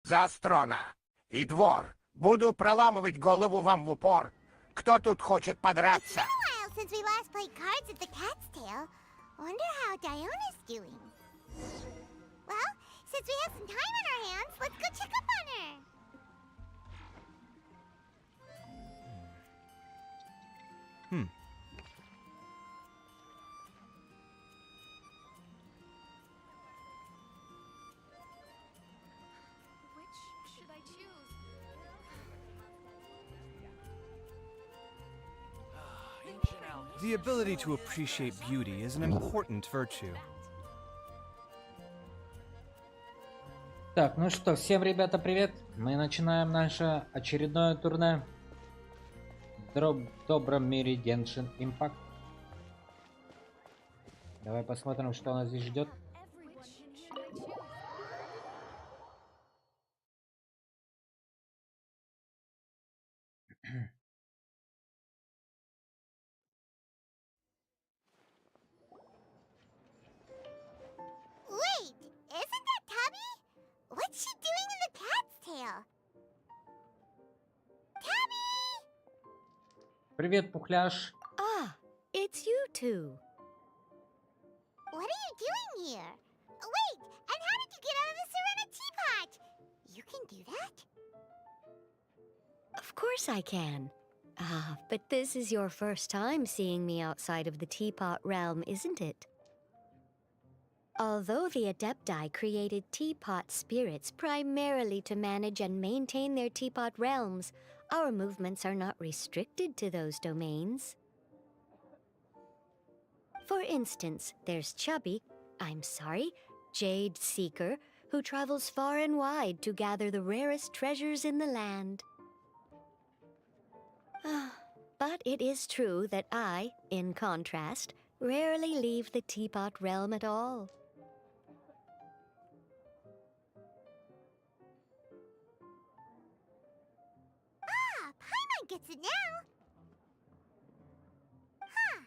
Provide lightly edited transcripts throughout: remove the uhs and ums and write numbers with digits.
За Астрона и двор. Буду проламывать голову вам в упор. Кто тут хочет подраться? It's been a while since we last played cards at the Cat's Tail. Wonder how Diona's doing. Well, since we have some time on our hands, let's go check up on her. Which should I choose? The ability to appreciate beauty is an important virtue. Так, ну что, всем, ребята, привет! Мы начинаем наше очередное турне в добром мире Genshin Impact. Давай посмотрим, что нас здесь ждет. Which should I choose? Wait, isn't that Tubby? What's she doing in the Cat's Tail? Tubby! Привет, Пухляш! Ah, it's you two. What are you doing here? Wait, and how did you get out of the Serena teapot? You can do that? Of course I can. Ah, but this is your first time seeing me outside of the teapot realm, isn't it? Although the Adepti created teapot spirits primarily to manage and maintain their teapot realms, our movements are not restricted to those domains. For instance, there's Jade Seeker, who travels far and wide to gather the rarest treasures in the land. But it is true that I, in contrast, rarely leave the teapot realm at all. Ah, Paimon gets it now. Huh.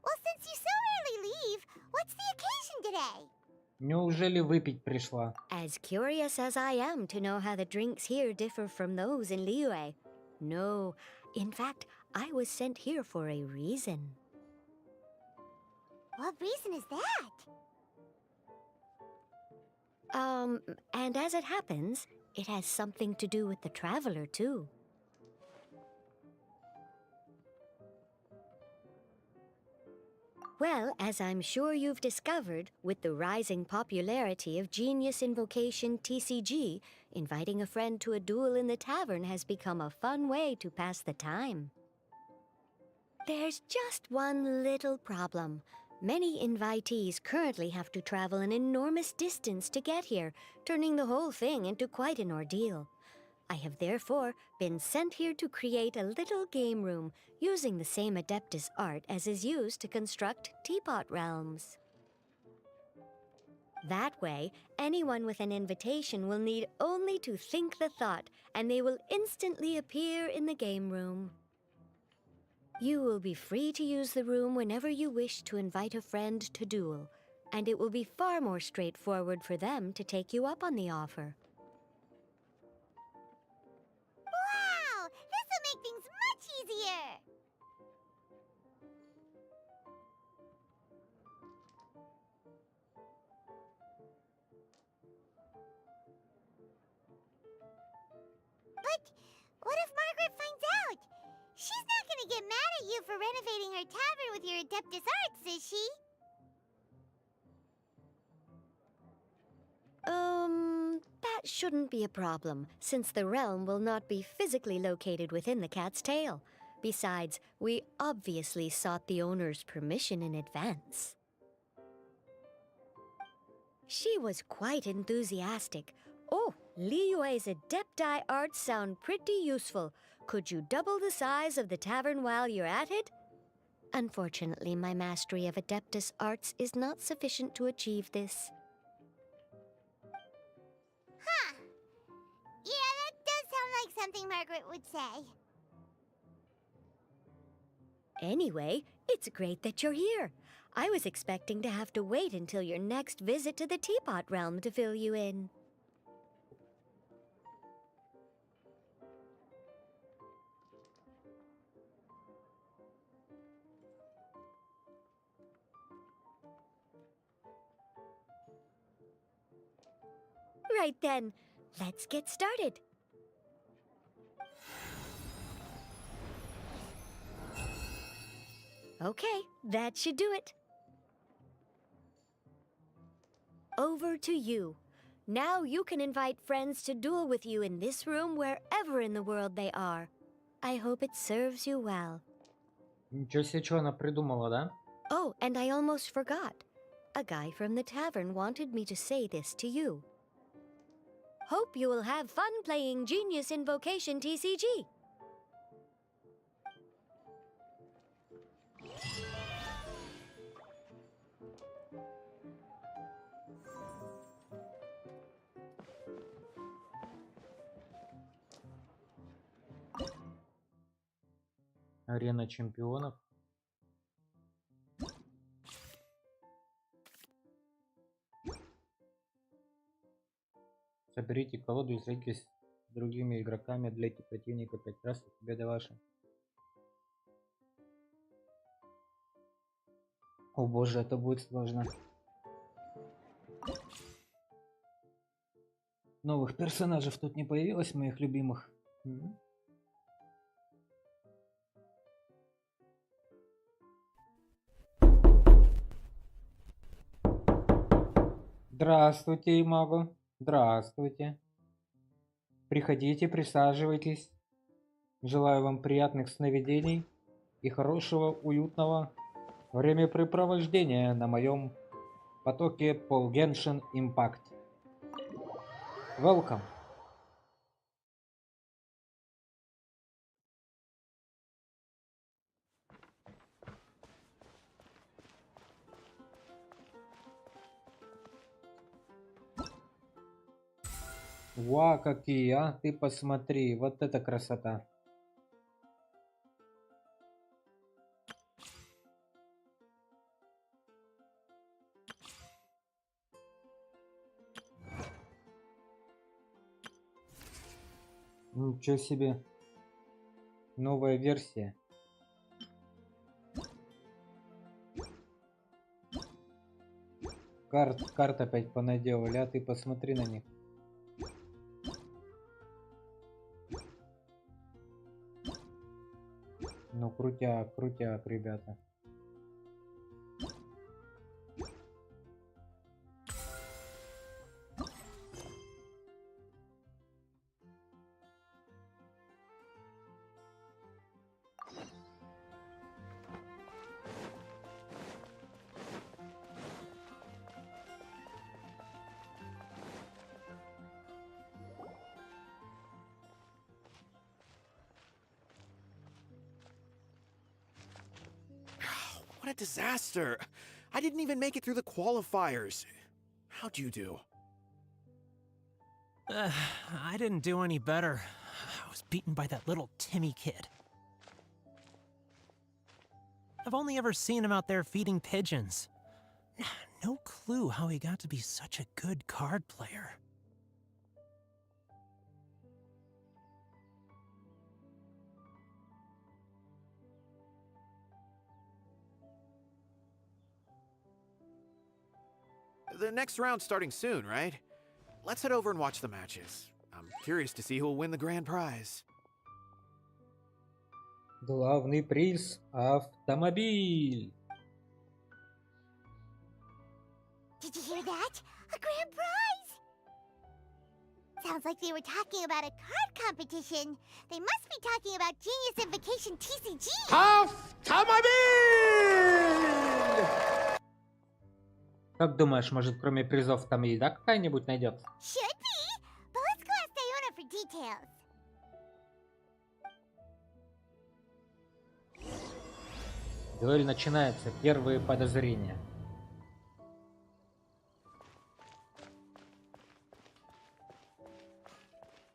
Well, since you so rarely leave, what's the occasion today? Неужели выпить пришла? As curious as I am to know how the drinks here differ from those in Liyue. No, in fact, I was sent here for a reason. What reason is that? And as it happens, it has something to do with the Traveler, too. Well, as I'm sure you've discovered, with the rising popularity of Genius Invocation TCG, inviting a friend to a duel in the tavern has become a fun way to pass the time. There's just one little problem. Many invitees currently have to travel an enormous distance to get here, turning the whole thing into quite an ordeal. I have therefore been sent here to create a little game room using the same Adeptus art as is used to construct teapot realms. That way, anyone with an invitation will need only to think the thought, and they will instantly appear in the game room. You will be free to use the room whenever you wish to invite a friend to duel, and it will be far more straightforward for them to take you up on the offer. Wow! This will make things much easier! But what if Margaret finds out? She's not gonna get mad at you for renovating her tavern with your Adeptus arts, is she? That shouldn't be a problem, since the realm will not be physically located within the cat's tail. Besides, we obviously sought the owner's permission in advance. She was quite enthusiastic. Oh, Liyue's Adepti arts sound pretty useful. Could you double the size of the tavern while you're at it? Unfortunately, my mastery of Adeptus arts is not sufficient to achieve this. Huh. Yeah, that does sound like something Margaret would say. Anyway, it's great that you're here. I was expecting to have to wait until your next visit to the Teapot Realm to fill you in. Right then, let's get started. Okay, that should do it. Over to you. Now you can invite friends to duel with you in this room wherever in the world they are. I hope it serves you well. Ничего себе, что она придумала, да? Oh, and I almost forgot. A guy from the tavern wanted me to say this to you. Hope you will have fun playing Genius Invocation TCG. Арена чемпионов. Соберите колоду и сразитесь с другими игроками, отделите противника 5 раз, и победа ваша. О боже, это будет сложно. Новых персонажей тут не появилось, моих любимых. Здравствуйте, Имаго. Здравствуйте. Приходите, присаживайтесь. Желаю вам приятных сновидений и хорошего, уютного времяпрепровождения на моем потоке Paul Genshin Impact. Welcome. Ва, какие, а? Ты посмотри, вот это красота. Ничего себе. Новая версия. Карт опять понаделали, а ты посмотри на них. Ну, крутяк, крутяк, ребята. What a disaster! I didn't even make it through the qualifiers. How'd you do? I didn't do any better. I was beaten by that little Timmy kid. I've only ever seen him out there feeding pigeons. No clue how he got to be such a good card player. The next round's starting soon, right? Let's head over and watch the matches. I'm curious to see who'll win the grand prize. Главный приз — автомобиль. Did you hear that? A grand prize! Sounds like they were talking about a card competition. They must be talking about Genius Invocation TCG. Автомобиль! Как думаешь, может, кроме призов там еда какая-нибудь найдется? Should be, but let's go ask Diona for details. Дуэль начинается. Первые подозрения.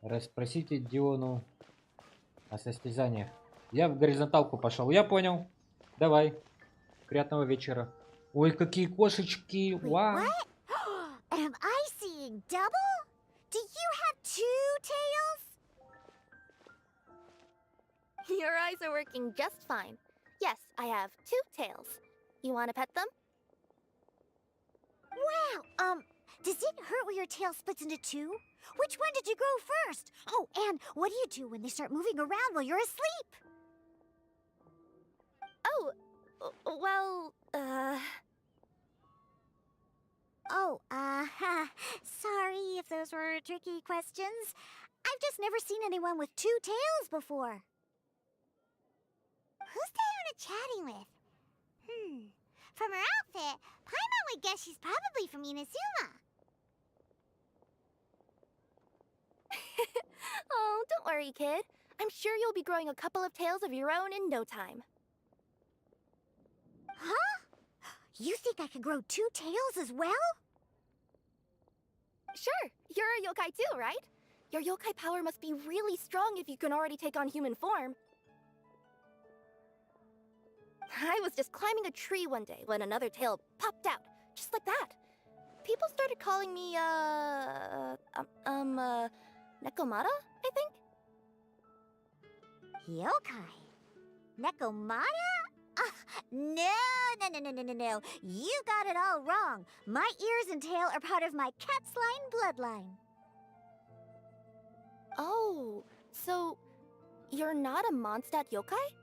Расспросите Диону о состязаниях. Я в горизонталку пошел. Я понял. Давай. Приятного вечера. Ой, какие кошечки. Вау. What? Am I seeing double? Do you have two tails? Your eyes are working just fine. Yes, I have two tails. You want to pet them? Wow, Does it hurt when your tail splits into two? Which one did you grow first? Oh, and what do you do when they start moving around while you're asleep? Oh, well, Oh, sorry if those were tricky questions. I've just never seen anyone with two tails before. Who's Diona chatting with? From her outfit, Paimon would guess she's probably from Inazuma. oh, don't worry, kid. I'm sure you'll be growing a couple of tails of your own in no time. Huh? You think I could grow two tails as well? Sure, you're a yokai too, right? Your yokai power must be really strong if you can already take on human form. I was just climbing a tree one day when another tail popped out, just like that. People started calling me, Nekomata, I think? Yokai? Nekomata? No. You got it all wrong. My ears and tail are part of my cat's line bloodline. Oh, so you're not a Mondstadt yokai?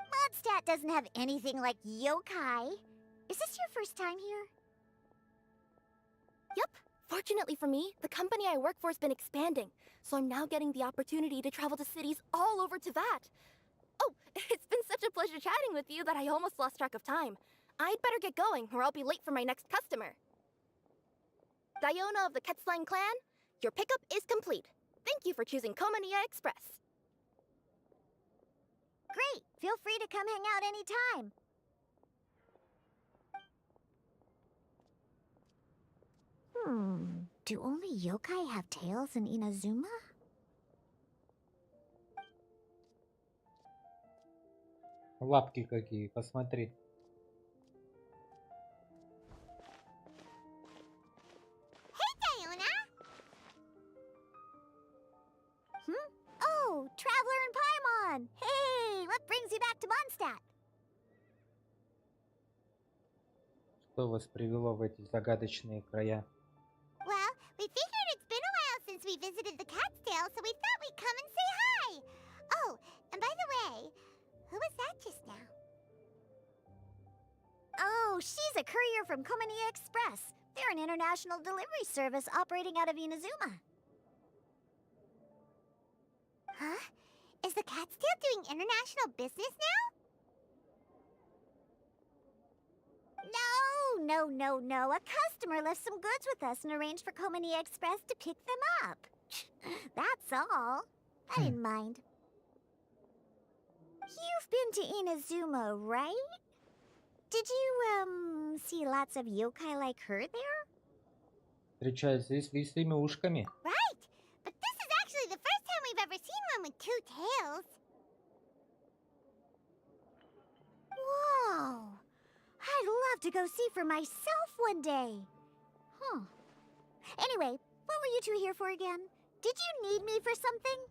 Mondstadt doesn't have anything like yokai. Is this your first time here? Yep. Fortunately for me, the company I work for has been expanding, so I'm now getting the opportunity to travel to cities all over Teyvat. Oh, it's been such a pleasure chatting with you that I almost lost track of time. I'd better get going, or I'll be late for my next customer. Diona of the Quetzline clan, your pickup is complete. Thank you for choosing Komaniya Express. Great. Feel free to come hang out anytime. Do only yokai have tails in Inazuma? Лапки какие, посмотри. Hey, Diona! Oh, Traveler and Paimon! Hey, what brings you back to Mondstadt? Что вас привело в эти загадочные края? Well, we figured it's been a while since we visited the Cat's-tail, so we thought we'd come and say hi. Oh, and by the way, who was that just now? Oh, she's a courier from Komaniya Express. They're an international delivery service operating out of Inazuma. Huh? Is the Cat's-tail doing international business now? No. A customer left some goods with us and arranged for Komaniya Express to pick them up. That's all. I didn't mind. You've been to Inazuma, right? Did you, see lots of yokai like her there? Встречаются с лисьими ушками. Right! But this is actually the first time we've ever seen one with two tails. Whoa! I'd love to go see for myself one day. Huh. Anyway, what were you two here for again? Did you need me for something?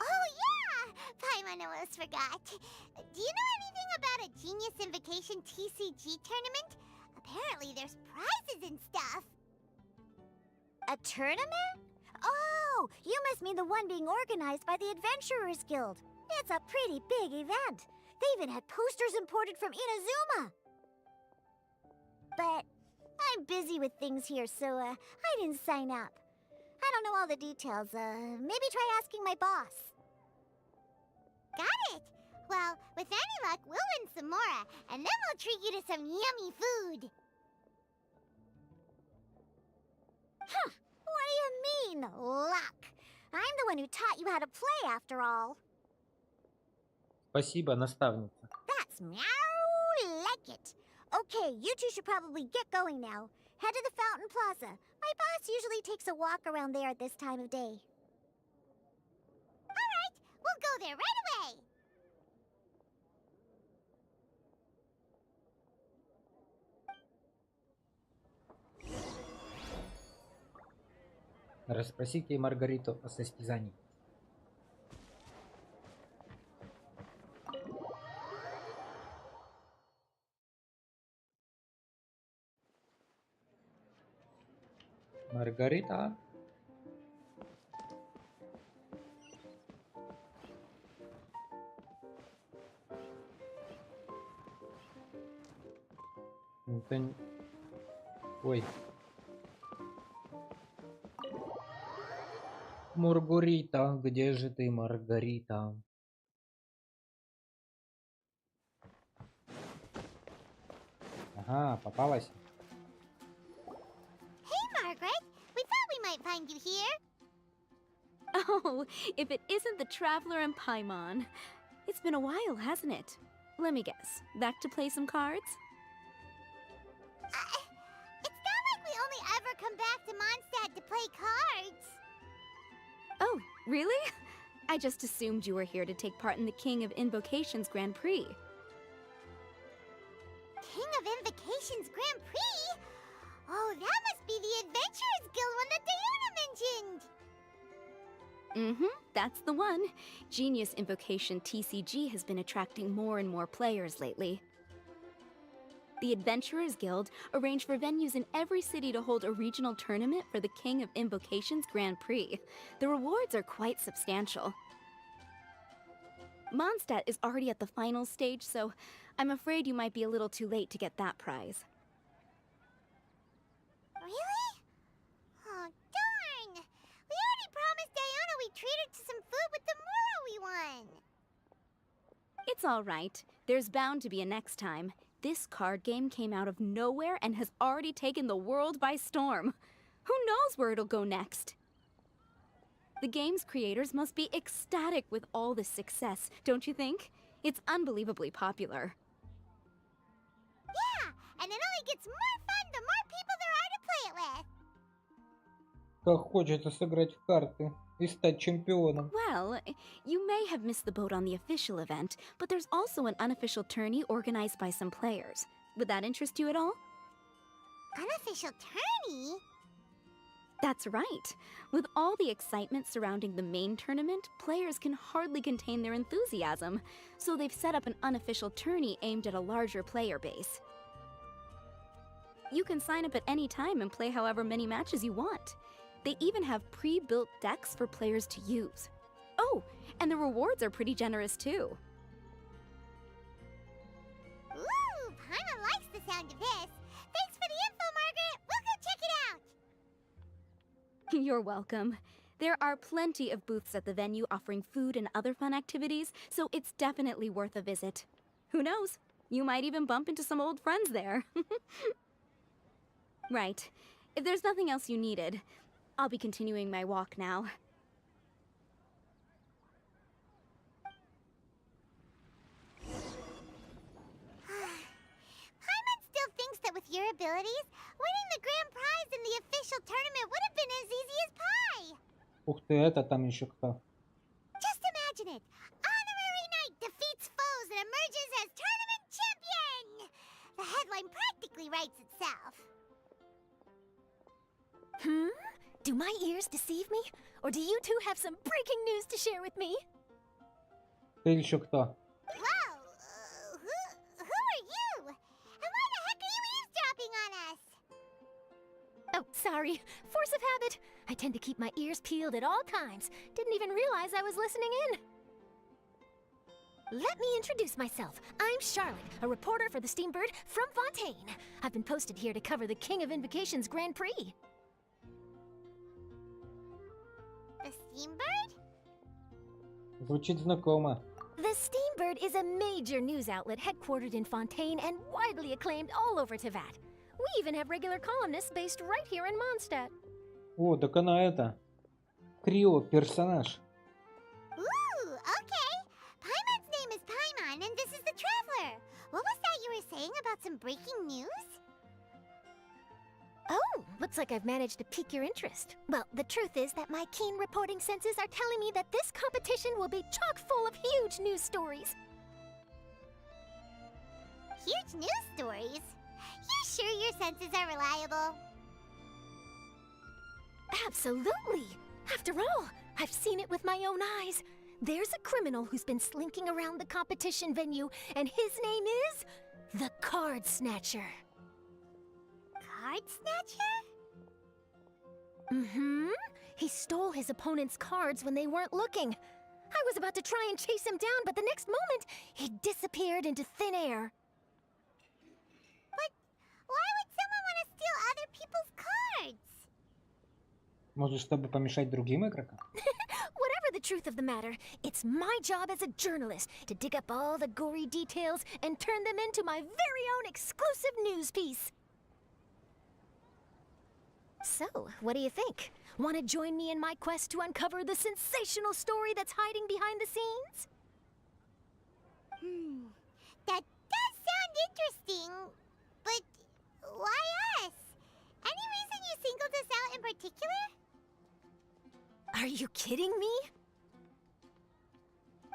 Oh, yeah! Paimon almost forgot. Do you know anything about a Genius Invocation TCG tournament? Apparently there's prizes and stuff. A tournament? Oh, you must mean the one being organized by the Adventurers Guild. It's a pretty big event. They even had posters imported from Inazuma. But I'm busy with things here, so I didn't sign up. I don't know all the details. Maybe try asking my boss. Got it. Well, with any luck, we'll win some more, and then we'll treat you to some yummy food. Huh. What do you mean, luck? I'm the one who taught you how to play, after all. Спасибо, наставница. That's meow like it. Okay, you two should probably get going now. Head to the Fountain Plaza. My boss usually takes a walk around there at this time of day. All right, we'll go there right away. Расспросите Маргариту о состязании. Маргарита. Это... Ой. Маргарита, где же ты, Маргарита? Ага, попалась. Hey, Margaret. We thought we might find you here. Oh, if it isn't the Traveler and Paimon. It's been a while, hasn't it? Let me guess. Back to play some cards? It's not like we only ever come back to Mondstadt to play cards. Oh, really? I just assumed you were here to take part in the King of Invocations Grand Prix. King of Invocations Grand Prix? Oh, that must be the Adventurers Guild one that Diana mentioned. Mm-hmm, that's the one. Genius Invocation TCG has been attracting more and more players lately. The Adventurers Guild arranged for venues in every city to hold a regional tournament for the King of Invocations Grand Prix. The rewards are quite substantial. Mondstadt is already at the final stage, so I'm afraid you might be a little too late to get that prize. Really? Oh, darn! We already promised Diana we'd treat her to some food with the Moro we won. It's all right. There's bound to be a next time. This card game came out of nowhere and has already taken the world by storm. Who knows where it'll go next? The game's creators must be ecstatic with all this success, don't you think? It's unbelievably popular. Yeah, and it only gets more fun the more people there are to play it with. Как хочется сыграть в карты и стать чемпионом. Well, you may have missed the boat on the official event, but there's also an unofficial tourney organized by some players. Would that interest you at all? Unofficial tourney? That's right. With all the excitement surrounding the main tournament, players can hardly contain their enthusiasm, so they've set up an unofficial tourney aimed at a larger player base. You can sign up at any time and play however many matches you want. They even have pre-built decks for players to use. Oh, and the rewards are pretty generous too. Ooh, Paimon likes the sound of this. Thanks for the info, Margaret. We'll go check it out. You're welcome. There are plenty of booths at the venue offering food and other fun activities, so it's definitely worth a visit. Who knows? You might even bump into some old friends there. Right. If there's nothing else you needed, I'll be continuing my walk now. Paimon still thinks that with your abilities, winning the grand prize in the official tournament would have been as easy as pie. Ух ты, это там еще кто? Just imagine it. Honorary Knight defeats foes and emerges as tournament champion. The headline practically writes itself. Do my ears deceive me? Or do you two have some breaking news to share with me? Ты еще кто? Whoa, who are you? And why the heck are you eavesdropping on us? Oh, sorry. Force of habit. I tend to keep my ears peeled at all times. Didn't even realize I was listening in. Let me introduce myself. I'm Charlotte, a reporter for the Steambird from Fontaine. I've been posted here to cover the King of Invocations Grand Prix. The Steambird? Звучит знакомо. The Steambird is a major news outlet headquartered in Fontaine and widely acclaimed all over Teyvat. We even have regular columnists based right here in Mondstadt. О, так она это. Крио-персонаж. Ooh, okay. Paimon's name is Paimon, and this is the Traveler. What was that you were saying about some breaking news? Oh, looks like I've managed to pique your interest. Well, the truth is that my keen reporting senses are telling me that this competition will be chock full of huge news stories. Huge news stories? You sure your senses are reliable? Absolutely! After all, I've seen it with my own eyes. There's a criminal who's been slinking around the competition venue, and his name is the Card Snatcher. Card Snatcher? Mm-hmm. He stole his opponent's cards when they weren't looking. I was about to try and chase him down, but the next moment, he disappeared into thin air. But why would someone want to steal other people's cards? Может, чтобы помешать другим игрокам? Whatever the truth of the matter, it's my job as a journalist to dig up all the gory details and turn them into my very own exclusive news piece. So, what do you think? Want to join me in my quest to uncover the sensational story that's hiding behind the scenes? That does sound interesting, but why us? Any reason you singled us out in particular? Are you kidding me?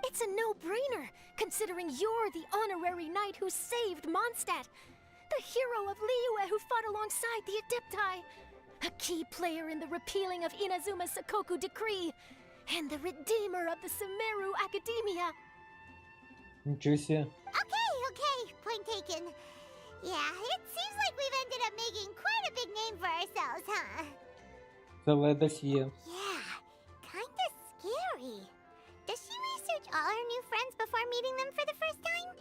It's a no-brainer, considering you're the honorary knight who saved Mondstadt, the hero of Liyue who fought alongside the Adepti, a key player in the repealing of Inazuma's Sakoku Decree, and the redeemer of the Sumeru Academia. Ничего себе. Okay, point taken. Yeah, it seems like we've ended up making quite a big name for ourselves, huh? Целое досье. Yeah, kinda scary. Does she research all her new friends before meeting them for the first time?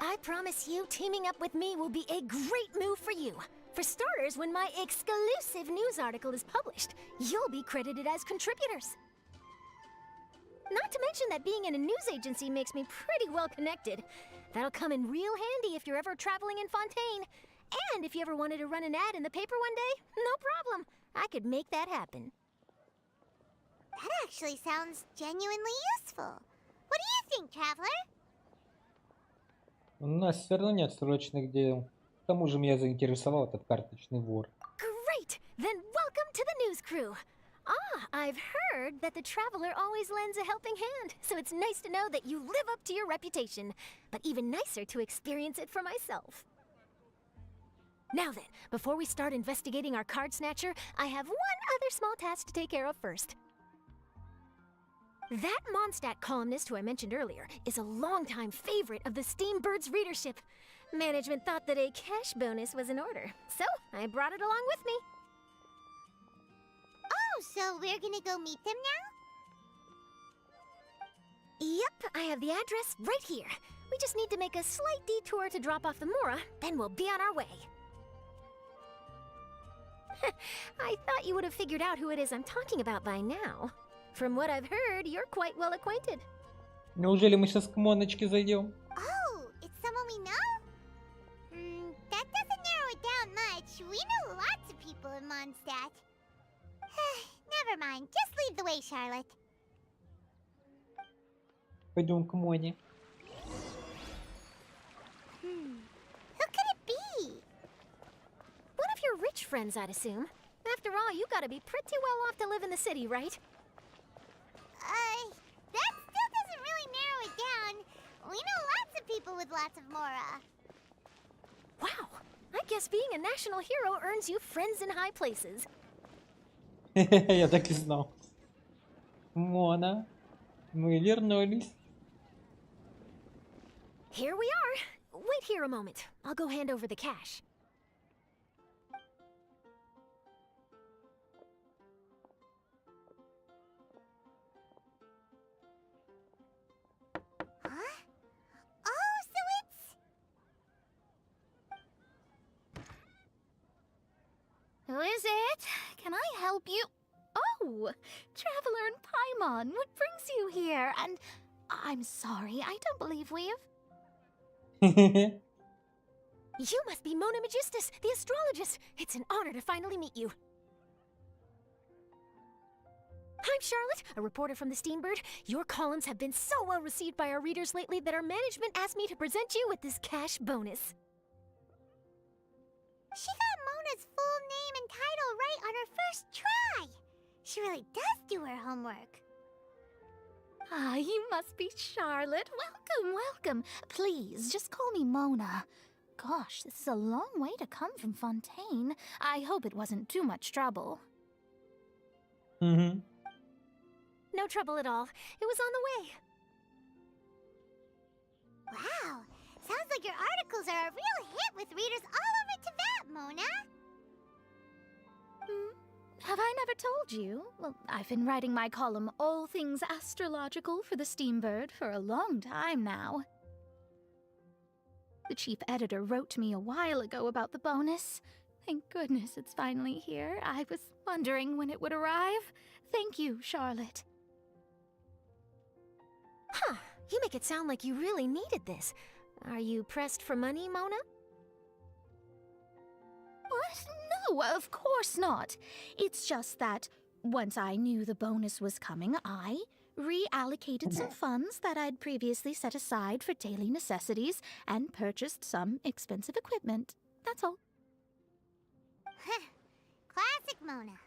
I promise you, teaming up with me will be a great move for you. For starters, when my exclusive news article is published, you'll be credited as contributors. Not to mention that being in a news agency makes me pretty well connected. That'll come in real handy if you're ever traveling in Fontaine. And if you ever wanted to run an ad in the paper one day, no problem. I could make that happen. That actually sounds genuinely useful. What do you think, Traveler? У нас все равно нет срочных дел. К тому же меня заинтересовал этот карточный вор. Great! Then welcome to the news crew. I've heard that the Traveler always lends a helping hand, so it's nice to know that you live up to your reputation, but even nicer to experience it for myself. Now then, before we start investigating our card snatcher, I have one other small task to take care of first. That Mondstadt columnist who I mentioned earlier is a longtime favorite of the Steambird's readership. Management thought that a cash bonus was in order, so I brought it along with me. Oh, so we're gonna go meet them now? Yep, I have the address right here. We just need to make a slight detour to drop off the Mora, then we'll be on our way. I thought you would have figured out who it is I'm talking about by now. From what I've heard, you're quite well acquainted. Неужели мы сейчас к Моночке зайдем? Oh, it's someone we know? That doesn't narrow it down much. We know lots of people in Mondstadt. Never mind. Just lead the way, Charlotte. Пойдем к Моне. Who could it be? One of your rich friends, I'd assume. After all, you gotta be pretty well off to live in the city, right? That still doesn't really narrow it down. We know lots of people with lots of Mora. Wow, I guess being a national hero earns you friends in high places. Я так и знал. Мона, мы вернулись. Here we are. Wait here a moment. I'll go hand over the cash. Huh? Oh, so it's... Who is it? Can I help you? Oh, Traveler and Paimon, what brings you here? And I'm sorry, I don't believe we've... You must be Mona Magistus, the astrologist. It's an honor to finally meet you. I'm Charlotte, a reporter from the Steambird. Your columns have been so well received by our readers lately that our management asked me to present you with this cash bonus. She got Mona's full name and title right on her first try. She really does do her homework. Ah, you must be Charlotte. Welcome, welcome. Please, just call me Mona. Gosh, this is a long way to come from Fontaine. I hope it wasn't too much trouble. No trouble at all. It was on the way. Wow, sounds like your articles are a real hit with readers all over Teyvat, Mona. Have never told you. Well, I've been writing my column, All Things Astrological, for the Steambird for a long time now. The chief editor wrote to me a while ago about the bonus. Thank goodness it's finally here. I was wondering when it would arrive. Thank you, Charlotte. Huh. You make it sound like you really needed this. Are you pressed for money, Mona? What? No, of course not. It's just that once I knew the bonus was coming, I reallocated some funds that I'd previously set aside for daily necessities and purchased some expensive equipment. That's all. Classic Mona.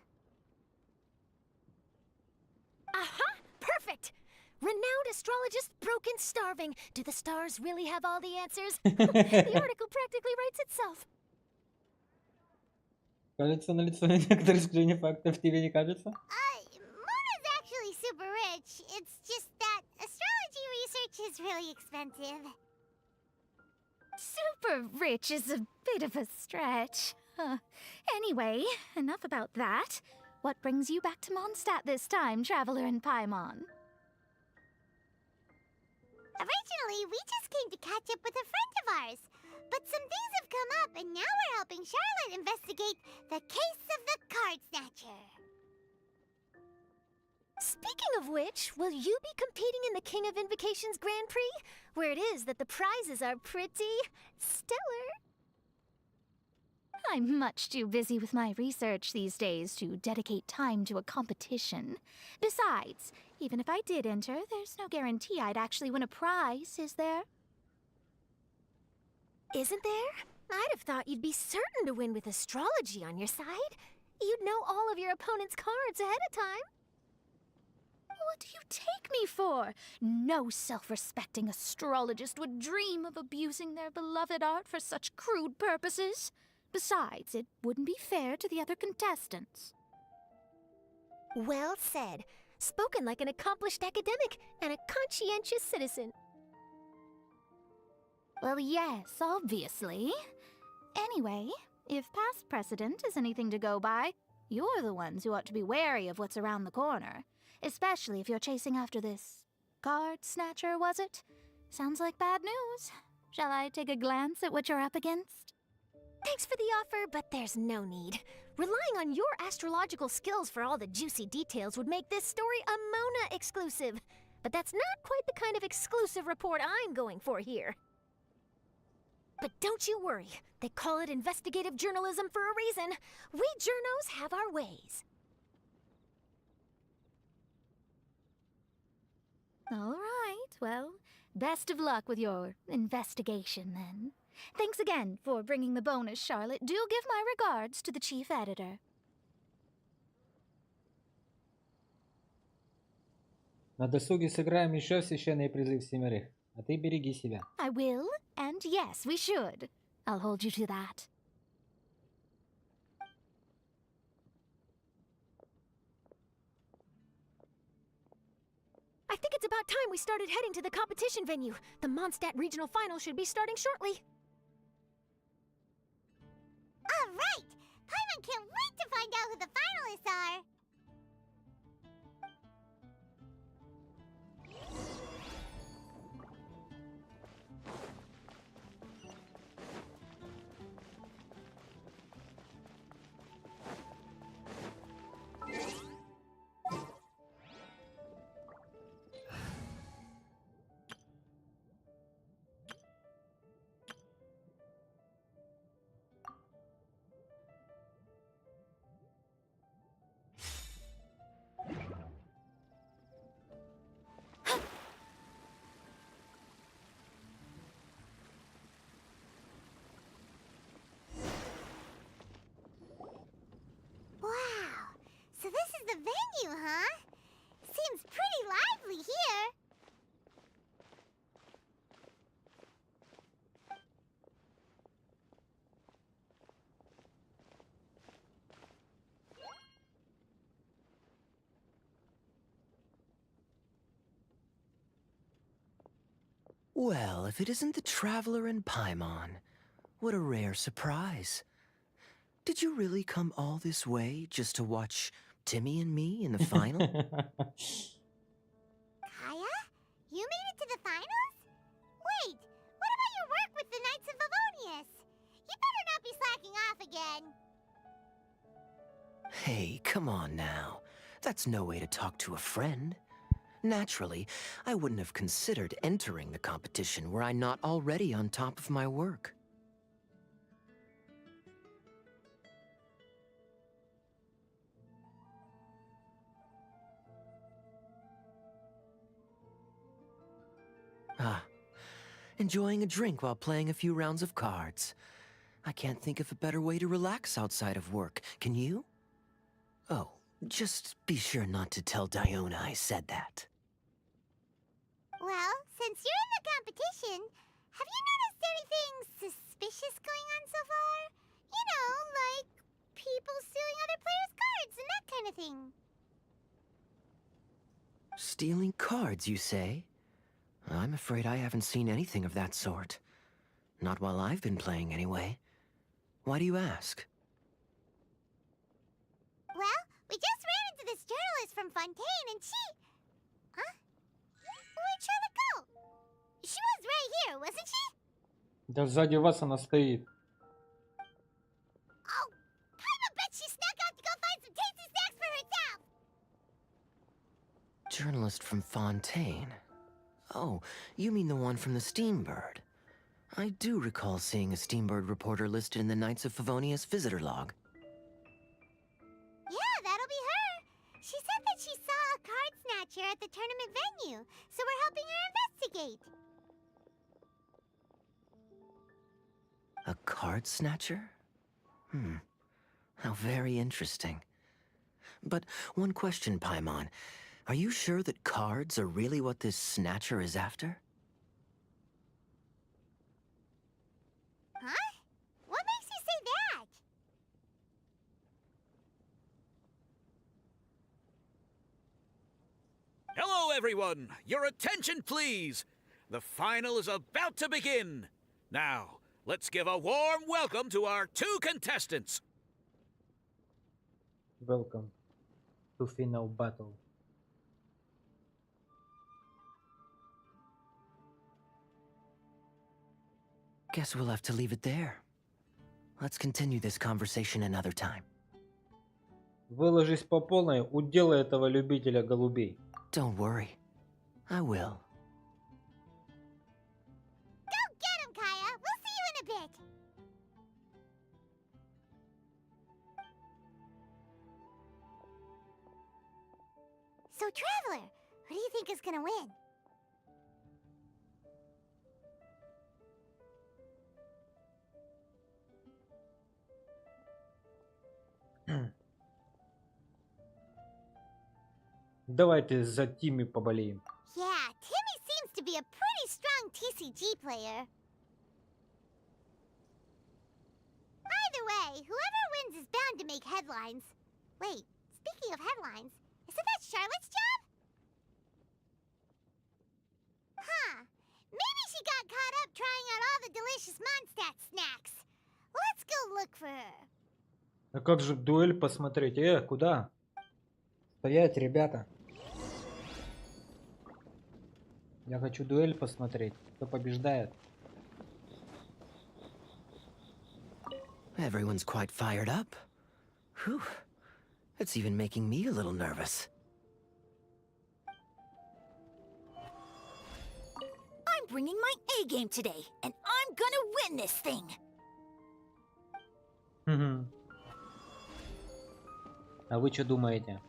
Aha! Perfect! Renowned astrologist, broken, starving. Do the stars really have all the answers? The article practically writes itself. Кажется, на лицо некоторые искажения фактов, тебе не кажется? Mona's actually super rich. It's just that astrology research is really expensive. Super rich is a bit of a stretch. Anyway, enough about that. What brings you back to Mondstadt this time, Traveler in Paimon? Originally, we just came to catch up with a friend of ours. But some things have come up, and now we're helping Charlotte investigate the case of the Card Snatcher. Speaking of which, will you be competing in the King of Invocations Grand Prix? Where it is that the prizes are pretty stellar. I'm much too busy with my research these days to dedicate time to a competition. Besides, even if I did enter, there's no guarantee I'd actually win a prize, is there? Isn't there? I'd have thought you'd be certain to win with astrology on your side. You'd know all of your opponent's cards ahead of time. What do you take me for? No self-respecting astrologist would dream of abusing their beloved art for such crude purposes. Besides, it wouldn't be fair to the other contestants. Well said. Spoken like an accomplished academic and a conscientious citizen. Well, yes, obviously. Anyway, if past precedent is anything to go by, you're the ones who ought to be wary of what's around the corner. Especially if you're chasing after this card snatcher, was it? Sounds like bad news. Shall I take a glance at what you're up against? Thanks for the offer, but there's no need. Relying on your astrological skills for all the juicy details would make this story a Mona exclusive. But that's not quite the kind of exclusive report I'm going for here. But don't you worry. They call it investigative journalism for a reason. We journos have our ways. All right, well, best of luck with your investigation, then. Thanks again for bringing the bonus, Charlotte. Do give my regards to the chief editor. На досуге сыграем еще в священный призыв семерых. А ты береги себя. I will, and yes, we should. I'll hold you to that. I think it's about time we started heading to the competition venue. The Mondstadt Regional Final should be starting shortly. All right! Paimon can't wait to find out who the finalists are! So this is the venue, huh? Seems pretty lively here. Well, if it isn't the Traveler in Paimon, what a rare surprise. Did you really come all this way just to watch Timmy and me in the final? Kaya? You made it to the finals? Wait, what about your work with the Knights of Favonius? You better not be slacking off again. Hey, come on now. That's no way to talk to a friend. Naturally, I wouldn't have considered entering the competition were I not already on top of my work. Ah, enjoying a drink while playing a few rounds of cards. I can't think of a better way to relax outside of work, can you? Oh, just be sure not to tell Diona I said that. Well, since you're in the competition, have you noticed anything suspicious going on so far? You know, like people stealing other players' cards and that kind of thing. Stealing cards, you say? I'm afraid I haven't seen anything of that sort. Not while I've been playing, anyway. Why do you ask? Well, we just ran into this journalist from Fontaine and she... Huh? Where'd Charlotte go? She was right here, wasn't she? Да сзади вас она стоит. Oh, I bet she snuck out to go find some tasty snacks for herself. Journalist from Fontaine. Oh, you mean the one from the Steambird. I do recall seeing a Steambird reporter listed in the Knights of Favonius visitor log. Yeah, that'll be her. She said that she saw a card snatcher at the tournament venue, so we're helping her investigate. A card snatcher? How very interesting. But one question, Paimon. Are you sure that cards are really what this snatcher is after? Huh? What makes you say that? Hello, everyone! Your attention, please! The final is about to begin. Now, let's give a warm welcome to our two contestants. Welcome to final battle. Guess we'll have to leave it there. Let's continue this conversation another time. Выложись по полной, уделай этого любителя голубей. Don't worry. I will. Go get him, Kaya. We'll see you in a bit. So, Traveler, who do you think is gonna win? Давайте за Тимми поболеем. Yeah, Timmy seems to be a pretty strong TCG player. Either way, whoever wins is bound to make headlines. Wait, speaking of headlines, isn't that Charlotte's job? Huh. Maybe she got caught up trying out all the delicious Mondstadt snacks. Let's go look for her. А как же дуэль посмотреть? Куда? Стоять, ребята. Я хочу дуэль посмотреть. Кто побеждает? Everyone's quite fired up. Whew. It's even making me a little nervous. I'm bringing my A game today, and I'm gonna win this thing. А вы что думаете?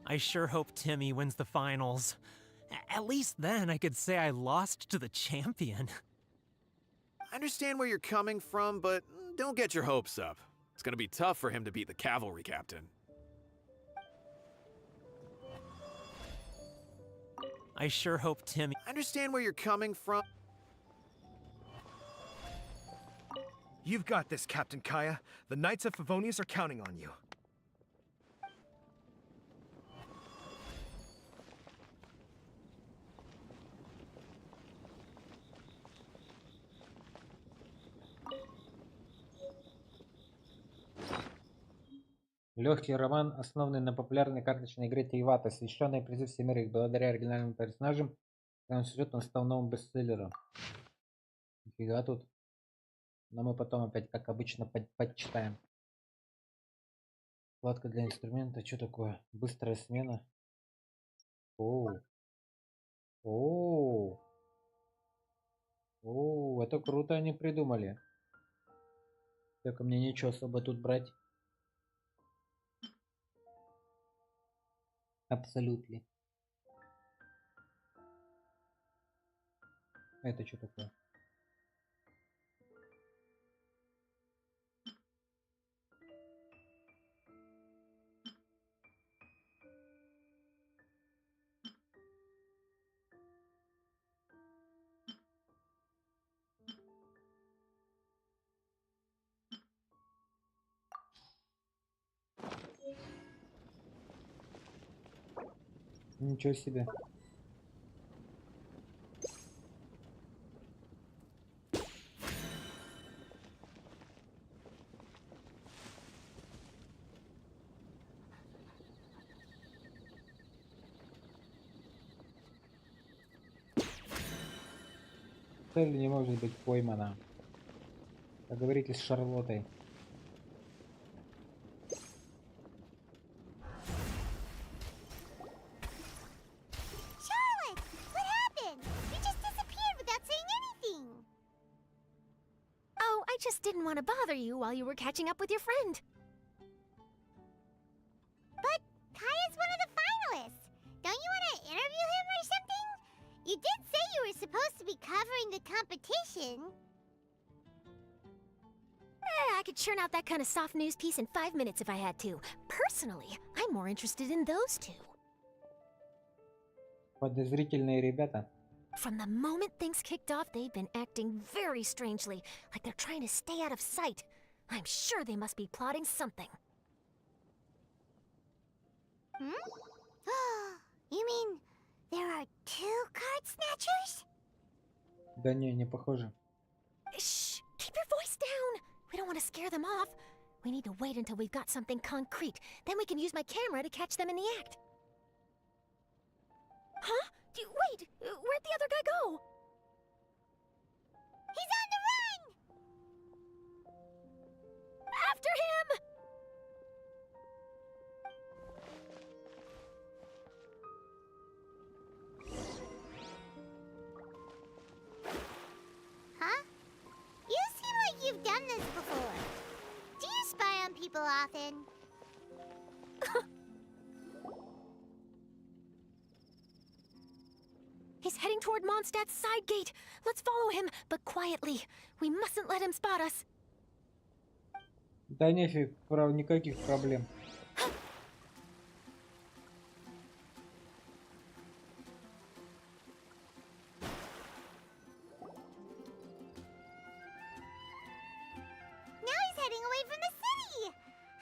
I sure hope Timmy wins the finals. At least then I could say I lost to the champion. I understand where you're coming from, but don't get your hopes up. It's gonna be tough for him to beat the cavalry captain. I sure hope Timmy... I understand where you're coming from. You've got this, Captain Kaya. The Knights of Favonius are counting on you. Легкий роман, основанный на популярной карточной игре Тейвата, освещенный призыв семерых. Благодаря оригинальным персонажам, он сюжет он стал новым бестселлером. Нифига тут. Но мы потом опять, как обычно, подчитаем. Вкладка для инструмента. Что такое? Быстрая смена. Оу. Оу. Оу, это круто они придумали. Только мне нечего особо тут брать. Абсолютно. Это что такое? Ничего себе. Цель не может быть поймана. Поговорите с Шарлоттой. Charlotte, what happened? You just disappeared without saying anything. Oh, I just didn't want to bother you while you were catching up with your friend. But Kaya's one of the finalists. Don't you want to interview him or something? You did say you were supposed to be covering the competition. I could churn out that kind of soft news piece in 5 minutes if I had to. Personally, I'm more interested in those two. Подозрительные ребята. From the moment things kicked off, they've been acting very strangely, like they're trying to stay out of sight. I'm sure they must be plotting something. You mean there are 2 card snatchers? Да не похоже. Shh! Keep your voice down! We don't want to scare them off. We need to wait until we've got something concrete. Then we can use my camera to catch them in the act. Huh? Wait! Where'd the other guy go? He's on the run! After him! Huh? You seem like you've done this before. Do you spy on people often? He's heading toward Mondstadt's side gate. Let's follow him, but quietly. We mustn't let him spot us. Да нефиг, никаких проблем. Now he's heading away from the city!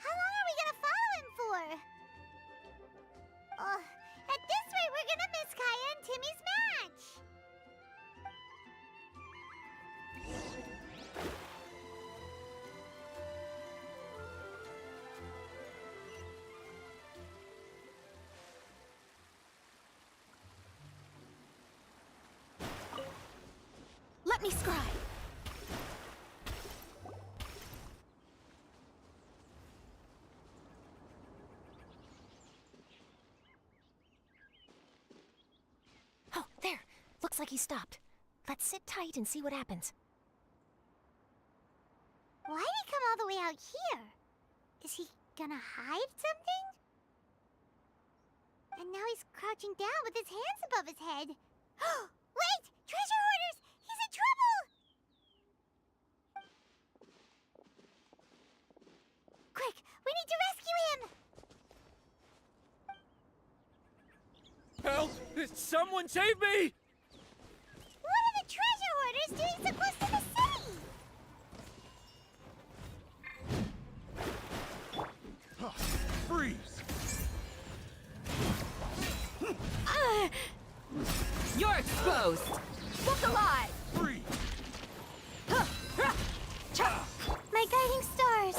How long are we gonna follow him for? At this rate, we're gonna miss Kaya and Timmy's match! Let me scribe. Oh, there. Looks like he stopped. Let's sit tight and see what happens. Why'd he come all the way out here? Is he gonna hide something? And now he's crouching down with his hands above his head. Wait! Treasure hoarders! He's in trouble! Quick! We need to rescue him! Help! Someone save me! What are the treasure hoarders doing so close to the city? Freeze! You're exposed! Look alive! Freeze! My guiding stars!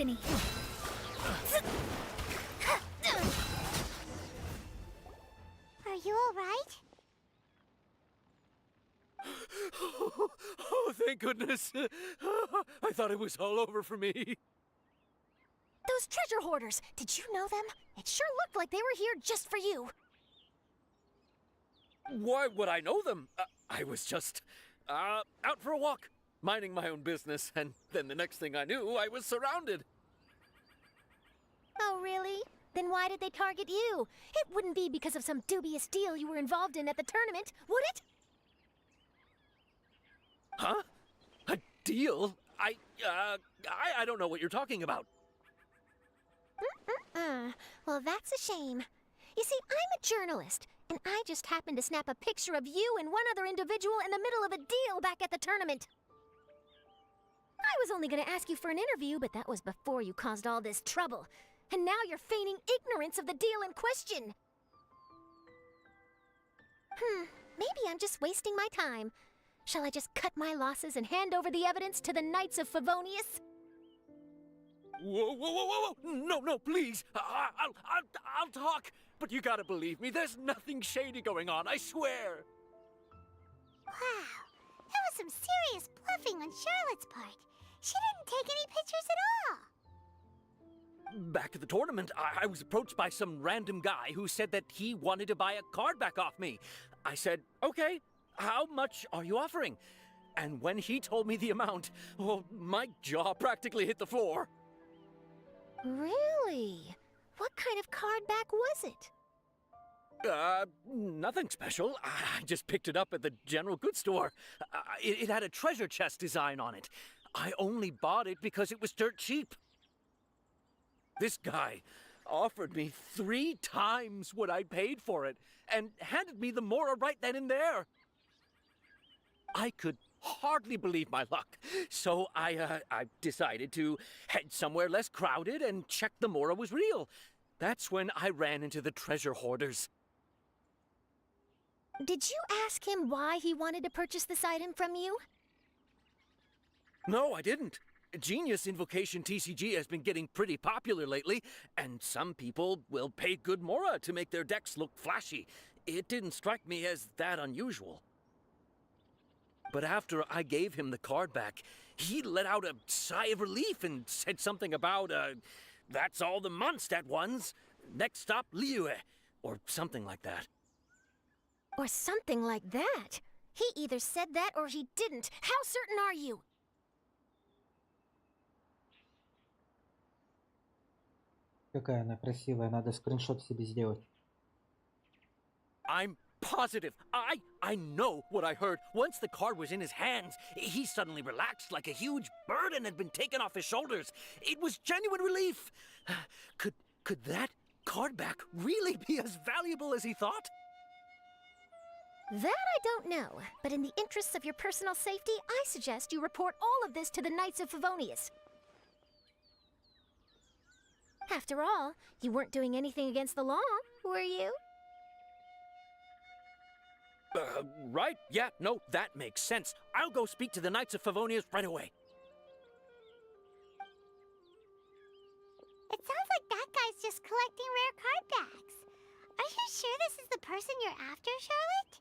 destiny. Are you alright? Oh, thank goodness. I thought it was all over for me. Those treasure hoarders, did you know them? It sure looked like they were here just for you. Why would I know them? I was just out for a walk, minding my own business, and then the next thing I knew, I was surrounded. Oh, really? Then why did they target you? It wouldn't be because of some dubious deal you were involved in at the tournament, would it? Huh? A deal? I don't know what you're talking about. Well, that's a shame. You see, I'm a journalist, and I just happened to snap a picture of you and one other individual in the middle of a deal back at the tournament. I was only going to ask you for an interview, but that was before you caused all this trouble. And now you're feigning ignorance of the deal in question. Maybe I'm just wasting my time. Shall I just cut my losses and hand over the evidence to the Knights of Favonius? Whoa! No, please. I'll talk. But you gotta believe me, there's nothing shady going on, I swear. Wow, that was some serious bluffing on Charlotte's part. She didn't take any pictures at all. Back at the tournament, I was approached by some random guy who said that he wanted to buy a card back off me. I said, okay, how much are you offering? And when he told me the amount, oh, my jaw practically hit the floor. Really? What kind of card back was it? Nothing special. I just picked it up at the general goods store. It had a treasure chest design on it. I only bought it because it was dirt cheap. This guy offered me 3 times what I paid for it and handed me the Mora right then and there. I could hardly believe my luck, so I decided to head somewhere less crowded and check the Mora was real. That's when I ran into the treasure hoarders. Did you ask him why he wanted to purchase this item from you? No, I didn't. Genius Invocation TCG has been getting pretty popular lately, and some people will pay good Mora to make their decks look flashy. It didn't strike me as that unusual. But after I gave him the card back, he let out a sigh of relief and said something about, that's all the Mondstadt ones. Next stop, Liyue, or something like that. Or something like that? He either said that or he didn't. How certain are you? Какая она красивая, надо скриншот себе сделать. I'm positive. I know what I heard. Once the card was in his hands, he suddenly relaxed like a huge burden had been taken off his shoulders. It was genuine relief. Could that card back really be as valuable as he thought? That I don't know, but in the interests of your personal safety, I suggest you report all of this to the Knights of Favonius. After all, you weren't doing anything against the law, were you? Right? Yeah, no, that makes sense. I'll go speak to the Knights of Favonius right away. It sounds like that guy's just collecting rare card backs. Are you sure this is the person you're after, Charlotte?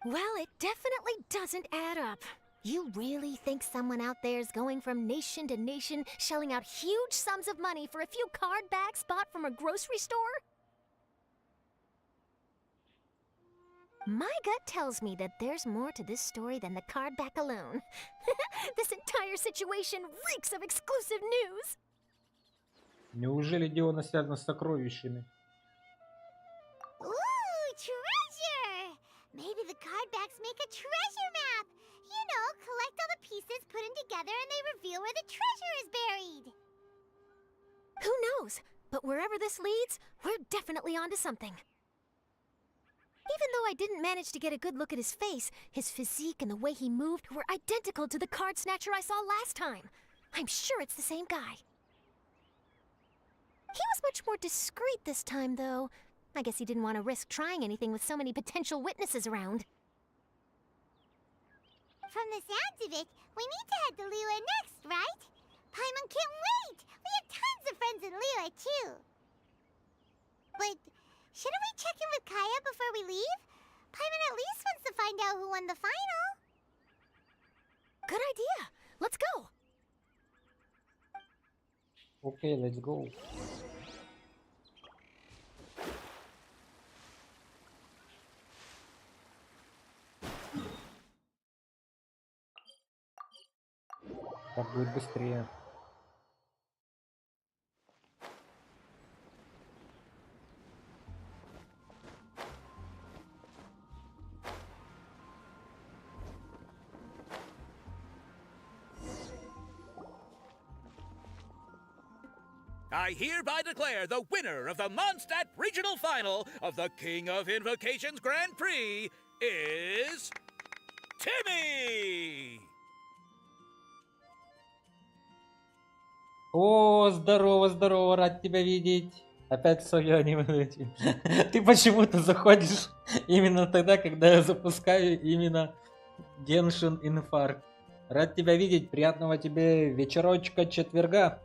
Well, it definitely doesn't add up. You really think someone out there's going from nation to nation, shelling out huge sums of money for a few card backs bought from a grocery store? My gut tells me that there's more to this story than the card back alone. This entire situation reeks of exclusive news! Неужели дело связано с сокровищами? Ooh, treasure! Maybe the card backs make a treasure map! You know, collect all the pieces, put them together, and they reveal where the treasure is buried! Who knows? But wherever this leads, we're definitely onto something. Even though I didn't manage to get a good look at his face, his physique and the way he moved were identical to the card snatcher I saw last time. I'm sure it's the same guy. He was much more discreet this time, though. I guess he didn't want to risk trying anything with so many potential witnesses around. From the sounds of it, we need to head to Liyue next, right? Paimon can't wait! We have tons of friends in Liyue, too. But shouldn't we check in with Kaya before we leave? Paimon at least wants to find out who won the final. Good idea. Let's go. Okay, let's go. Так будет быстрее. I hereby declare the winner of the Mondstadt Regional Final of the King of Invocations Grand Prix is Timmy! О, здорово, здорово, рад тебя видеть. Опять Соя не Ты почему-то заходишь именно тогда, когда я запускаю именно Genshin Infarct. Рад тебя видеть, приятного тебе вечерочка четверга.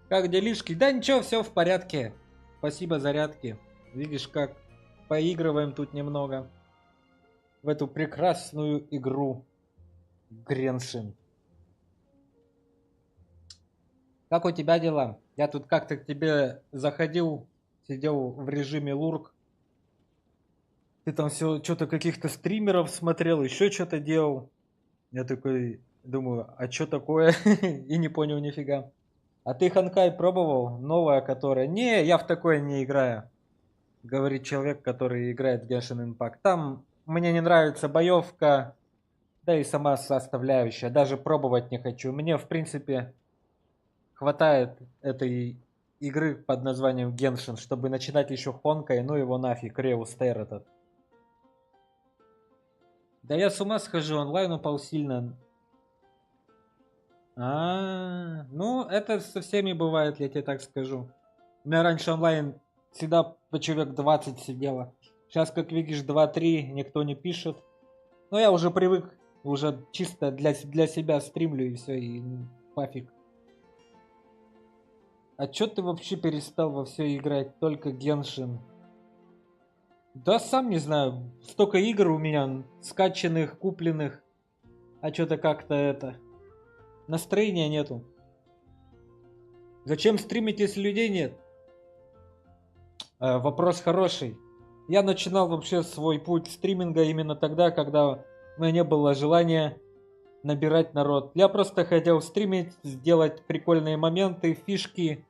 Как делишки? Да ничего, все в порядке. Спасибо, зарядки. Видишь, как поигрываем тут немного в эту прекрасную игру Genshin. Как у тебя дела? Я тут как-то к тебе заходил, сидел в режиме лурк. Ты там все что-то каких-то стримеров смотрел, еще что-то делал. Я такой думаю, а что такое? И не понял нифига. А ты Ханкай пробовал? Новая, которая... Не, я в такое не играю. Говорит человек, который играет в Genshin Impact. Там мне не нравится боевка, да и сама составляющая. Даже пробовать не хочу. Мне, в принципе, хватает этой игры под названием Genshin, чтобы начинать еще Хонкой, ну его нафиг, Реустер этот. Да я с ума схожу, онлайн упал сильно. Ну, это со всеми бывает, я тебе так скажу. У меня раньше онлайн всегда по человек 20 сидело. Сейчас, как видишь, 2-3, никто не пишет. Но я уже привык, уже чисто для себя стримлю и все, и пофиг. А чё ты вообще перестал во все играть? Только Genshin. Да сам не знаю. Столько игр у меня скачанных, купленных. А что-то как-то это... Настроения нету. Зачем стримить, если людей нет? Вопрос хороший. Я начинал вообще свой путь стриминга именно тогда, когда у меня не было желания набирать народ. Я просто хотел стримить, сделать прикольные моменты, фишки,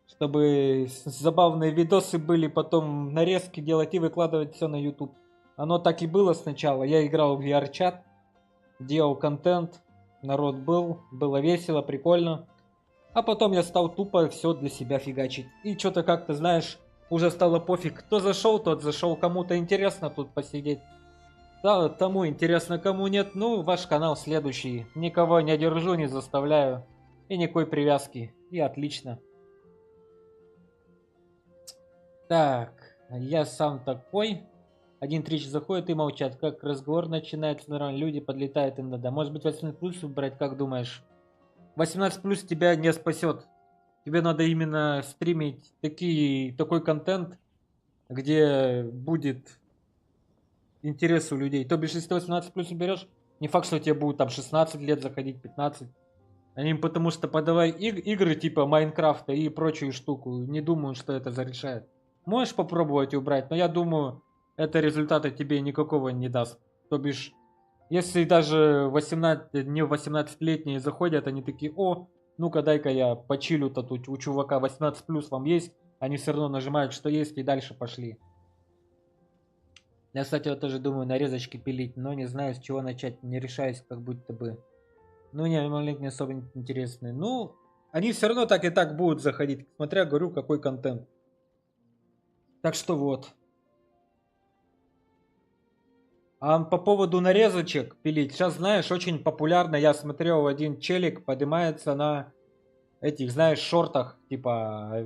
чтобы забавные видосы были, потом нарезки делать и выкладывать все на YouTube. Оно так и было сначала. Я играл в VR-чат, делал контент. Народ был, было весело, прикольно. А потом я стал тупо все для себя фигачить. И что-то как-то, знаешь, уже стало пофиг. Кто зашел, тот зашел. Кому-то интересно тут посидеть. Да, тому интересно, кому нет. Ну, ваш канал следующий. Никого не держу, не заставляю. И никакой привязки. И отлично. Так, я сам такой. 1-3 заходит и молчат. Как разговор начинается нормально, люди подлетают иногда. Может быть 18 плюс выбрать, как думаешь? 18 плюс тебя не спасет. Тебе надо именно стримить такой контент, где будет интерес у людей. То бишь, если ты 18 плюс уберешь, не факт, что тебе будет там 16 лет заходить, 15. Они потому что подавай игры типа Майнкрафта и прочую штуку. Не думаю, что это зарешает. Можешь попробовать убрать, но я думаю... Это результата тебе никакого не даст. То бишь, если даже 18, не 18-летние заходят, они такие, о, ну-ка дай-ка я почилю-то тут у чувака 18 плюс вам есть. Они все равно нажимают, что есть, и дальше пошли. Я, кстати, вот тоже думаю нарезочки пилить, но не знаю, с чего начать. Не решаюсь, как будто бы. Ну, не, маленько не особо интересные. Ну, они все равно так и так будут заходить, смотря, говорю, какой контент. Так что вот. А по поводу нарезочек пилить, сейчас, знаешь, очень популярно, я смотрел, один челик поднимается на этих, знаешь, шортах, типа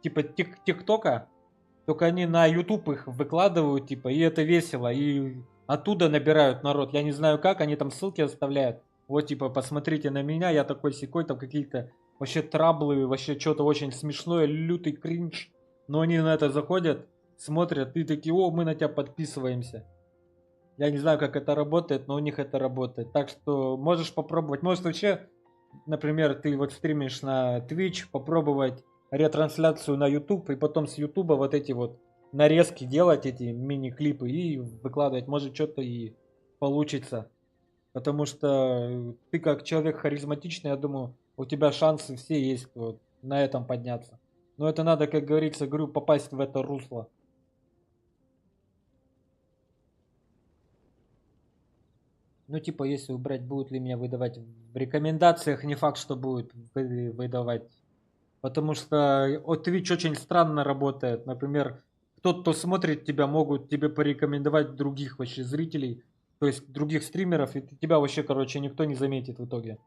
ТикТока, только они на YouTube их выкладывают, типа, и это весело, и оттуда набирают народ, я не знаю как, они там ссылки оставляют, вот, типа, посмотрите на меня, я такой-сякой, там какие-то вообще траблы, вообще что-то очень смешное, лютый кринж. Но они на это заходят, смотрят и такие: о, мы на тебя подписываемся. Я не знаю, как это работает, но у них это работает. Так что можешь попробовать. Может вообще, например, ты вот стримишь на Twitch, попробовать ретрансляцию на YouTube, и потом с YouTube вот эти вот нарезки делать, эти мини-клипы, и выкладывать. Может что-то и получится. Потому что ты как человек харизматичный, я думаю, у тебя шансы все есть вот на этом подняться. Но это надо, как говорится, говорю, попасть в это русло. Ну, типа, если убрать, будут ли меня выдавать в рекомендациях, не факт, что будут выдавать. Потому что Twitch очень странно работает. Например, тот, кто смотрит тебя, могут тебе порекомендовать других вообще зрителей, то есть других стримеров, и тебя вообще, короче, никто не заметит в итоге.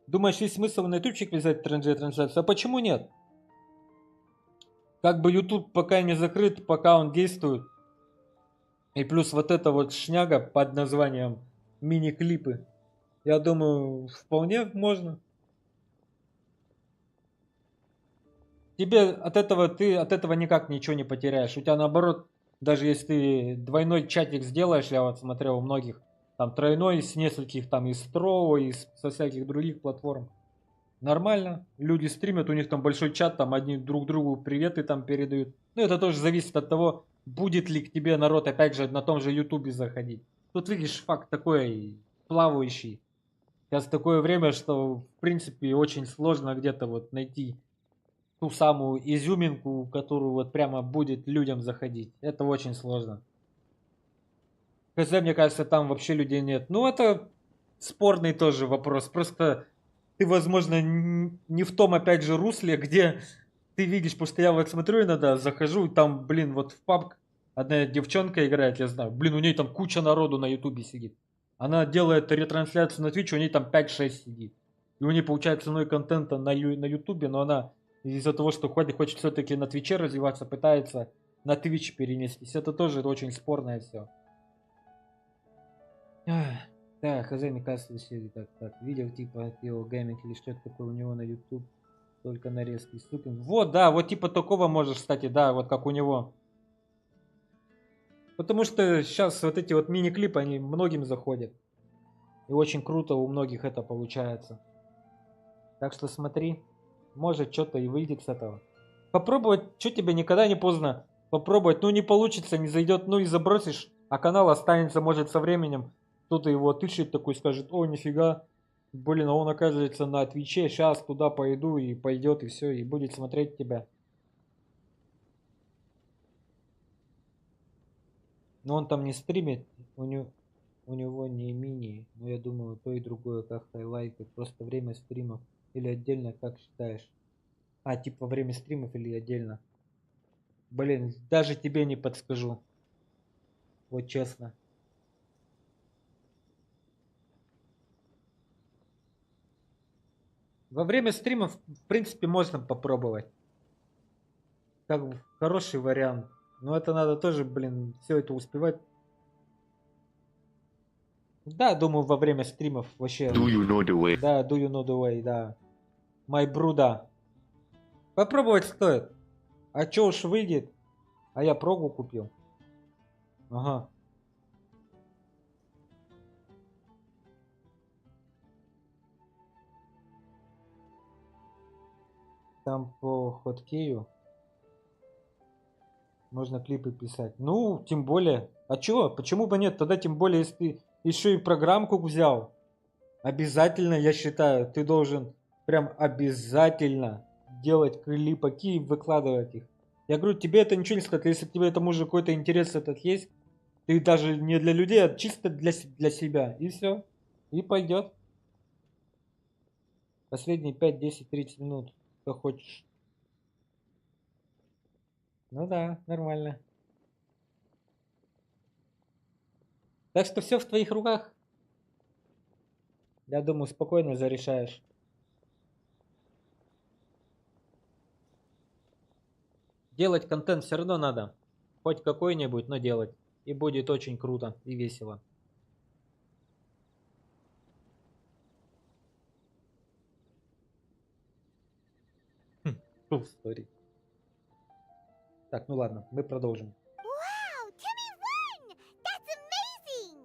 Думаешь, есть смысл на ютубчик вязать трансляцию? А почему нет? Как бы YouTube пока не закрыт, пока он действует. И плюс вот эта вот шняга под названием мини-клипы. Я думаю, вполне можно. Тебе ты от этого никак ничего не потеряешь. У тебя наоборот, даже если ты двойной чатик сделаешь, я вот смотрел у многих, там тройной с нескольких, там из Строу, со всяких других платформ. Нормально. Люди стримят, у них там большой чат, там одни друг другу приветы там передают. Ну, это тоже зависит от того, будет ли к тебе народ, опять же, на том же Ютубе заходить. Тут, видишь, факт такой плавающий. Сейчас такое время, что, в принципе, очень сложно где-то вот найти ту самую изюминку, которую вот прямо будет людям заходить. Это очень сложно. ХЗ, мне кажется, там вообще людей нет. Ну, это спорный тоже вопрос. Просто ты, возможно, не в том, опять же, русле, где ты видишь, потому что я вот смотрю иногда, захожу, и там, блин, вот в пабг одна девчонка играет, я знаю, блин, у нее там куча народу на ютубе сидит. Она делает ретрансляцию на Twitch, у нее там 5-6 сидит. И у нее получается иной контента на ютубе, но она из-за того, что хочет все-таки на Твиче развиваться, пытается на Twitch перенестись. Это тоже очень спорное все. Да, хозяин, кажется, все так. Видел типа его гейминг или что-то такое у него на YouTube. Только нарезки, сукин. Вот, да, вот типа такого можешь, кстати, да, вот как у него. Потому что сейчас вот эти вот мини-клипы, они многим заходят. И очень круто у многих это получается. Так что смотри, может что-то и выйдет с этого. Попробовать, что тебе никогда не поздно попробовать. Ну не получится, не зайдет, ну и забросишь, а канал останется, может, со временем. Кто-то его отыщет такой, скажет: о, нифига, блин, а он оказывается на Твиче, сейчас туда пойду, и пойдет, и все, и будет смотреть тебя. Но он там не стримит, у него не мини, но я думаю, то и другое, как хайлайты, просто время стримов. Или отдельно, как считаешь? А, типа время стримов или отдельно? Блин, даже тебе не подскажу. Вот честно. Во время стримов, в принципе, можно попробовать. Как бы хороший вариант. Но это надо тоже, блин, все это успевать. Да, думаю, во время стримов вообще. Do you know the way? Да, do you know the way, да. My бруда. Попробовать стоит. А чё уж выйдет? А я прогу купил. Ага. Там по хоткею можно клипы писать. Ну, тем более. А чего? Почему бы нет? Тогда тем более, если ты еще и программку взял. Обязательно, я считаю, ты должен прям обязательно делать клипаки и выкладывать их. Я говорю, тебе это ничего не сказать. Если тебе этому же какой-то интерес этот есть, ты даже не для людей, а чисто для себя. И все. И пойдет. Последние 5, 10, 30 минут. Что хочешь. Ну да, нормально. Так что все в твоих руках. Я думаю, спокойно зарешаешь. Делать контент все равно надо. Хоть какой-нибудь, но делать. И будет очень круто и весело. True story. Так, ну ладно, мы продолжим. Wow, Timmy won! That's amazing!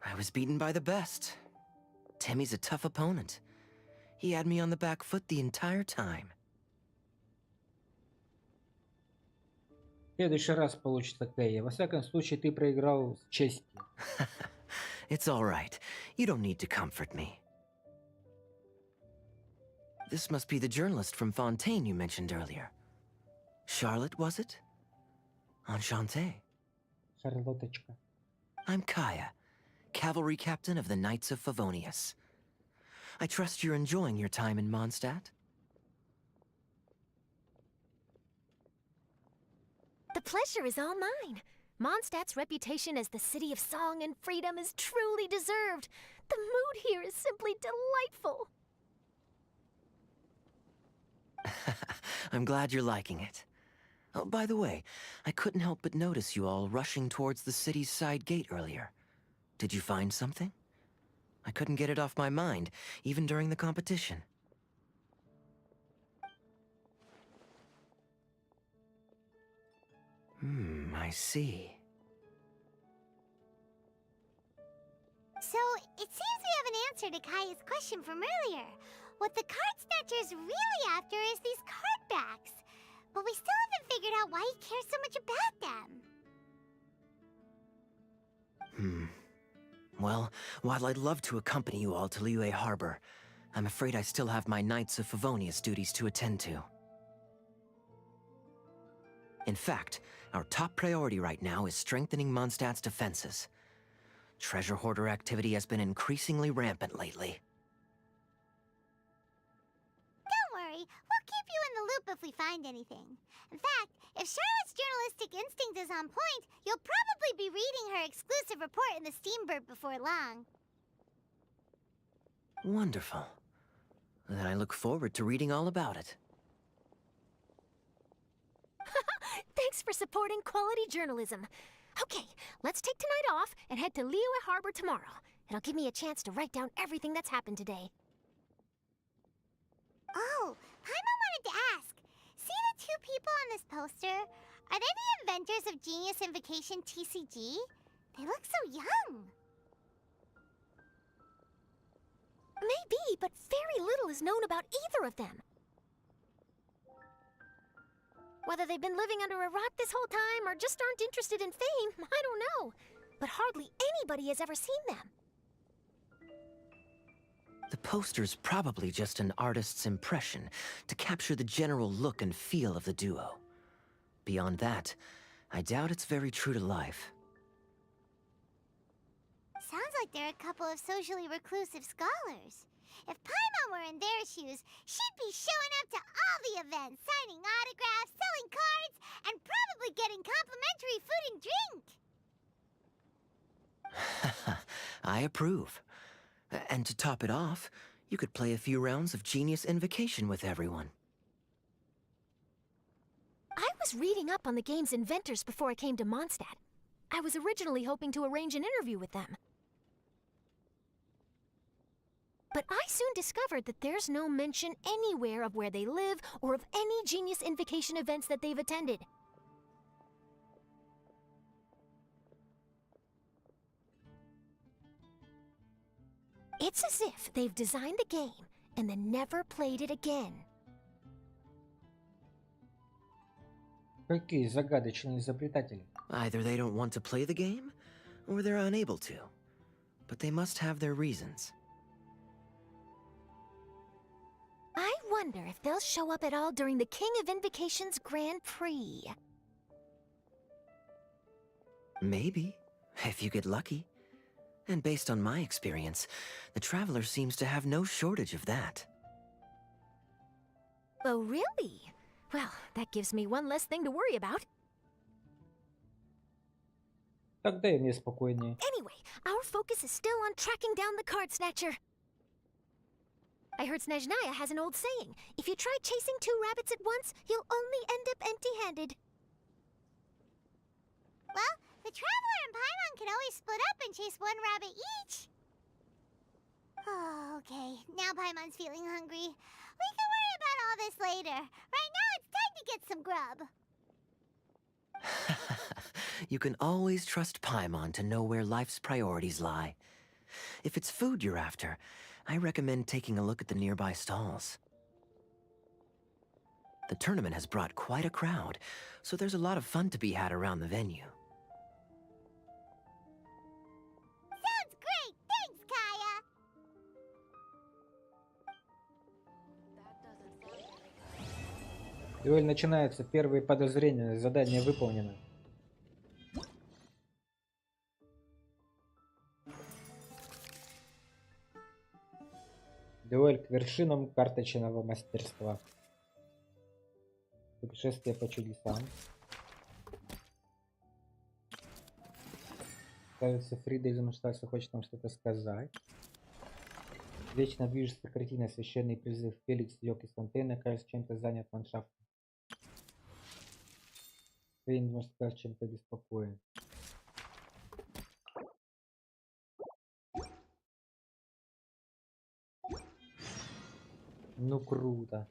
I was beaten by the best. Timmy's a tough opponent. He had me on the back foot the entire time. В следующий раз получится Кэя. Во всяком случае, ты проиграл с честью. It's all right. You don't need to comfort me. This must be the journalist from Fontaine you mentioned earlier. Charlotte, was it? Enchanté. Шарлоточка. I'm Kaya, cavalry captain of the Knights of Favonius. I trust you're enjoying your time in Mondstadt? The pleasure is all mine. Mondstadt's reputation as the city of song and freedom is truly deserved. The mood here is simply delightful. I'm glad you're liking it. Oh, by the way, I couldn't help but notice you all rushing towards the city's side gate earlier. Did you find something? I couldn't get it off my mind, even during the competition. I see. So, it seems we have an answer to Kaya's question from earlier. What the card snatcher's really after is these card backs. But we still haven't figured out why he cares so much about them. Well, while I'd love to accompany you all to Liyue Harbor, I'm afraid I still have my Knights of Favonius duties to attend to. In fact, our top priority right now is strengthening Mondstadt's defenses. Treasure hoarder activity has been increasingly rampant lately. Don't worry, we'll keep you in the loop if we find anything. In fact, if Charlotte's journalistic instinct is on point, you'll probably be reading her exclusive report in the Steambird before long. Wonderful. Then I look forward to reading all about it. Thanks for supporting quality journalism. Okay, let's take tonight off and head to Liyue Harbor tomorrow. It'll give me a chance to write down everything that's happened today. Oh, Paimon wanted to ask. See the two people on this poster? Are they the inventors of Genius Invocation TCG? They look so young. Maybe, but very little is known about either of them. Whether they've been living under a rock this whole time or just aren't interested in fame, I don't know. But hardly anybody has ever seen them. The poster's probably just an artist's impression to capture the general look and feel of the duo. Beyond that, I doubt it's very true to life. Sounds like they're a couple of socially reclusive scholars. If Paimon were in their shoes, she'd be showing up to all the events, signing autographs, selling cards, and probably getting complimentary food and drink. I approve. And to top it off, you could play a few rounds of Genius Invocation with everyone. I was reading up on the game's inventors before I came to Mondstadt. I was originally hoping to arrange an interview with them. But I soon discovered that there's no mention anywhere of where they live or of any Genius Invocation events that they've attended. It's as if they've designed the game and then never played it again. Какие загадочные изобретатели. Either they don't want to play the game, or they're unable to. But they must have their reasons. I wonder if they'll show up at all during the King of Invocation's Grand Prix. Maybe, if you get lucky. And based on my experience, the Traveler seems to have no shortage of that. Oh, really? Well, that gives me one less thing to worry about. Тогда и мне спокойнее. Anyway, our focus is still on tracking down the card snatcher. I heard Snezhnaya has an old saying. If you try chasing two rabbits at once, you'll only end up empty-handed. Well, the Traveler and Paimon can always split up and chase one rabbit each. Oh, okay. Now Paimon's feeling hungry. We can worry about all this later. Right now, it's time to get some grub. You can always trust Paimon to know where life's priorities lie. If it's food you're after, I recommend taking a look at the nearby stalls. The tournament has brought quite a crowd, so there's a lot of fun to be had around the venue. Sounds great! Thanks, Kaya! Дуэль начинается. Первые подозрения. Задание выполнено. Дуэль к вершинам карточного мастерства. Путешествие по чудесам. Кажется, Фрида из Амштаса хочет нам что-то сказать. Вечно движется картина «Священный призыв». Феликс лег из фонтейна, кажется, чем-то занят ландшафтом. Фейн, может сказать, чем-то беспокоен. Ну круто.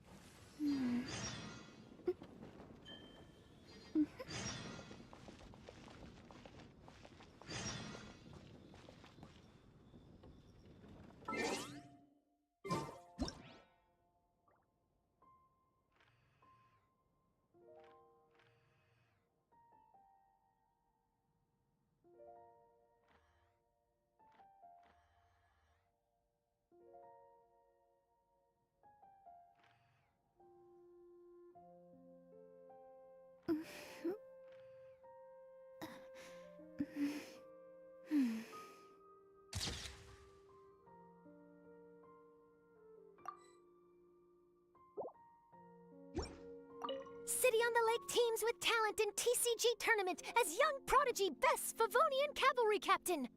City on the Lake teams with talent in TCG tournament as young prodigy best Favonian cavalry captain.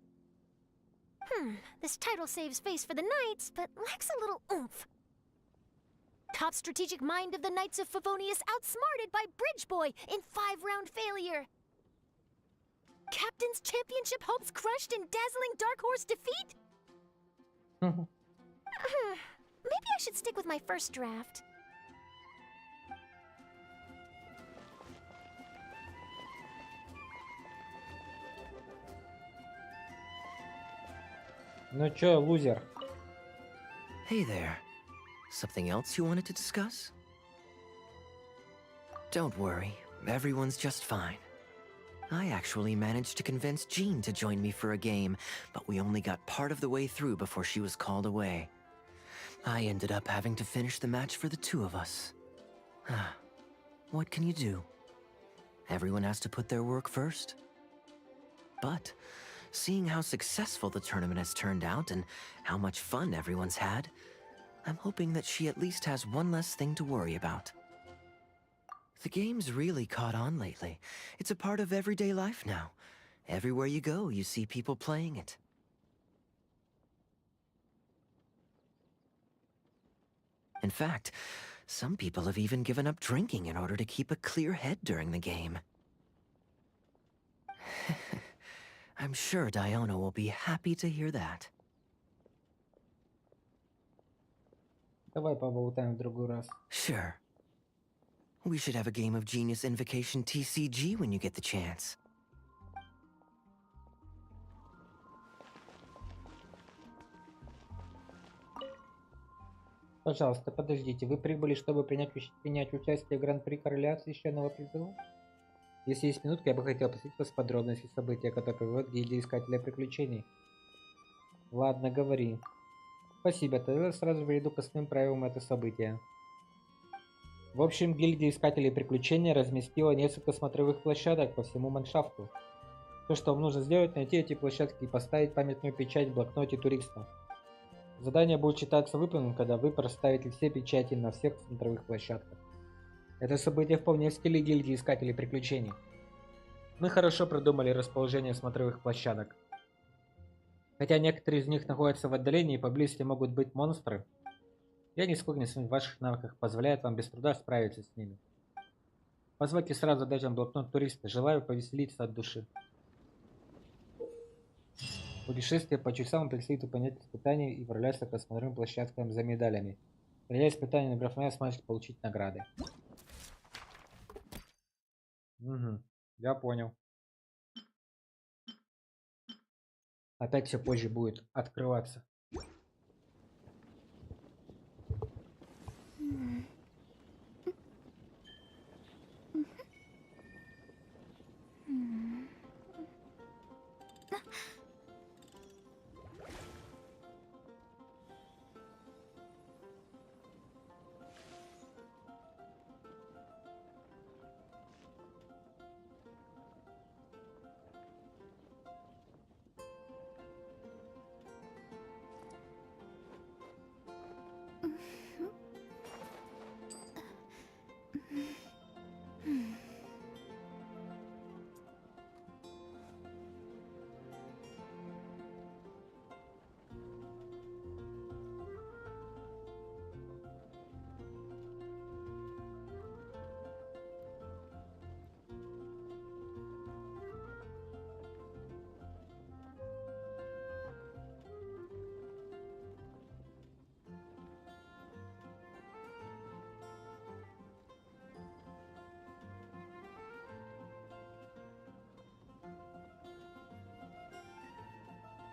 This title saves face for the Knights, but lacks a little oomph. Top strategic mind of the Knights of Favonius outsmarted by Bridge Boy in 5-round failure. Captain's championship hopes crushed in dazzling Dark Horse defeat? Maybe I should stick with my first draft. Ну чё, лузер? Hey there. Something else you wanted to discuss? Don't worry, everyone's just fine. I actually managed to convince Jean to join me for a game, but we only got part of the way through before she was called away. I ended up having to finish the match for the two of us. What can you do? Everyone has to put their work first. But seeing how successful the tournament has turned out and how much fun everyone's had, I'm hoping that she at least has one less thing to worry about. The game's really caught on lately. It's a part of everyday life now. Everywhere you go, you see people playing it. In fact, some people have even given up drinking in order to keep a clear head during the game. I'm sure Diona will be happy to hear that. Давай поболтаем в другой раз. Sure. We should have a game of Genius Invocation TCG when you get the chance. Пожалуйста, подождите. Вы прибыли, чтобы принять участие в Гран-при Короля Священного Призыва? Если есть минутка, я бы хотел посвятить вас подробности события, которые проводит гильдия Искателя Приключений. Ладно, говори. Спасибо, тогда сразу перейду к основным правилам этого события. В общем, гильдия Искателей Приключений разместила несколько смотровых площадок по всему ландшафту. Все, что вам нужно сделать, найти эти площадки и поставить памятную печать в блокноте туриста. Задание будет считаться выполненным, когда вы проставите все печати на всех смотровых площадках. Это событие вполне в стиле гильдии Искателей Приключений. Мы хорошо продумали расположение смотровых площадок. Хотя некоторые из них находятся в отдалении и поблизости могут быть монстры, я нисколько в ваших навыках позволяет вам без труда справиться с ними. Позвольте сразу дать вам блокнот туриста. Желаю повеселиться от души. Путешествие по часам предстоит выполнять испытания и отправляться к осмотренным площадкам за медалями. Пройдя испытания, набрав монет, сможете получить награды. Угу, я понял. Опять все позже будет открываться.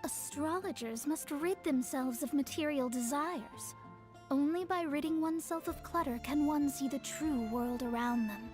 Astrologers must rid themselves of material desires. Only by ridding oneself of clutter can one see the true world around them.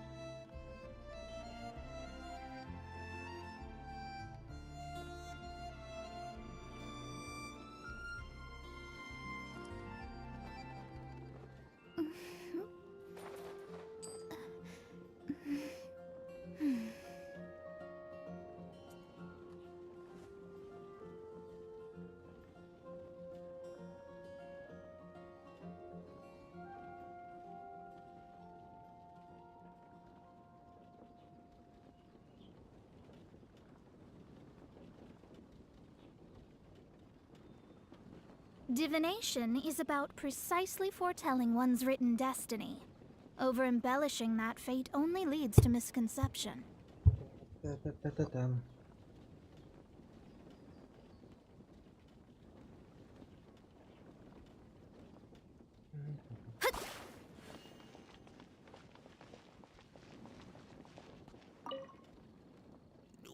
Divination is about precisely foretelling one's written destiny. Over-embellishing that fate only leads to misconception. Та-та-та-та-там.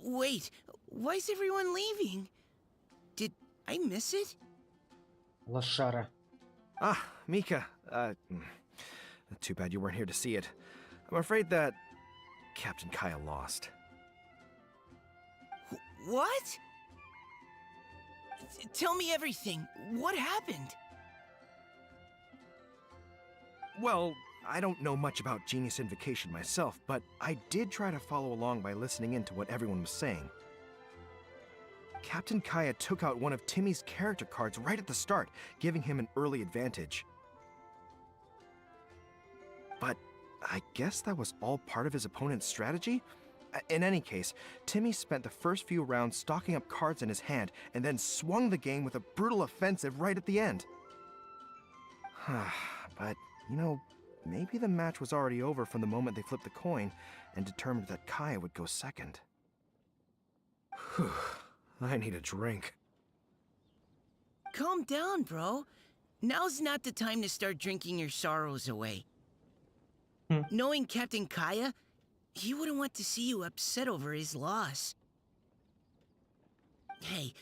Wait, why is everyone leaving? Did I miss it? Лошара. Ah, Mika. Too bad you weren't here to see it. I'm afraid that Captain Kaya lost. What? Tell me everything. What happened? Well, I don't know much about Genius Invocation myself, but I did try to follow along by listening in to what everyone was saying. Captain Kaya took out one of Timmy's character cards right at the start, giving him an early advantage. But I guess that was all part of his opponent's strategy? In any case, Timmy spent the first few rounds stocking up cards in his hand and then swung the game with a brutal offensive right at the end. But, you know, maybe the match was already over from the moment they flipped the coin and determined that Kaya would go second. Whew. I need a drink. Calm down, bro. Now's not the time to start drinking your sorrows away. Knowing Captain Kaya, he wouldn't want to see you upset over his loss. Hey,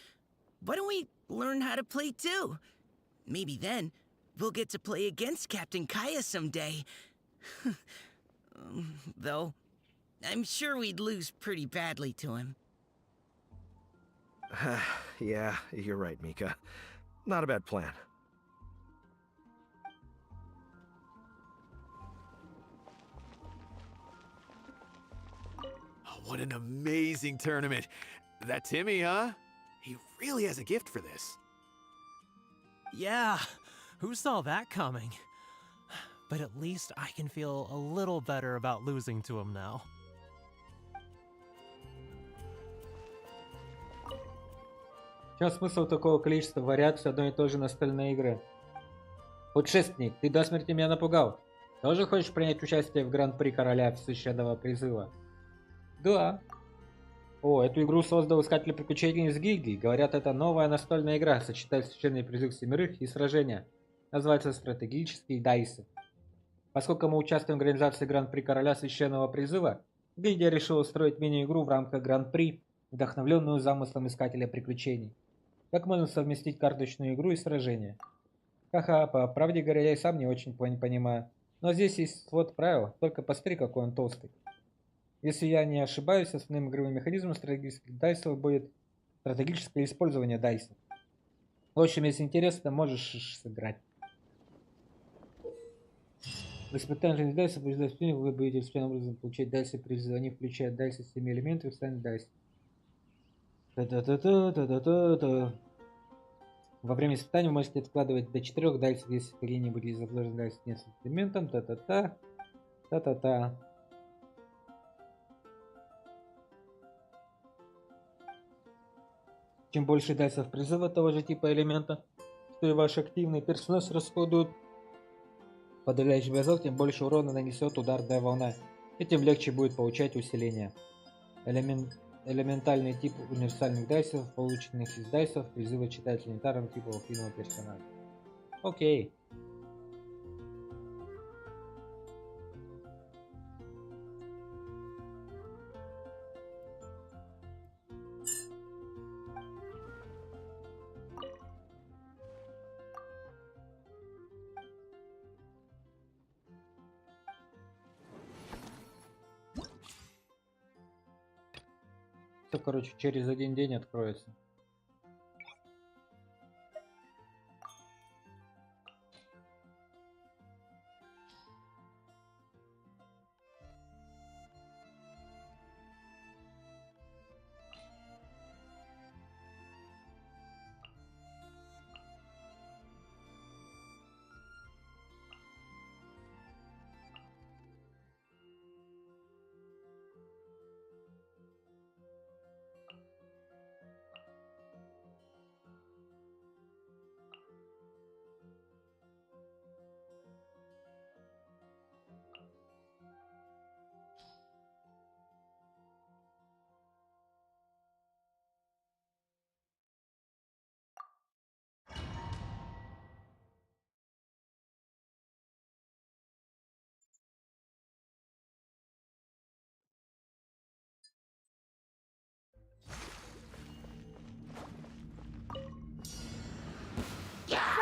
why don't we learn how to play too? Maybe then we'll get to play against Captain Kaya someday. Though, I'm sure we'd lose pretty badly to him. Yeah, you're right, Mika. Not a bad plan. Oh, what an amazing tournament. That Timmy, huh? He really has a gift for this. Yeah, who saw that coming? But at least I can feel a little better about losing to him now. В чем смысл такого количества вариаций одной и той же настольной игры? Путешественник, ты до смерти меня напугал. Тоже хочешь принять участие в Гран-при Короля Священного Призыва? Да. О, эту игру создал Искатель Приключений из гильдии. Говорят, это новая настольная игра, сочетает священный призыв семерых и сражения. Называется стратегические дайсы. Поскольку мы участвуем в организации Гран-при Короля Священного Призыва, гильдия решила устроить мини-игру в рамках Гран-при, вдохновленную замыслом Искателя Приключений. Как можно совместить карточную игру и сражения? Ха-ха, по правде говоря, я и сам не очень понимаю. Но здесь есть свод правил, только посмотри, какой он толстый. Если я не ошибаюсь, основным игровым механизмом стратегических дайсов будет стратегическое использование дайсов. В общем, если интересно, можешь сыграть. В испытании дайса вы будете случайным образом получать дайсы при они включают дайсы с 7 элементов и станет дайс. Та-та-та-та-та-та-та-та. Во время испытания вы можете откладывать до 4 дайсов, если какие-нибудь из заложенных дайсов нет с элементом. Та-та-та. Та-та-та. Чем больше дайсов призыва того же типа элемента, что и ваш активный персонаж расходует подавляющий бросок, тем больше урона нанесет ударная волна, и тем легче будет получать усиление. Элементальный тип универсальных дайсов, полученных из дайсов, призыва читать элементарным типом активного персонажа. Окей. Все, короче, через один день откроется.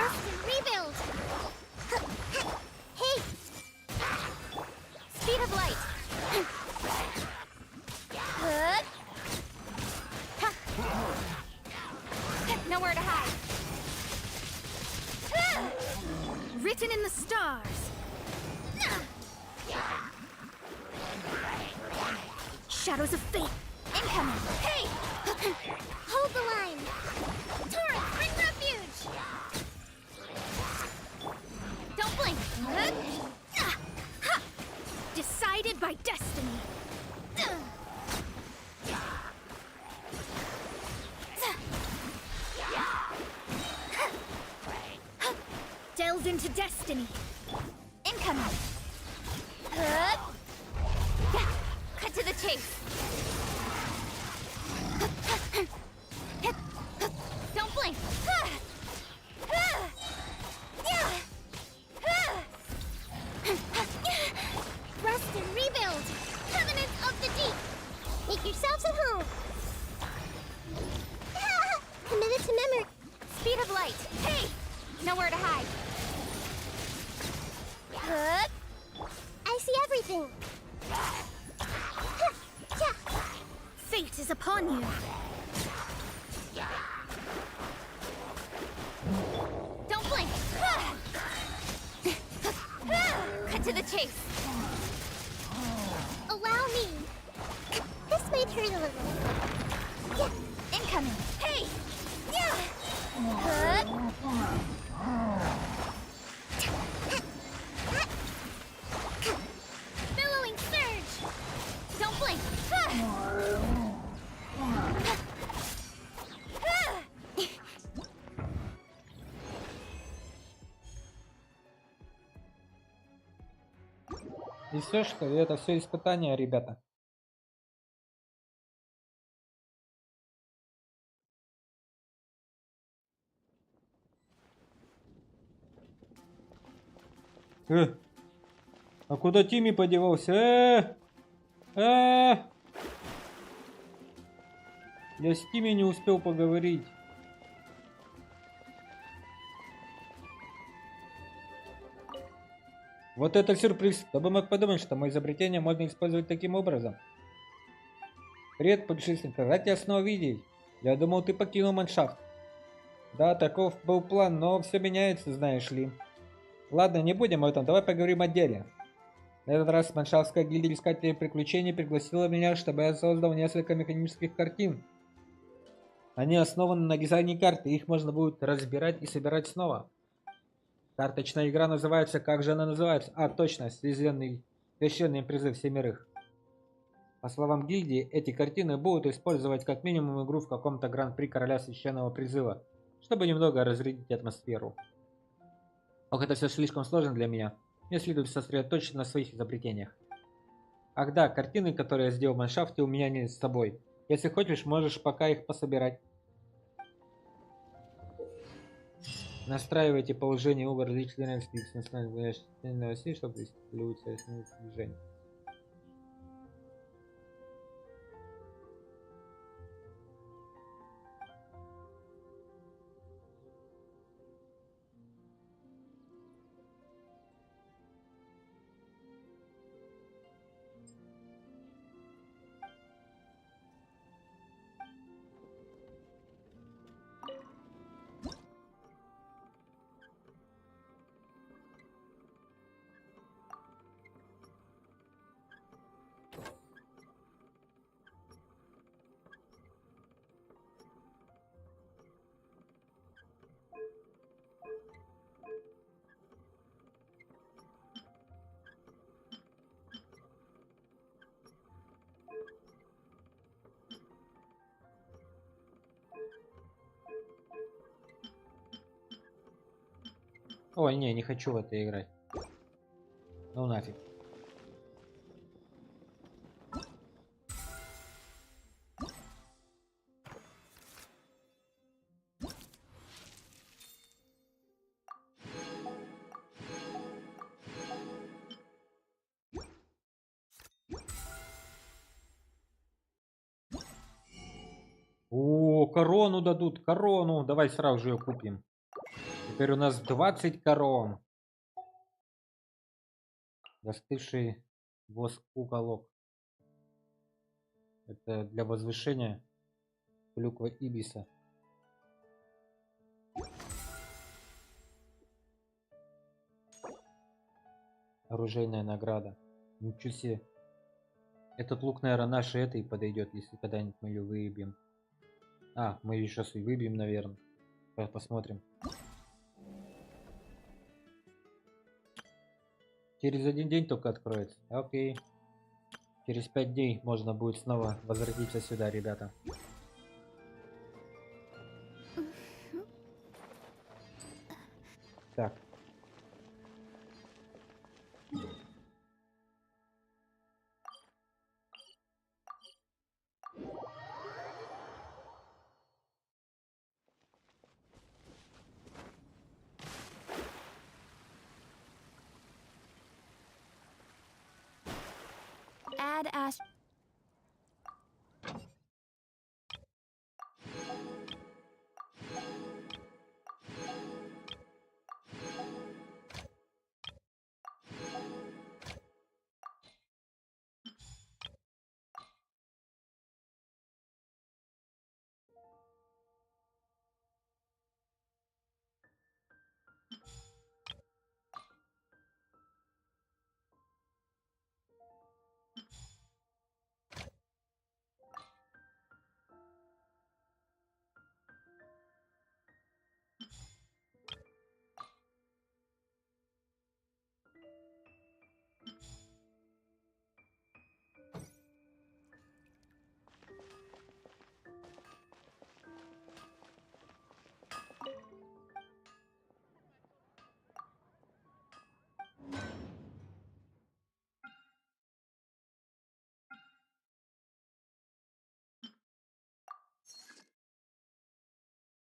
Rustin, rebuild! Hey! Speed of light! Good. Nowhere to hide. Written in the stars. Shadows of fate. Incoming! Hey! Hold the line! Torrent, bring refuge! Don't blink! Decided by destiny. Delve into destiny. Incoming! Cut to the chase! Don't blink! Rest and rebuild! Covenant of the deep! Make yourselves at home! Committed to memory! Speed of light! Hey! Nowhere to hide! I see everything! Fate is upon you. Don't blink! Cut to the chase! Allow me! This may hurt a little. Incoming! Hey! Billowing surge! Don't blink! И все, что ли? Это все испытания, ребята. А куда Тимми подевался? Я с Тимми не успел поговорить. Вот это сюрприз. Кто бы мог подумать, что мое изобретение можно использовать таким образом. Привет, путешественник. Рад тебя снова видеть. Я думал, ты покинул маншафт. Да, таков был план, но все меняется, знаешь ли. Ладно, не будем об этом, давай поговорим о деле. На этот раз маншафтская гильдия искателей приключений пригласила меня, чтобы я создал несколько механических картин. Они основаны на дизайне карты, их можно будет разбирать и собирать снова. Карточная игра называется, как же она называется? А, точно, священный призыв семерых. По словам гильдии, эти картины будут использовать как минимум игру в каком-то гран-при короля священного призыва, чтобы немного разрядить атмосферу. Ох, это все слишком сложно для меня. Мне следует сосредоточиться на своих изобретениях. Ах да, картины, которые я сделал в маншафте, у меня нет с собой. Если хочешь, можешь пока их пособирать. Настраивайте положение у различных новостей, чтобы исследовать движение. Ой, не хочу в это играть. Ну нафиг. О, корону дадут, корону. Давай сразу же ее купим. Теперь у нас 20 корон. Застывший воск уголок. Это для возвышения клюква ибиса. Оружейная награда. Ничего себе. Этот лук, наверное, нашей этой подойдет, если когда-нибудь мы ее выбьем. А, мы ее сейчас и выбьем, наверное. Посмотрим. Через 1 день только откроется. Окей. Через 5 дней можно будет снова возвратиться сюда, ребята. Так. Add Ast.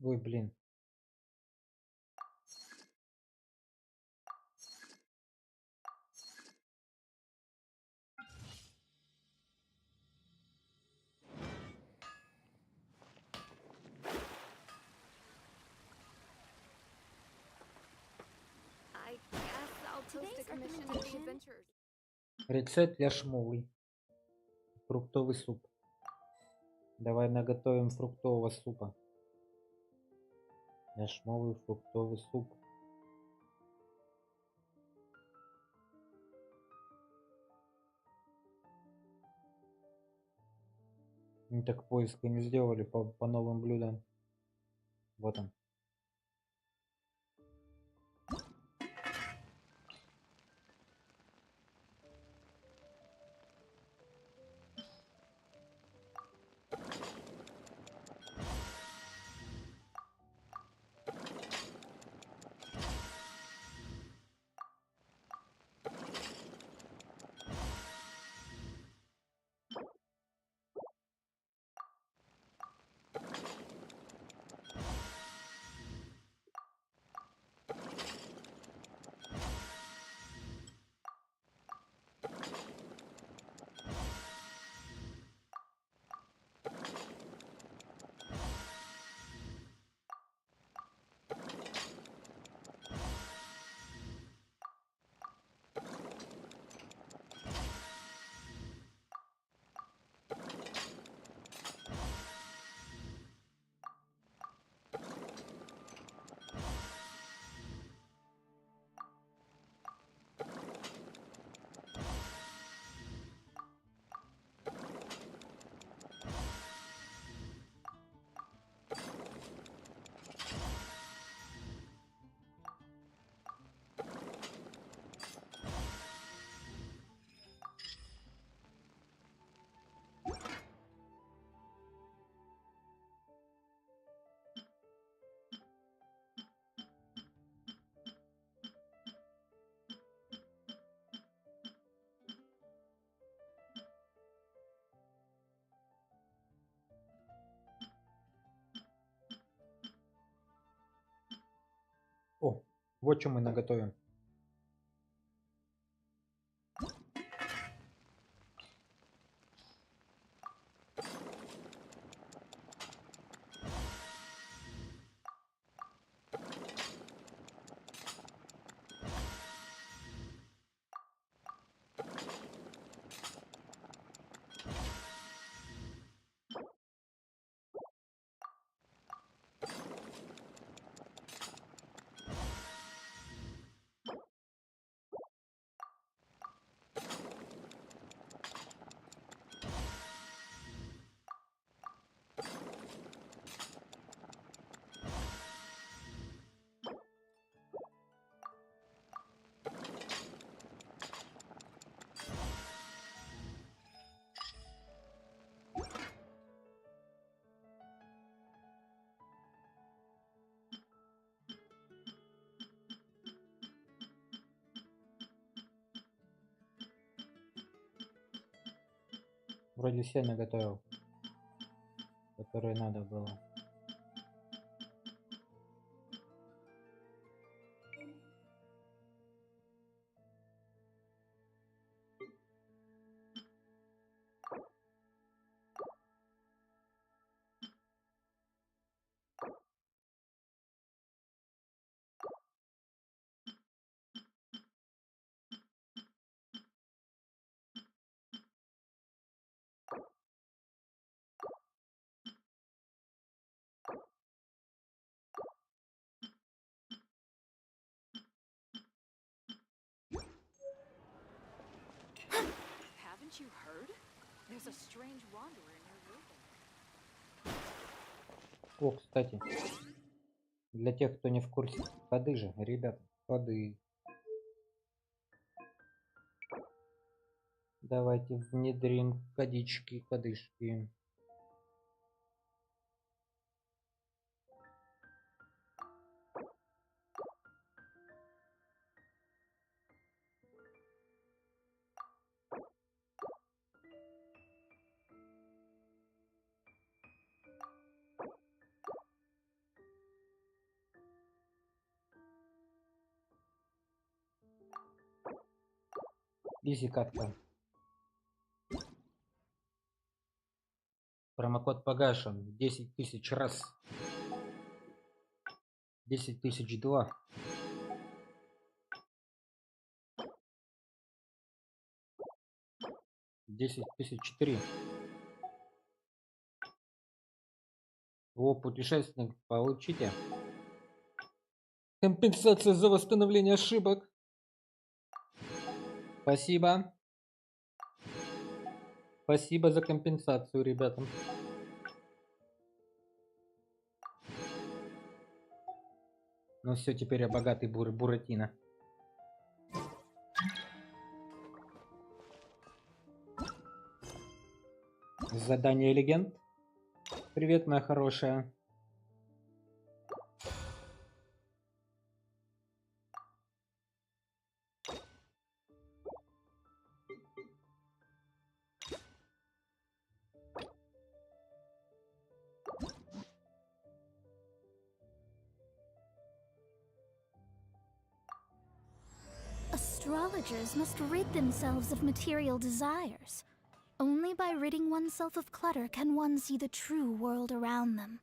Ой, блин. Today's recommendation. Рецепт яшмовый. Фруктовый суп. Давай наготовим фруктового супа. Яшмовый фруктовый суп. Мы так поиска не сделали по новым блюдам. Вот он. О, вот что мы наготовим. Вроде все наготовил, которые надо было. Haven't you heard? There's a strange wanderer near Reuben. О, кстати, для тех, кто не в курсе, ходы же, ребята, ходы. Давайте внедрим кодички, кодышки. Изи катка. Промокод погашен. 10 тысяч раз. 10 тысяч два. 10 004. О, путешественник, получите. Компенсация за восстановление ошибок. Спасибо. Спасибо за компенсацию, ребята. Ну все, теперь я богатый Буратино. Задание легенд. Привет, моя хорошая. Astrologers must rid themselves of material desires. Only by ridding oneself of clutter can one see the true world around them.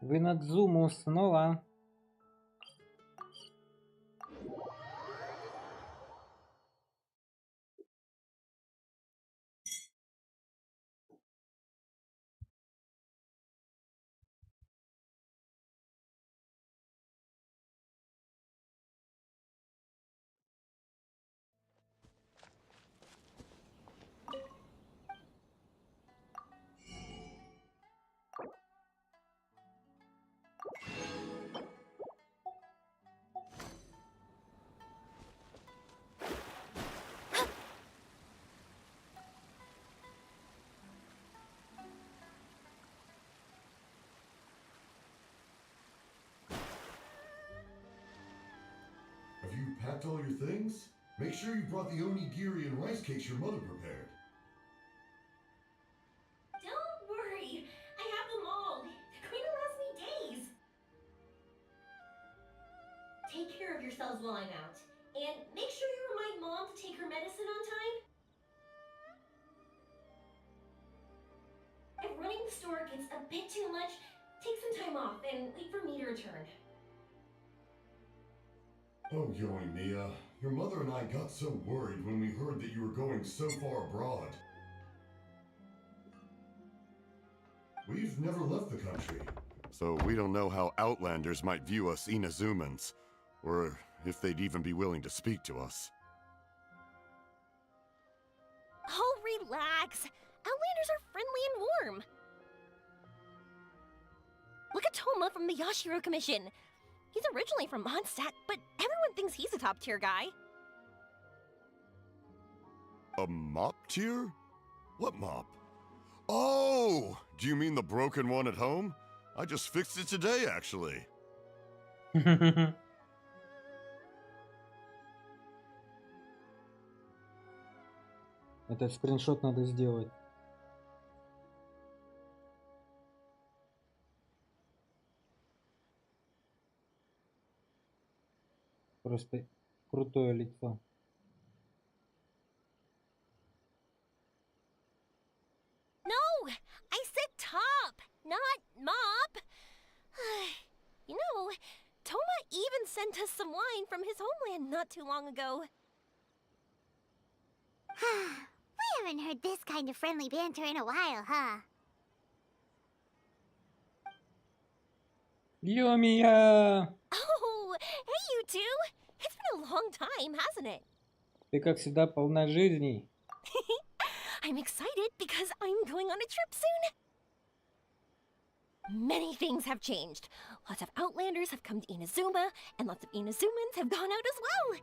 Вы на Дзуму снова. Have you packed all your things? Make sure you brought the onigiri and rice cakes your mother prepared. Don't worry, I have them all. They're going to last me days. Take care of yourselves while I'm out. And make sure you remind Mom to take her medicine on time. If running the store gets a bit too much, take some time off and wait for me to return. Oh, Mia, your mother and I got so worried when we heard that you were going so far abroad. We've never left the country, so we don't know how Outlanders might view us Inazumans, or if they'd even be willing to speak to us. Oh, relax. Outlanders are friendly and warm. Look at Toma from the Yashiro Commission. He's originally from Mondstadt, but everyone thinks he's a top-tier guy. A mop tier? What mop? Oh! Do you mean the broken one at home? I just fixed it today, actually. Этот скриншот надо сделать. Просто крутое лицо. No! I said top, not mop. You know, Toma even sent us some wine from his homeland not too long ago. We haven't heard this kind of friendly banter in a while, huh? Юмия! Oh, hey you two! It's been a long time, hasn't it? Ты как всегда полна жизней. I'm excited because I'm going on a trip soon. Many things have changed. Lots of Outlanders have come to Inazuma, and lots of Inazumans have gone out as well.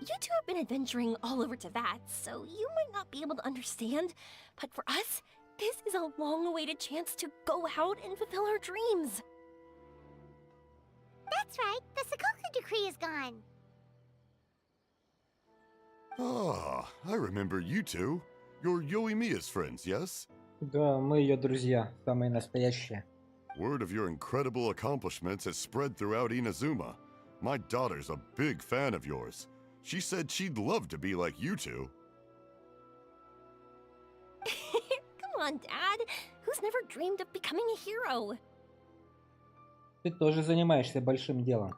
you two have been adventuring all over to that, so you might not be able to understand. But for us, this is a long-awaited chance to go out and fulfill our dreams. That's right. The Sakoku decree is gone. Ah, I remember you two. You're Yoimiya's friends, yes? Да, мы ее друзья, самые настоящие. Word of your incredible accomplishments has spread throughout Inazuma. My daughter's a big fan of yours. She said she'd love to be like you two. Come on, Dad. Who's never dreamed of becoming a hero? Ты тоже занимаешься большим делом.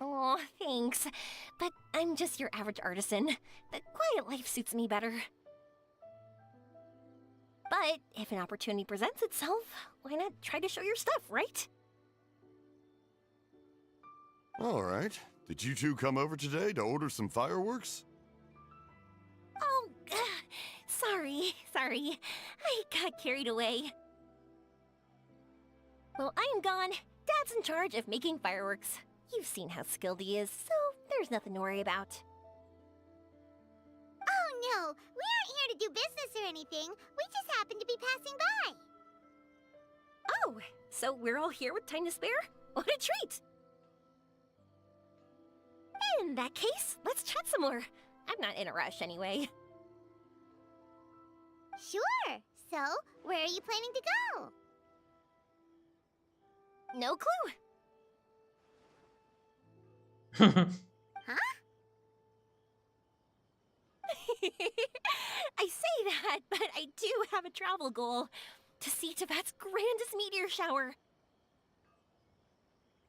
Oh, thanks. But I'm just your average artisan. The quiet life suits me better. But if an opportunity presents itself, why not try to show your stuff, right? All right. Did you two come over today to order some fireworks? Oh, sorry. I got carried away. Well, I'm gone. Dad's in charge of making fireworks. You've seen how skilled he is, so there's nothing to worry about. Oh no, we aren't here to do business or anything. We just happen to be passing by. Oh, so we're all here with time to spare? What a treat! In that case, let's chat some more. I'm not in a rush anyway. Sure. So, where are you planning to go? No clue. Huh? I say that, but I do have a travel goal. To see Tibet's grandest meteor shower.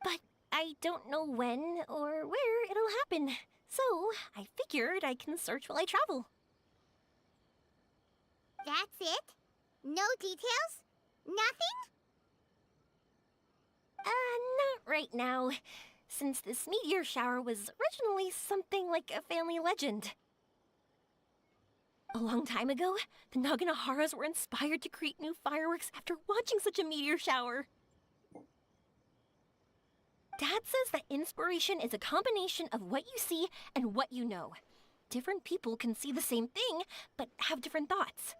But I don't know when or where it'll happen. So, I figured I can search while I travel. That's it? No details? Nothing? Not right now. Since this meteor shower was originally something like a family legend. A long time ago, the Naganaharas were inspired to create new fireworks after watching such a meteor shower. Dad says that inspiration is a combination of what you see and what you know. Different people can see the same thing, but have different thoughts.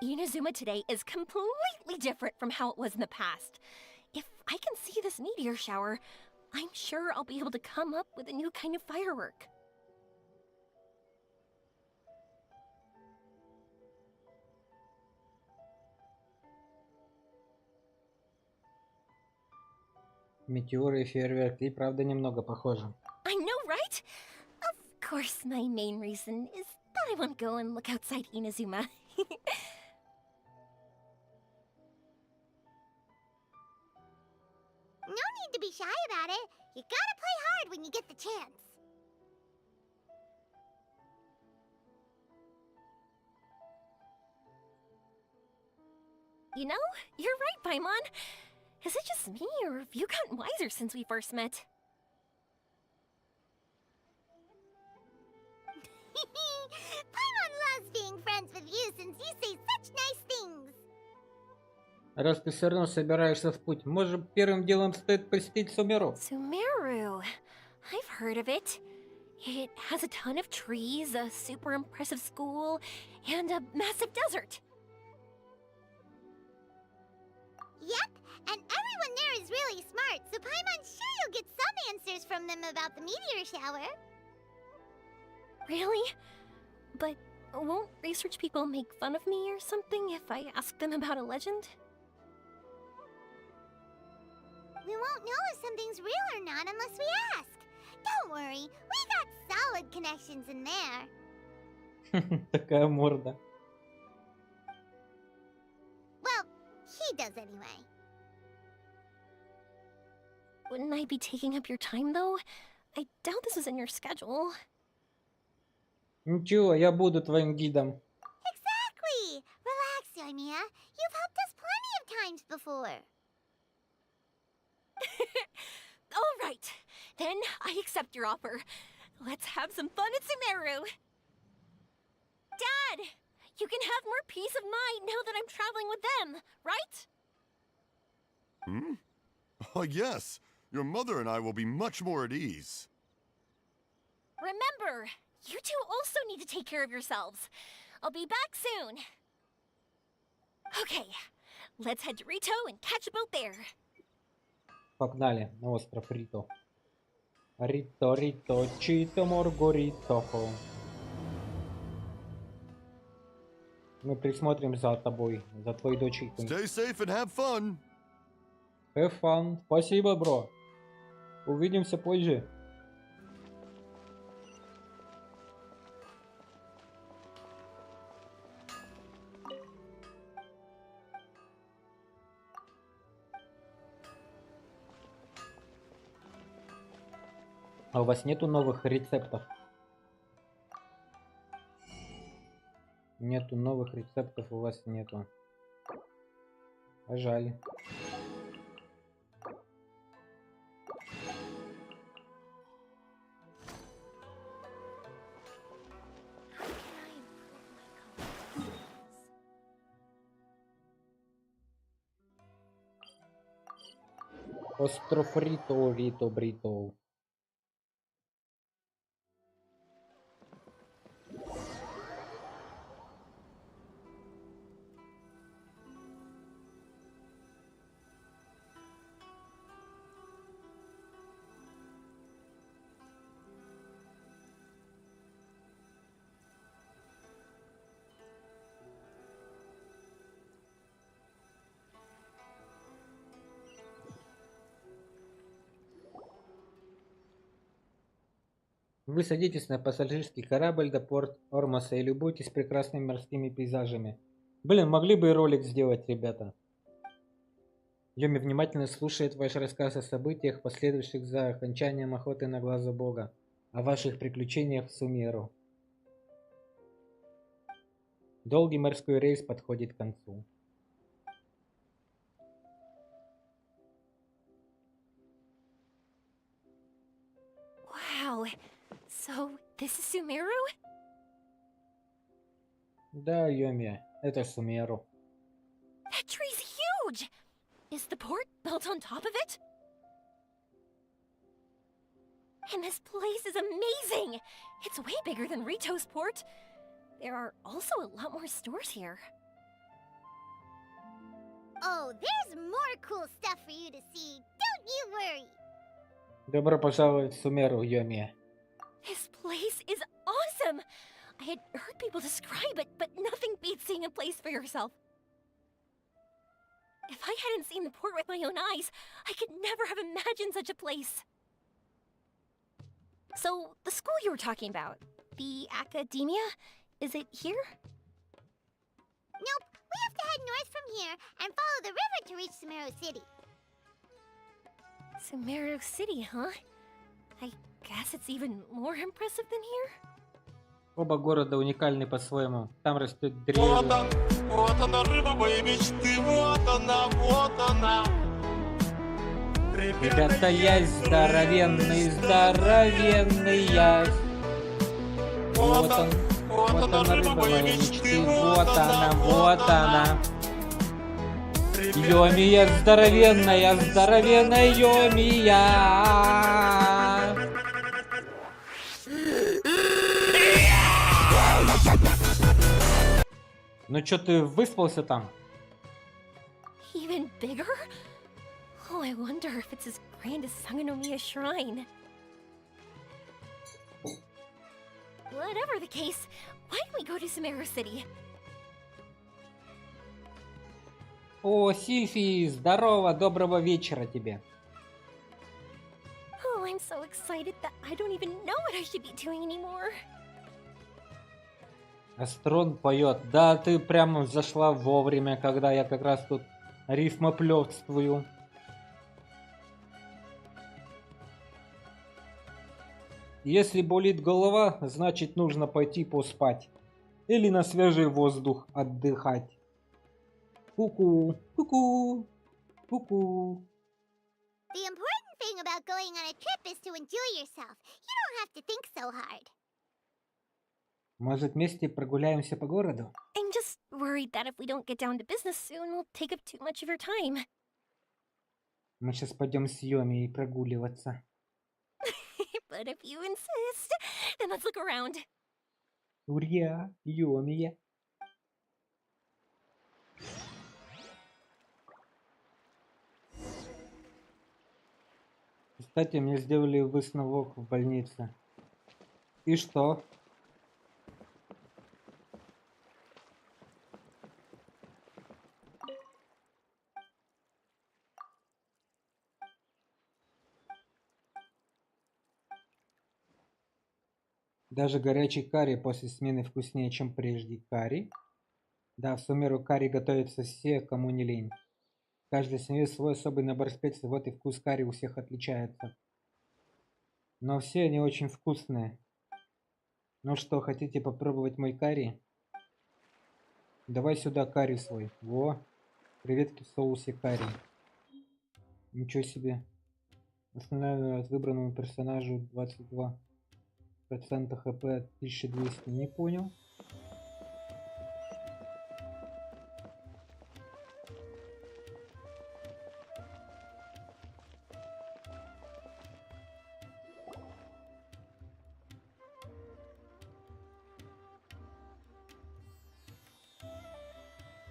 Inazuma today is completely different from how it was in the past. If I can see this meteor shower, I'm sure I'll be able to come up with a new kind of firework. Метеоры и фейерверки, и правда немного похожи. I know, right? Of course, my main reason is that I want to go and look outside Inazuma. No need to be shy about it. You gotta play hard when you get the chance. You know, you're right, Paimon. Is it just me, or have you gotten wiser since we first met? Paimon loves being friends with you since you say such nice things. Раз ты все равно собираешься в путь, может, первым делом стоит посетить Сумеру? Sumeru. I've heard of it. It has a ton of trees, a super impressive school, and a massive desert. Yep, and everyone there is really smart, so Paimon's sure you'll get some answers from them about the meteor shower. Really? But won't research people make fun of me or something if I ask them about a legend? We won't know if something's real or not unless we ask. Don't worry, we got solid connections in there. Такая морда. Well, he does anyway. Wouldn't I be taking up your time, though? I doubt this is in your schedule. Ничего, я буду твоим гидом. Exactly! Relax, Yoimiya. You've helped us plenty of times before. All right, then I accept your offer. Let's have some fun at Sumeru. Dad, you can have more peace of mind now that I'm traveling with them, right? Oh, yes. Your mother and I will be much more at ease. Remember, you two also need to take care of yourselves. I'll be back soon. Okay, let's head to Rito and catch a boat there. Погнали на остров Рито. Рито, Рито, Чито, Морго, Ритохо. Мы присмотрим за тобой, за твоей дочерькой. Stay safe and have fun. Have fun. Спасибо, бро. Увидимся позже. А у вас нету новых рецептов? Нету новых рецептов, у вас нету. А жаль. Остров Рито, Рито, Брито. Вы садитесь на пассажирский корабль до порт Ормоса и любуйтесь прекрасными морскими пейзажами. Блин, могли бы и ролик сделать, ребята. Йоми внимательно слушает ваш рассказ о событиях, последовавших за окончанием охоты на глаза бога, о ваших приключениях в Сумеру. Долгий морской рейс подходит к концу. Wow. So, this is Sumeru? Да, Йоми, это Сумеру. That tree's huge! Is the port built on top of it? And this place is amazing! It's way bigger than Rito's port. There are also a lot more stores here. Oh, there's more cool stuff for you to see. Don't you worry. Добро пожаловать в Сумеру, Йоми. This place is awesome! I had heard people describe it, but nothing beats seeing a place for yourself. If I hadn't seen the port with my own eyes, I could never have imagined such a place. So, the school you were talking about, the academia, is it here? Nope, we have to head north from here and follow the river to reach Sumeru City. Sumeru City, huh? I guess it's even more impressive than here. Оба города уникальны по-своему. Там растет древо. Вот она, рыба моей мечты, вот она. Ребята, я здоровенный, здоровенный я. Вот она, рыба моей мечты, вот она. Йоми, я здоровенная, здоровенная Йоми, я. Ну чё, ты выспался там? Even bigger? Oh, I wonder if it's as grand as Sangonomiya Shrine. Whatever the case, why don't we go to Sumeru City? О, Сильфи, здорово, доброго вечера тебе. Oh, I'm so excited that I don't even know what I should be doing anymore. Астрон поет. Да, ты прямо зашла вовремя, когда я как раз тут рифмоплёвствую. Если болит голова, значит нужно пойти поспать. Или на свежий воздух отдыхать. Ку-ку, ку-ку, ку-ку. The important thing about going on a trip is to enjoy yourself. You don't have to think so hard. Может, вместе прогуляемся по городу? I'm just worried that if we don't get down to business soon, we'll take up too much of your time. Мы сейчас пойдем с Йоми прогуливаться. but if you insist, then let's look around. Урья, Йомия. Кстати, мне сделали высновок в больнице. И что? Даже горячий карри после смены вкуснее, чем прежде. Карри? Да, в сумеру карри готовятся все, кому не лень. В каждой семье свой особый набор специй, вот и вкус карри у всех отличается. Но все они очень вкусные. Ну что, хотите попробовать мой карри? Давай сюда карри свой. Во, креветки в соусе карри. Ничего себе. Устанавливаю от выбранному персонажу 22% хп, 1200. Не понял.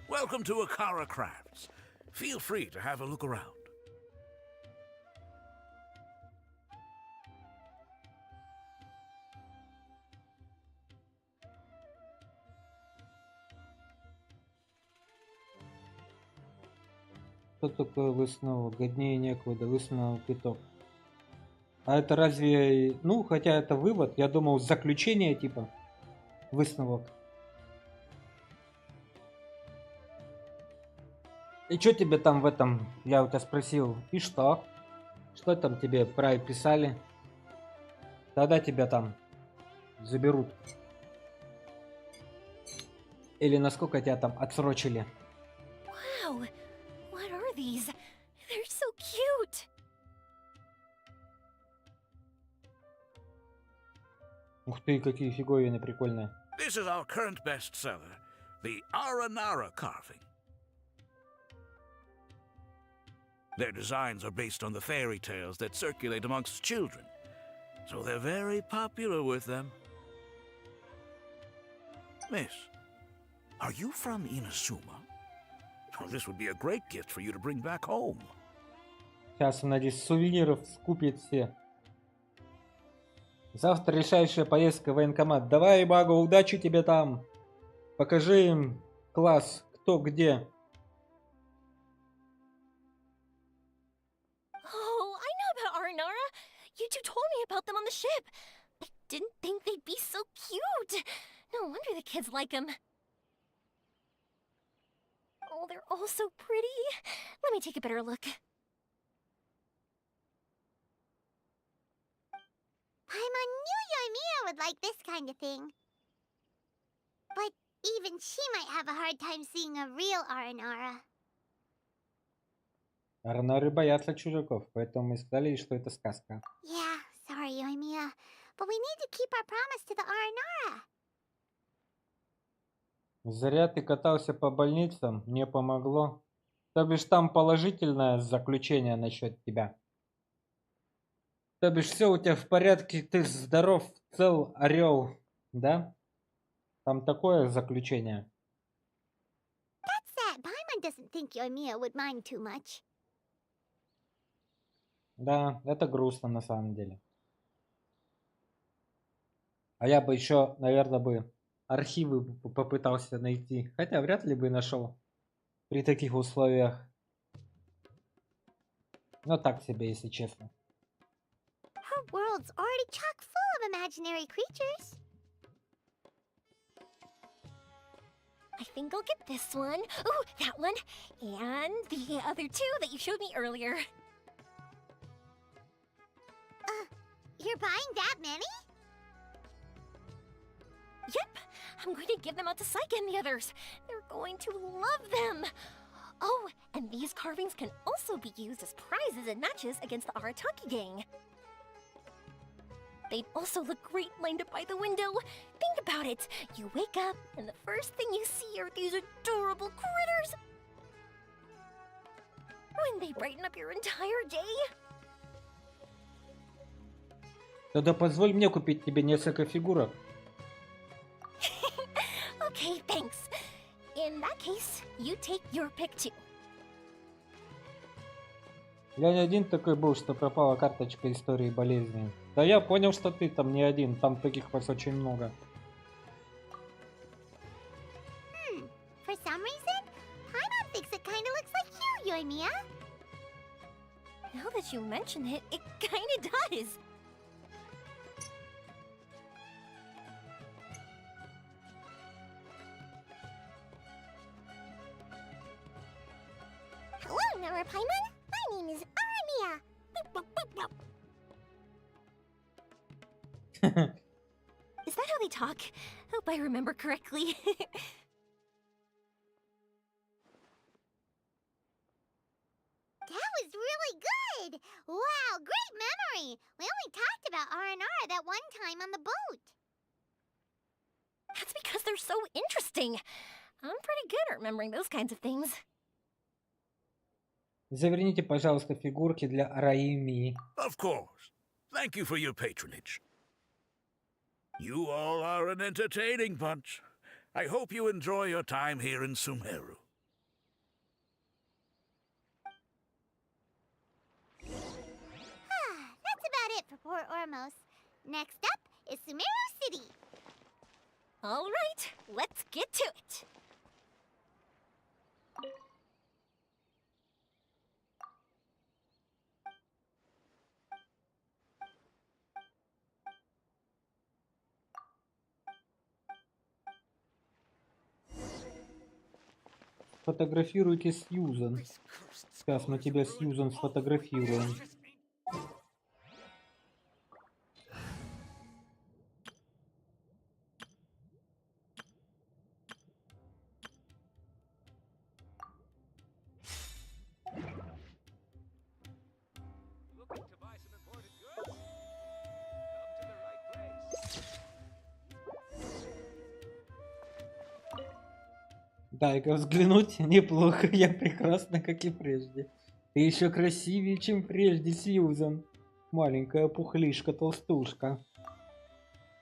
Welcome to Akara Crafts. Feel free to have a look around. Что такое высновок? Годнее некуда, высновок пяток. А это разве... Ну, хотя это вывод, я думал, заключение типа. Высновок. И что тебе там в этом? Я у тебя спросил. И что? Что там тебе прописали? Тогда тебя там заберут. Или насколько тебя там отсрочили? Wow, what are these? They're so cute. Ух ты, какие фиговины прикольные. This is our current bestseller, the Aranara carving. Their designs are based on the fairy tales that circulate amongst children, so they're very popular with them. Miss, are you from Inazuma? Oh, this would be a great gift for you to bring back home. Сейчас, надеюсь, сувениров скупит все. Завтра решающая поездка в военкомат. Давай, Багу, удачи тебе там. Покажи им класс, кто где. Oh, I know about Aranara. You two told me about them on the ship. I didn't think they'd be so cute. No wonder the kids like them. Oh, they're all so pretty. Let me take a better look. Paimon knew Yoimiya would like this kind of thing. But even she might have a hard time seeing a real Aranara. Арнары боятся чужаков, поэтому мы сказали, что это сказка. Yeah, sorry, Yoimiya. But we need to keep our promise to the Aranara. Зря ты катался по больницам, мне помогло. То бишь там положительное заключение насчет тебя. То бишь все у тебя в порядке, ты здоров, цел, орел, да? Там такое заключение. That's sad. Paimon doesn't think Yoimiya would mind too much. Да, это грустно на самом деле. А я бы еще, наверное, бы архивы попытался найти. Хотя вряд ли бы нашел при таких условиях. Но так себе, если честно. Her world's already chock full of imaginary creatures. I think I'll get this one. Ooh, that one. And the other two that you showed me earlier. You're buying that many? Yep. I'm going to give them out to Saika and the others. They're going to love them. Oh, and these carvings can also be used as prizes in matches against the Arataki gang. They'd also look great lined up by the window. Think about it. You wake up, and the first thing you see are these adorable critters. Wouldn't they brighten up your entire day? Тогда позволь мне купить тебе несколько фигурок. Okay, thanks. In that case, you take your pick too. Я не один такой был, что пропала карточка истории болезни. Да я понял, что ты там не один, там таких вас очень много. For some reason, Paimon thinks it kinda looks like you, Yoimiya. Now that you mention it, it kinda does. Hello, Nara Paimon. My name is Arimiya. Is that how they talk? Hope I remember correctly. That was really good! Wow, great memory! We only talked about R&R that one time on the boat. That's because they're so interesting. I'm pretty good at remembering those kinds of things. Заверните, пожалуйста, фигурки для Раими. Of course. Thank you for your patronage. You all are an entertaining bunch. I hope you enjoy your time here in Sumeru. That's about it for Port Ormos. Next up is Sumeru City. All right, let's get to it. Фотографируйте Сьюзан. Сейчас мы тебя, Сьюзан, сфотографируем. Дай-ка взглянуть. Неплохо, я прекрасна, как и прежде. Ты еще красивее, чем прежде, Сьюзан. Маленькая пухлишка-толстушка.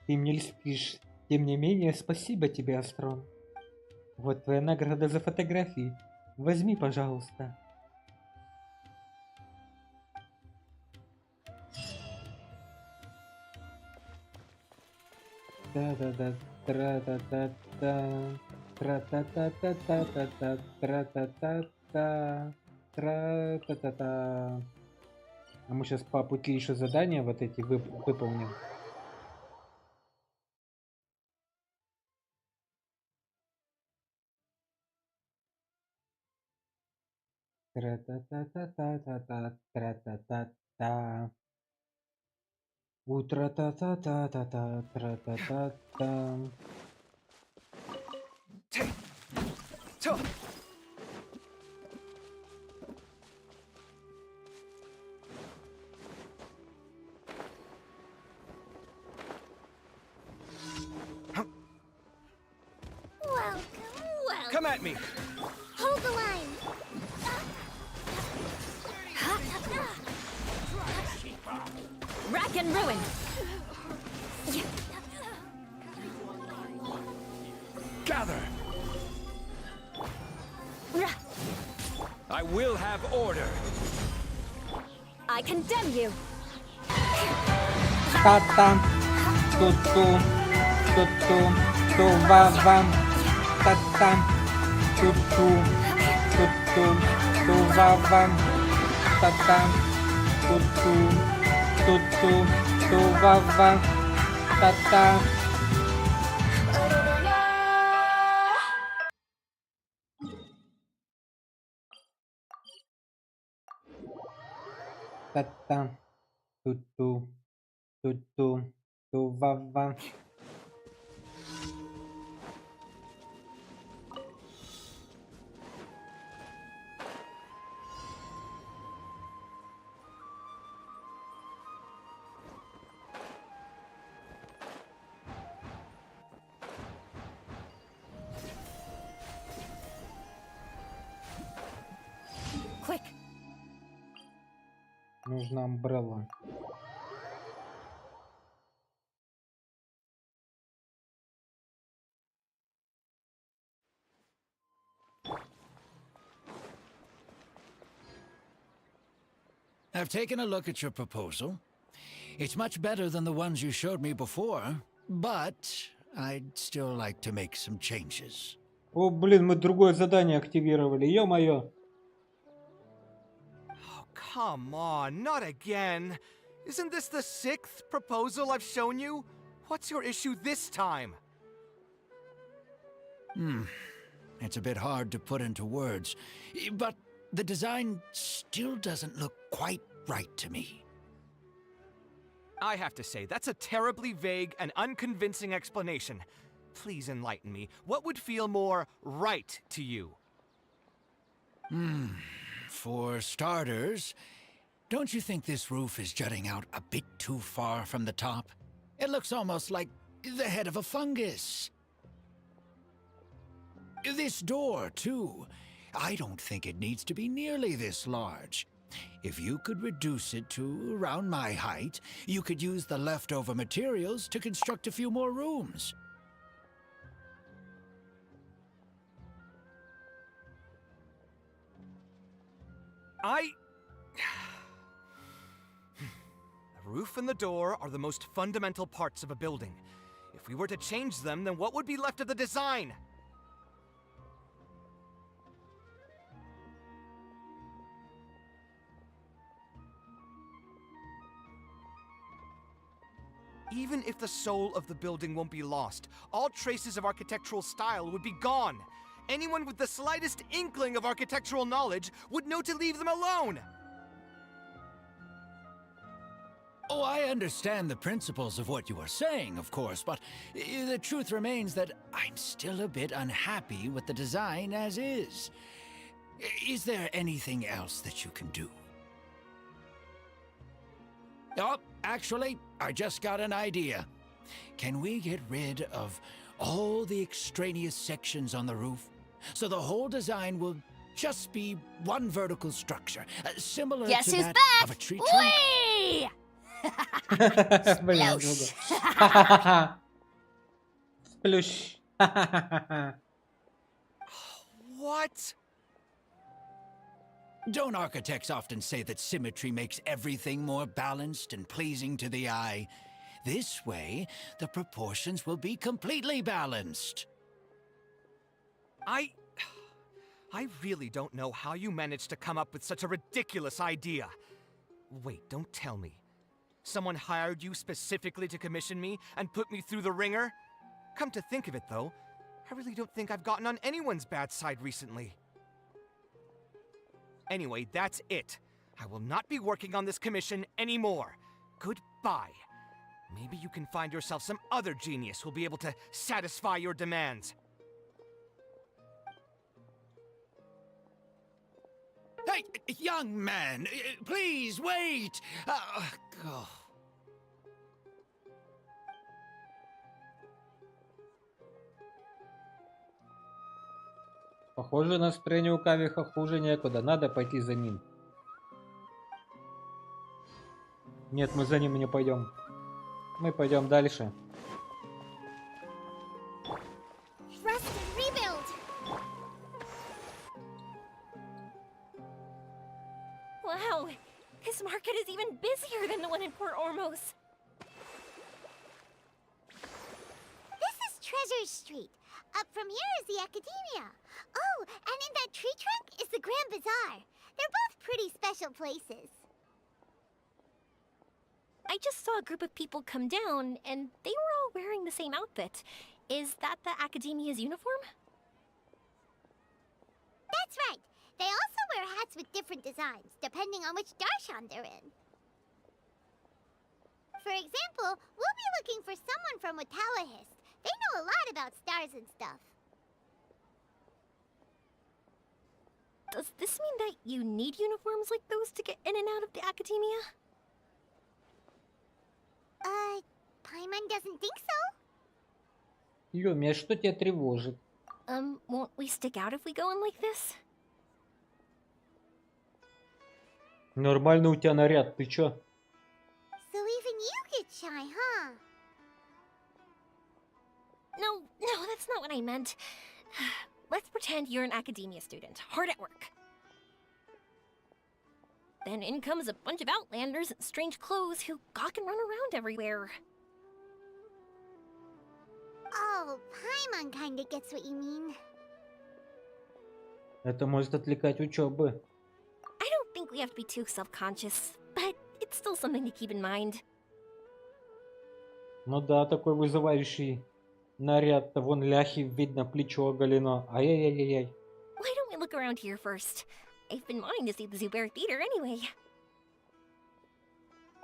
Ты мне льстишь. Тем не менее, спасибо тебе, Астрон. Вот твоя награда за фотографии. Возьми, пожалуйста. Да-да-да, тра-та-та-та. Тра-та-та-та-та-та-та, тра-та-та-та, тра-та-та-та. А мы сейчас по пути еще задания вот эти выполним. Тра-та-та-та-та-та, тра-та-та-та. У-тра-та-та-та-та-та, тра-та-та-та. Welcome. Come at me! Hold the line. Rack and ruin. Gather! I will have order. I condemn you. Та-там, ту-ту, ту-ту, ту-ва-вам, та-там, ту-ту, ту-ту, ту-ва-вам, та-там, ту-ту, ту-ту, ту-ва-вам, та-там. Та-там, ту-ту, ту-ту, ту-ва-ва. Quick. Нужна амбрелла. I've taken a look at your proposal. It's much better than the ones you showed me before, but I'd still like to make some changes. О, блин, мы другое задание активировали, ё-моё. Come on, not again. Isn't this the 6th proposal I've shown you? What's your issue this time? It's a bit hard to put into words, but the design still doesn't look quite right to me. I have to say, that's a terribly vague and unconvincing explanation. Please enlighten me. What would feel more right to you? For starters, don't you think this roof is jutting out a bit too far from the top? It looks almost like the head of a fungus. This door, too. I don't think it needs to be nearly this large. If you could reduce it to around my height, you could use the leftover materials to construct a few more rooms. The roof and the door are the most fundamental parts of a building. If we were to change them, then what would be left of the design? Even if the soul of the building won't be lost, all traces of architectural style would be gone. Anyone with the slightest inkling of architectural knowledge would know to leave them alone. Oh, I understand the principles of what you are saying, of course, but the truth remains that I'm still a bit unhappy with the design as is. Is there anything else that you can do? Oh, actually, I just got an idea. Can we get rid of all the extraneous sections on the roof, so the whole design will just be one vertical structure, similar Guess to who's that back? of a tree trunk? Whee! Блин, Сплющ. What? Don't architects often say that symmetry makes everything more balanced and pleasing to the eye? This way, the proportions will be completely balanced. I really don't know how you managed to come up with such a ridiculous idea. Wait, don't tell me. Someone hired you specifically to commission me and put me through the ringer? Come to think of it, though, I really don't think I've gotten on anyone's bad side recently. Anyway, that's it. I will not be working on this commission anymore. Goodbye. Maybe you can find yourself some other genius who'll be able to satisfy your demands. Hey, young man, please wait! Oh. Похоже, настроение у Кавиха хуже некуда. Надо пойти за ним. Нет, мы за ним не пойдем. Мы пойдем дальше. Rest and rebuild. Wow, this market is even busier than the one in Port Ormos. This is Treasure Street. Up from here is the Academia. Oh, and in that tree trunk is the Grand Bazaar. They're both pretty special places. I just saw a group of people come down, and they were all wearing the same outfit. Is that the Academia's uniform? That's right. They also wear hats with different designs, depending on which darshan they're in. For example, we'll be looking for someone from Watawahist. They know a lot about stars and stuff. Does this mean that you need uniforms like those to get in and out of the Academia? Paimon doesn't think so. Юми, а что тебя тревожит? Won't we stick out if we go in like this? Нормально у тебя наряд, ты чё? So even you get shy, huh? No, that's not what I meant. Let's pretend you're an Academia student, hard at work. Then in comes a bunch of outlanders in strange clothes who gawk and run around everywhere. Oh, Paimon kinda gets what you mean. Это может отвлекать учебы. I don't think we have to be too self-conscious, but it's still something to keep in mind. Ну да, такой вызывающий наряд-то. Вон ляхи, видно, плечо оголено. Ай-яй-яй-яй. Why don't we look around here first? I've been wanting to see the Zubair Theater anyway.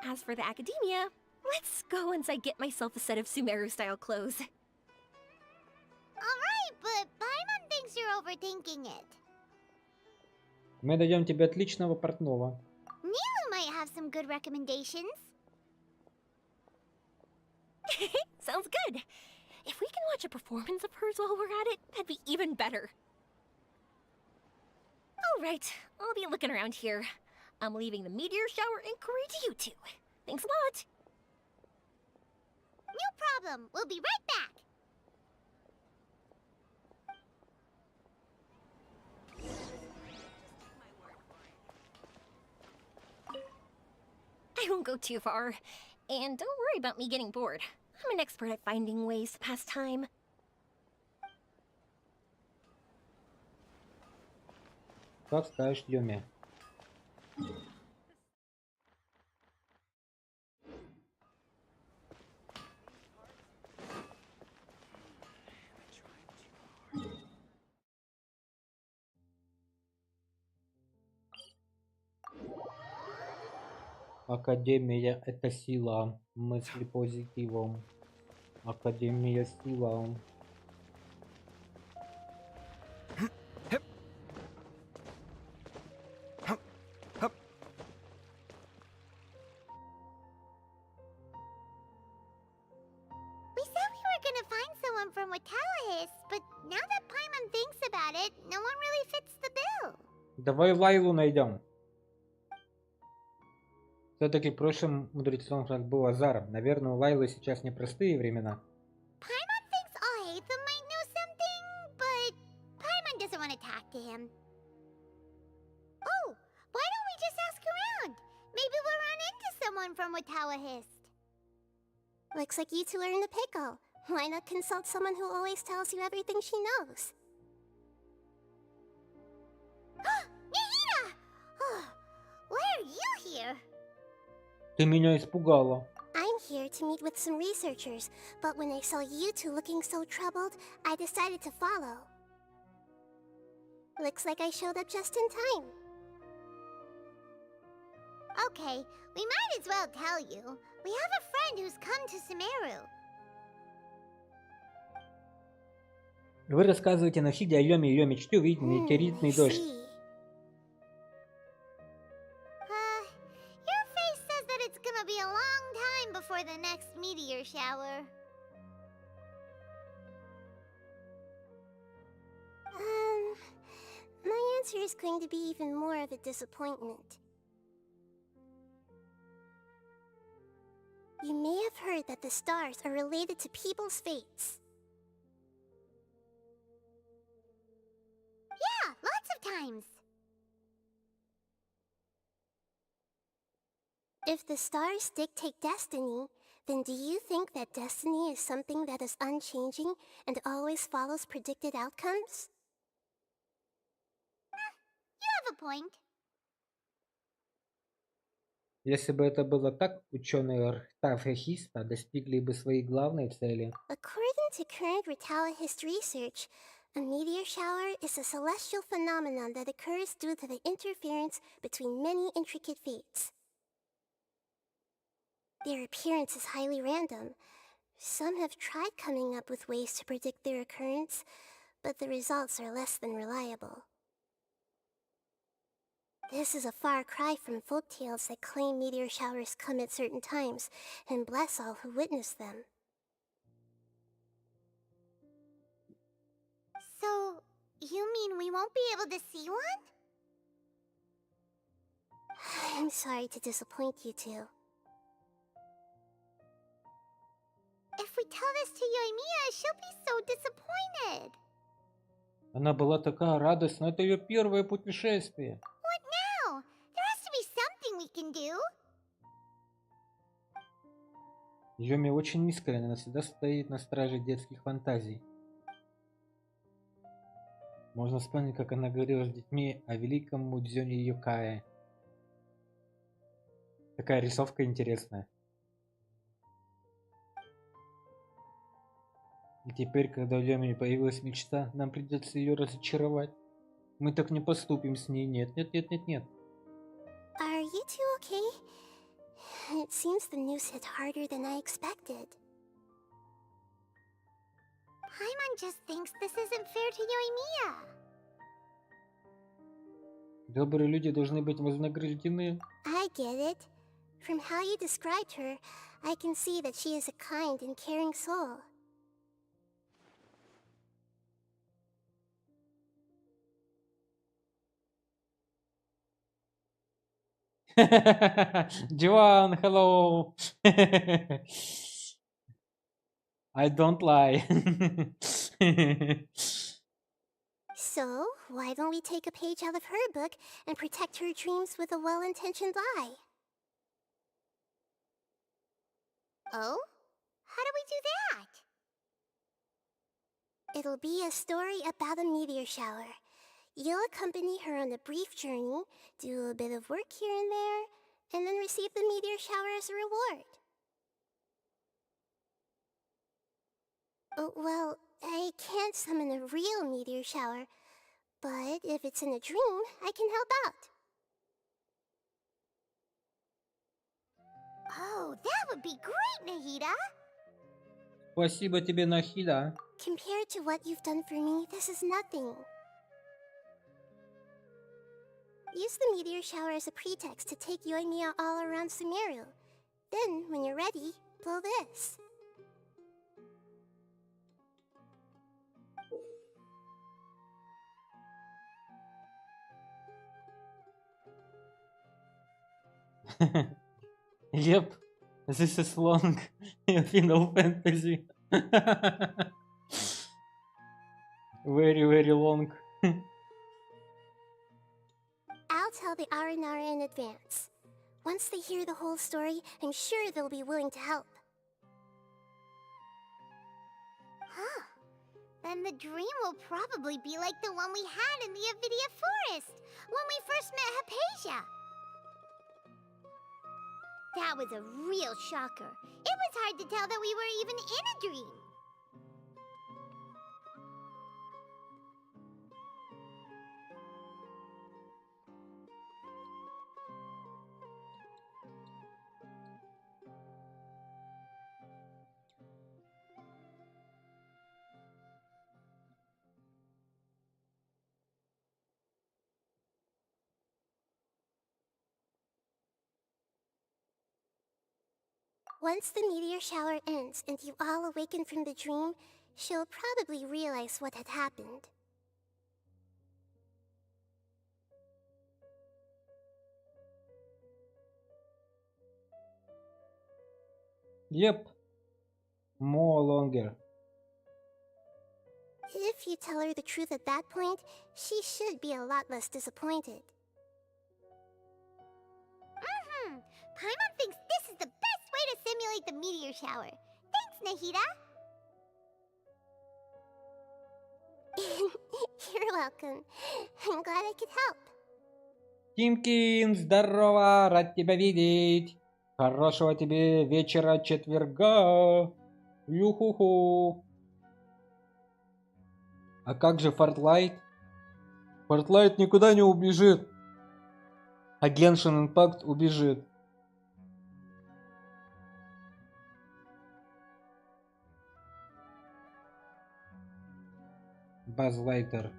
As for the academia, let's go once I get myself a set of Sumeru-style clothes. Alright, but Paimon thinks you're overthinking it. Мы найдем тебе отличного портного. Nilu might have some good recommendations. Sounds good. If we can watch a performance of hers while we're at it, that'd be even better. Alright, I'll be looking around here. I'm leaving the meteor shower inquiry to you two. Thanks a lot. No problem. We'll be right back. I won't go too far. And don't worry about me getting bored. I'm an expert at finding ways to pass time. Как скажешь, Юми. Академия — это сила. Мысли позитивом. Академия — сила. We said we were gonna find someone from Watawahis, but now that Paimon thinks about it, no one really fits the bill. Давай Лайлу найдем. Все-таки прошлым мудрецом как был Азар. Наверное, у Лайлы сейчас непростые времена. Paimon thinks Alhaitham might know something, but Paimon doesn't want to talk to him. Oh, why don't we just ask around? Maybe we'll run into someone from Watawahis. Looks like you two are in the pickle. Why not consult someone who always tells you everything she knows? Nahida! Oh, why are you here? Ты меня испугала. I'm here to meet with some researchers, but when I saw you two looking so troubled, I decided to follow. Looks like I showed up just in time. Okay, we might as well tell you. We have a friend who's come to Sumeru. Вы рассказываете Нахиде о Йоме и ее мечте увидеть метеоритный дождь. Your face says that it's gonna be a long time before the next meteor shower. My answer is going to be even more of a disappointment. You may have heard that the stars are related to people's fates. Yeah, lots of times. If the stars dictate destiny, then do you think that destiny is something that is unchanging and always follows predicted outcomes? You have a point. Если бы это было так, ученые Ртафехиста достигли бы своей главной цели. According to current Ritawahist research, a meteor shower is a celestial phenomenon that occurs due to the interference between many intricate fates. Their appearance is highly random. Some have tried coming up with ways to predict their occurrence, but the results are less than reliable. This is a far cry from folktales that claim meteor showers come at certain times and bless all who witness them. So, you mean we won't be able to see one? I'm sorry to disappoint you two. If we tell this to Yoimiya, she'll be so disappointed. Она была такая радостная, это ее первое путешествие. What now? There has to be something can do. Юми очень искренне, она всегда стоит на страже детских фантазий. Можно вспомнить, как она говорила с детьми о великом Мудзёне Юкае. Такая рисовка интересная. И теперь, когда у Юми появилась мечта, нам придется ее разочаровать. Мы так не поступим с ней. Нет, нет, нет, нет, нет. Are you two okay? It seems the news hit harder than I expected. Paimon just thinks this isn't fair to Yoimiya. Добрые люди должны быть вознаграждены. I get it. From how you described her, I can see that she is a kind and caring soul. Joan, hello. I don't lie. So, why don't we take a page out of her book and protect her dreams with a well-intentioned lie? Oh? How do we do that? It'll be a story about a meteor shower. You'll accompany her on a brief journey, do a bit of work here and there, and then receive the meteor shower as a reward. Oh, well, I can't summon a real meteor shower, but if it's in a dream, I can help out. Oh, that would be great, Nahida! Спасибо тебе, Нахида. Compared to what you've done for me, this is nothing. Use the meteor shower as a pretext to take Yoimiya all around Sumeru. Then, when you're ready, blow this. Yep, this is long Final Fantasy. Very, very long. I'll tell the Aranara in advance. Once they hear the whole story, I'm sure they'll be willing to help. Huh. Then the dream will probably be like the one we had in the Avidia Forest, when we first met Hypatia. That was a real shocker. It was hard to tell that we were even in a dream. Once the meteor shower ends and you all awaken from the dream, she'll probably realize what had happened. Yep. More longer. If you tell her the truth at that point, she should be a lot less disappointed. Paimon thinks this is the best way to simulate the meteor shower. Thanks, Nahida! You're welcome. I'm glad I could help. Тимкин, здорово, рад тебя видеть. Хорошего тебе вечера четверга. Юхуху. А как же Фортлайт? Фортлайт никуда не убежит. А Геншин Импакт убежит. Базлайтер.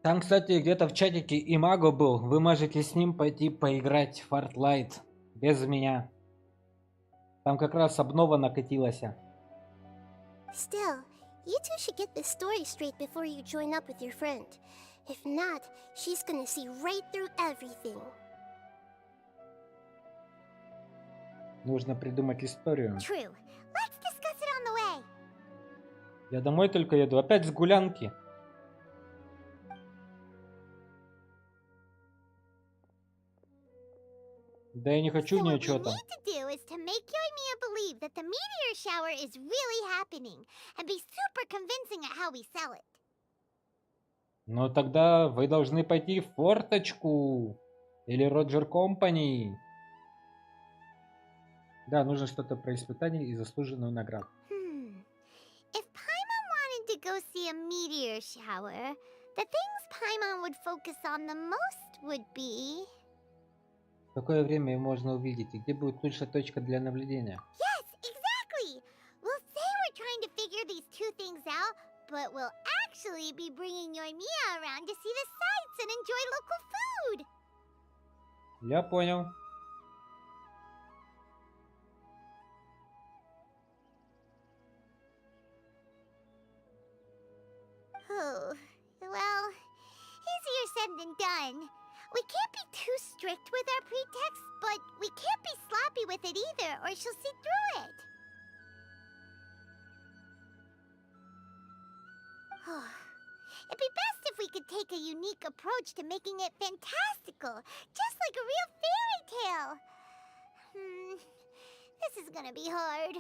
Там, кстати, где-то в чатике Имаго был. Вы можете с ним пойти поиграть в Fortnite без меня. Там как раз обнова накатилась. Still, you two should get this story straight before you join up with your friend. If not, she's gonna see right through everything. Нужно придумать историю. True. Let's discuss it on the way. Я домой только еду. Опять с гулянки. Да я не хочу So ни о what we чём need там. to do is to make Yoimiya believe that the meteor shower is really happening and be super convincing at how we sell it. Но тогда вы должны пойти в форточку. Или Роджер Компани. Да, нужно что-то про испытание и заслуженную награду. If Paimon wanted to go see a meteor shower, the things Paimon would focus on the most would be... В какое время можно увидеть и где будет лучшая точка для наблюдения? Yes, exactly! We'll say we're trying to figure these two things out, but we'll actually be bringing Yoimiya around to see the sights and enjoy local food! Я понял. Oh, well, easier said than done. We can't be too strict with our pretext, but we can't be sloppy with it either, or she'll see through it. It'd be best if we could take a unique approach to making it fantastical, just like a real fairy tale. This is gonna be hard.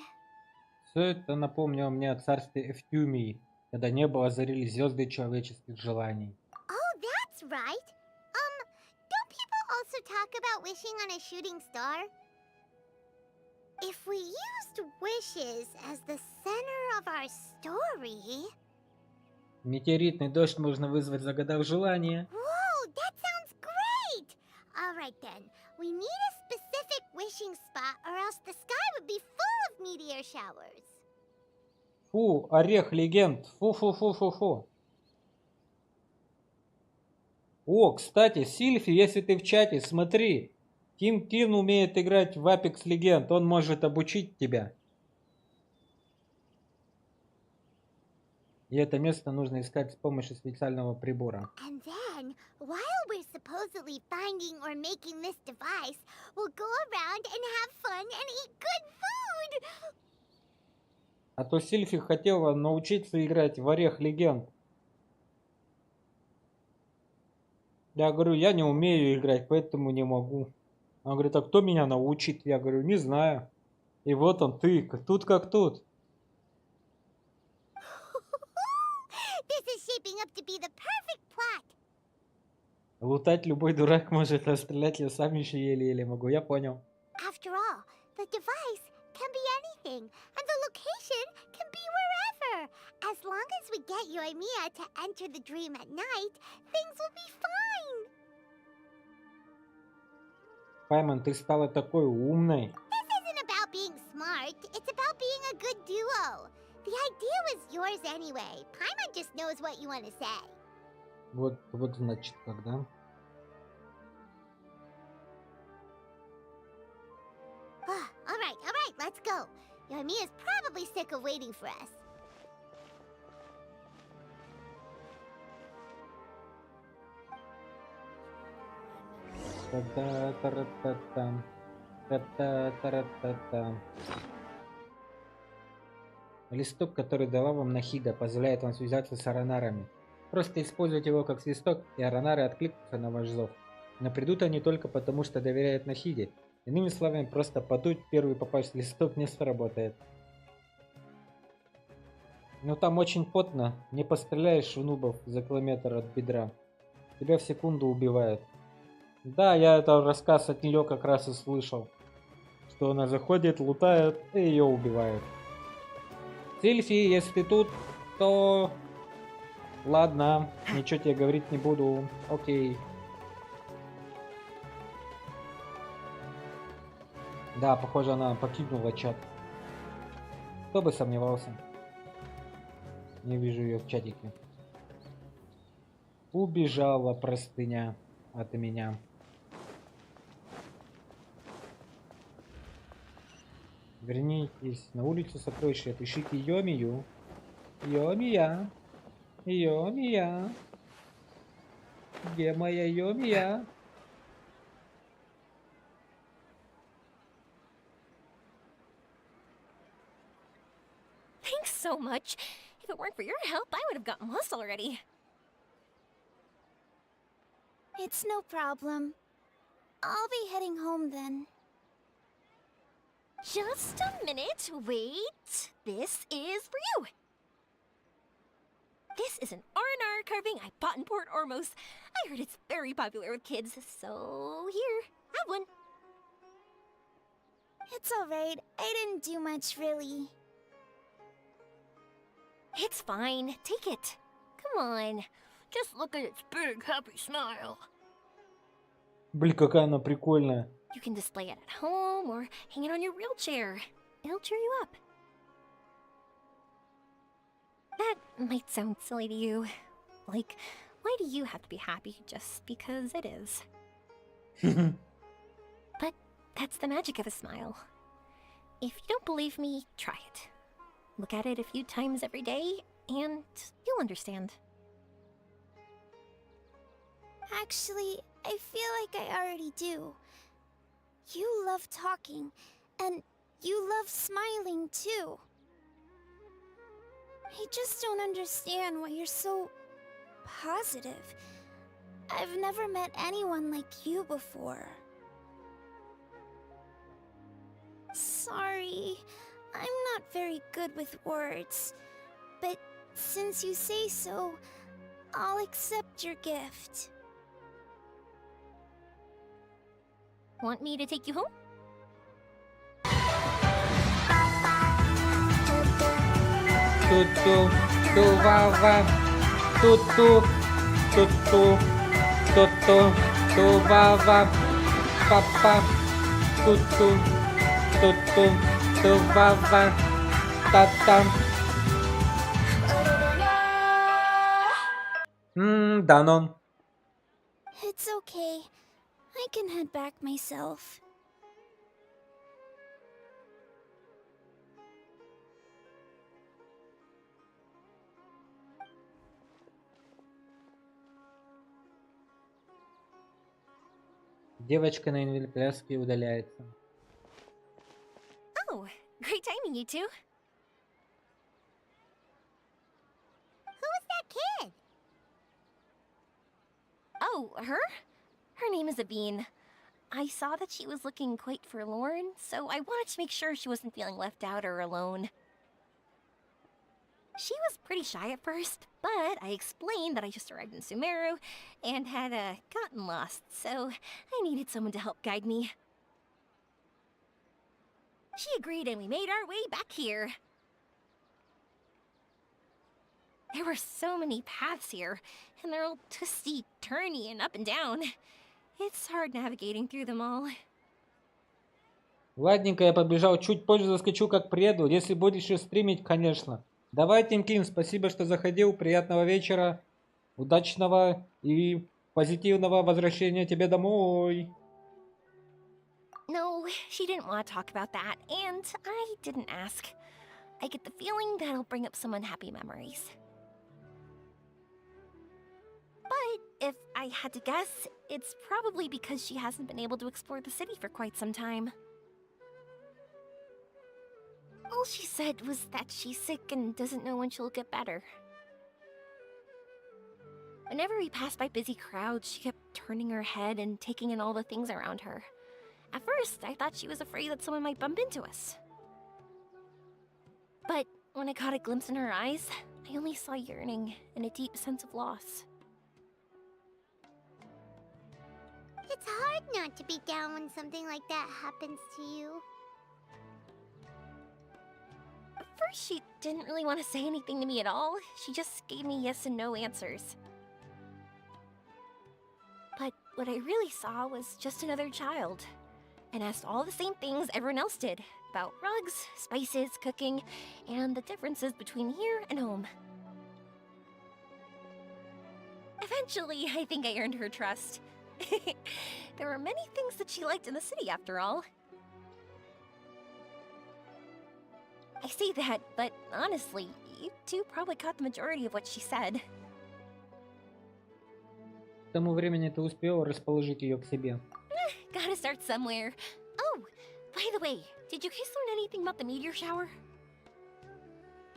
Все это напомнило мне о царстве Эфтюмии, когда небо озарили звезды человеческих желаний. Oh, that's right. Don't people also talk about wishing on a shooting star? If we used wishes as the center of our story... Метеоритный дождь можно вызвать, загадав желание. Whoa, that sounds great! Alright then, we need a specific wishing spot or else the sky would be full of meteor showers. Фу, орех легенд. Фу-фу-фу-фу-фу. О, кстати, Сильфи, если ты в чате, смотри. Тим Кин умеет играть в Apex Legend. Он может обучить тебя. И это место нужно искать с помощью специального прибора. And then, while we're supposedly finding or making this device, we'll go around and have fun and eat good food! А то Сильфи хотела научиться играть в Орех Легенд. Я говорю, я не умею играть, поэтому не могу. Он говорит, а кто меня научит? Я говорю, не знаю. И вот он, ты, тут как тут. This is shaping up to be the perfect plot. Лутать любой дурак может, а стрелять я сам еще еле-еле могу. Я понял. After all, the device can be anything, and the location can be wherever. As long as we get Yoimiya to enter the dream at night, things will be fine. Паймон, ты стала такой умной. This isn't about being smart, it's about being a good duo. The idea was yours anyway. Paimon just knows what you want to say. Вот значит, когда. Alright, let's go. Yoimiya's probably sick of waiting for us. Та-та-та-та-та. Та-та-та-та-та. Листок, который дала вам Нахида, позволяет вам связаться с аронарами. Просто используйте его как свисток, и аронары откликнутся на ваш зов. Но придут они только потому, что доверяют Нахиде. Иными словами, просто подуть первый попасть листок не сработает. Но там очень потно, не постреляешь в нубов за километр от бедра. Тебя в секунду убивают. Да, я этот рассказ от нее как раз и слышал. Что она заходит, лутает и ее убивают. Сильфи, если ты тут, то... Ладно, ничего тебе говорить не буду. Окей. Да, похоже, она покинула чат. Кто бы сомневался. Не вижу ее в чатике. Убежала простыня от меня. Вернитесь на улицу сокровища, отыщите Йомию. Йомия. Йомия. Где моя Йомия? so much. If it weren't for your help, I would have gotten lost already. It's no problem. I'll be heading home then. Just a minute, wait. This is for you. This is an R&R carving I bought in Port Ormos. I heard it's very popular with kids, so here, have one. It's alright. I didn't do much, really. It's fine. Take it. Come on. Just look at its big, happy smile. Блин, какая она прикольная. You can display it at home or hang it on your wheelchair. It'll cheer you up. That might sound silly to you. Like, why do you have to be happy just because it is? But that's the magic of a smile. If you don't believe me, try it. Look at it a few times every day, and you'll understand. Actually, I feel like I already do. You love talking, and you love smiling too. I just don't understand why you're so positive. I've never met anyone like you before. Sorry, I'm not very good with words, but since you say so, I'll accept your gift. Want me to take you home? Ту-ту, ту-ва-ва, ту-ту, ту-ту, ту-ту, ту-ва-ва, па-па, ту-ту, ту-ту, ту-ва-ва, та-та. Данон. It's okay. I can head back myself. Девочка на инвентарске удаляется. Oh, great timing, you two. Who was that kid? Oh, her? Her name is Aveen. I saw that she was looking quite forlorn, so I wanted to make sure she wasn't feeling left out or alone. She was pretty shy at first, but I explained that I just arrived in Sumeru and had gotten lost, so I needed someone to help guide me. She agreed and we made our way back here. There were so many paths here, and they're all twisty, turny, and up and down. It's hard navigating through them all. Ладненько, я побежал. Чуть позже заскочу, как приеду. Если будешь еще стримить, конечно. Давай, Тимкин, спасибо, что заходил. Приятного вечера. Удачного и позитивного возвращения тебе домой. No, she didn't want to talk about that, and I didn't ask. I get the feeling that it'll bring up some unhappy memories. But if I had to guess, it's probably because she hasn't been able to explore the city for quite some time. All she said was that she's sick and doesn't know when she'll get better. Whenever we passed by busy crowds, she kept turning her head and taking in all the things around her. At first, I thought she was afraid that someone might bump into us. But when I caught a glimpse in her eyes, I only saw yearning and a deep sense of loss. It's hard not to be down when something like that happens to you. At first, she didn't really want to say anything to me at all. She just gave me yes and no answers. But what I really saw was just another child, and asked all the same things everyone else did about rugs, spices, cooking, and the differences between here and home. Eventually, I think I earned her trust. There were many things that she liked in the city, after all. I say that, but honestly, you two probably caught the majority of what she said. К тому времени ты успел расположить ее к себе. Gotta start somewhere. Oh, by the way, did you guys learn anything about the meteor shower?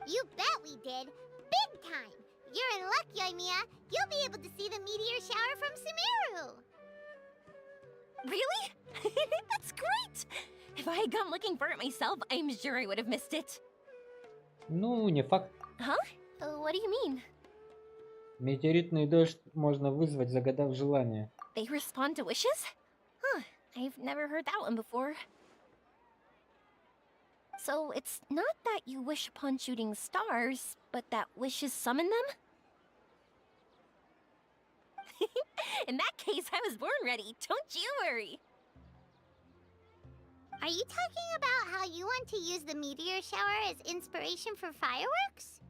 You bet we did. Big time. You're in luck, Yoimiya. You'll be able to see the meteor shower from Sumeru. Really? That's great! If I had gone looking for it myself, I'm sure I would have missed it. Ну, не факт. Huh? What do you mean? Метеоритный дождь можно вызвать, загадав желание. They respond to wishes? Huh, I've never heard that one before. So it's not that you wish upon shooting stars, but that wishes summon them? In that case, I was born ready. Don't you worry. Are you talking about how you want to use the meteor shower as inspiration for fireworks?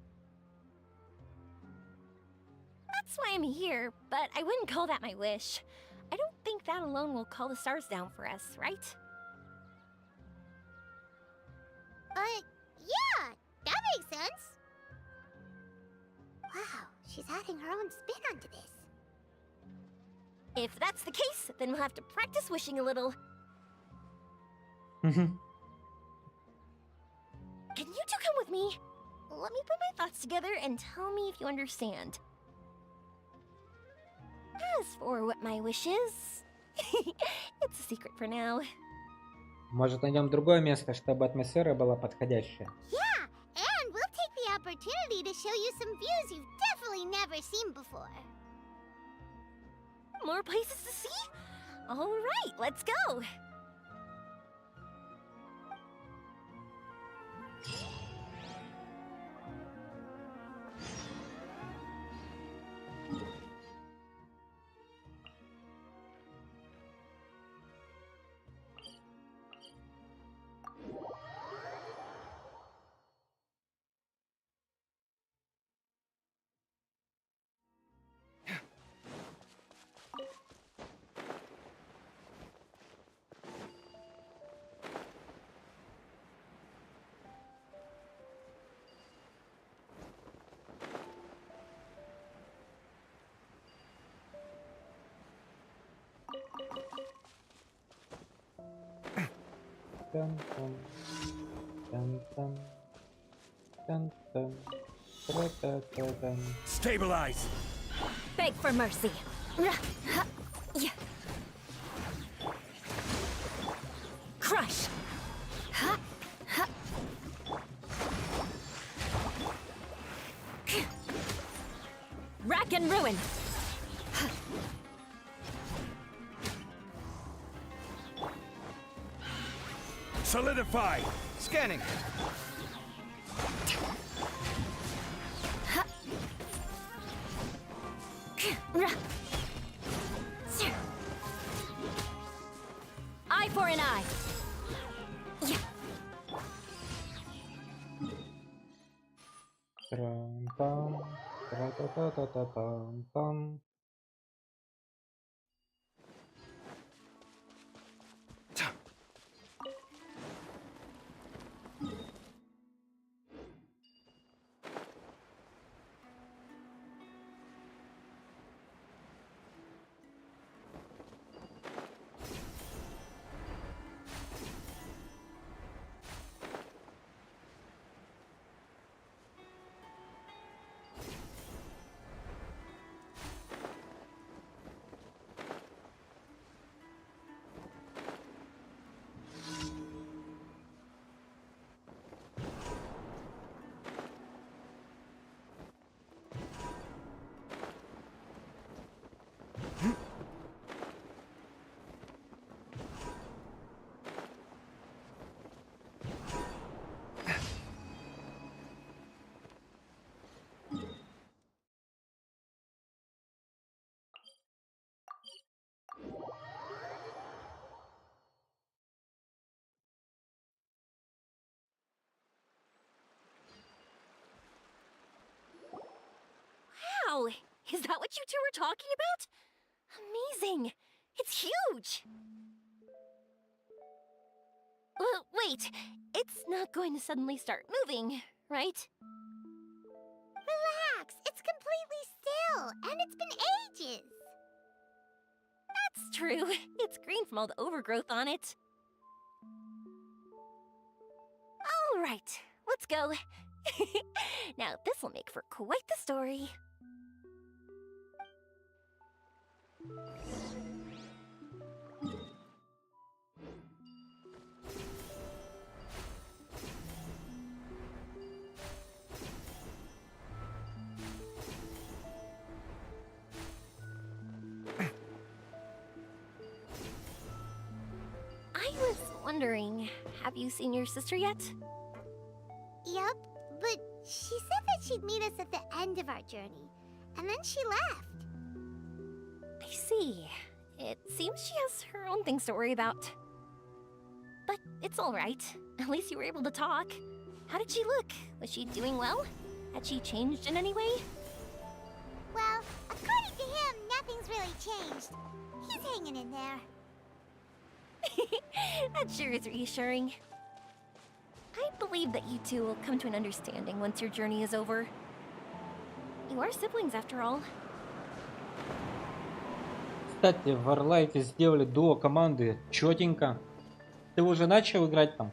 That's why I'm here, but I wouldn't call that my wish. I don't think that alone will call the stars down for us, right? Yeah, that makes sense. Wow, she's adding her own spin onto this. If that's the case, then we'll have to practice wishing a little. Мгм. Can you two come with me? Let me put my thoughts together and tell me if you understand. As for what my wish is, it's a secret for now. Может, найдем другое место, чтобы атмосфера была подходящая. Yeah, and we'll take the opportunity to show you some views you've definitely never seen before. More places to see? All right, let's go. Тан-тан, тан-тан, тан-тан, тра-та-та-тан. Stabilize! Beg for mercy. Crush. Rack and ruin. Solidify! Scanning. Eye for an eye. Трам-пам, тра-та-та-та-та-там-пам. Wow, is that what you two were talking about? Amazing! It's huge! Well, wait, it's not going to suddenly start moving, right? Relax, it's completely still, and it's been ages. That's true. It's green from all the overgrowth on it. All right, let's go. Now, this will make for quite the story. I was wondering, have you seen your sister yet? Yep, but she said that she'd meet us at the end of our journey, and then she left. I see. It seems she has her own things to worry about. But it's all right. At least you were able to talk. How did she look? Was she doing well? Had she changed in any way? Well, according to him, nothing's really changed. He's hanging in there. That sure is reassuring. I believe that you two will come to an understanding once your journey is over. You are siblings, after all. Кстати, в Warlight сделали дуо команды. Чётенько. Ты уже начал играть там?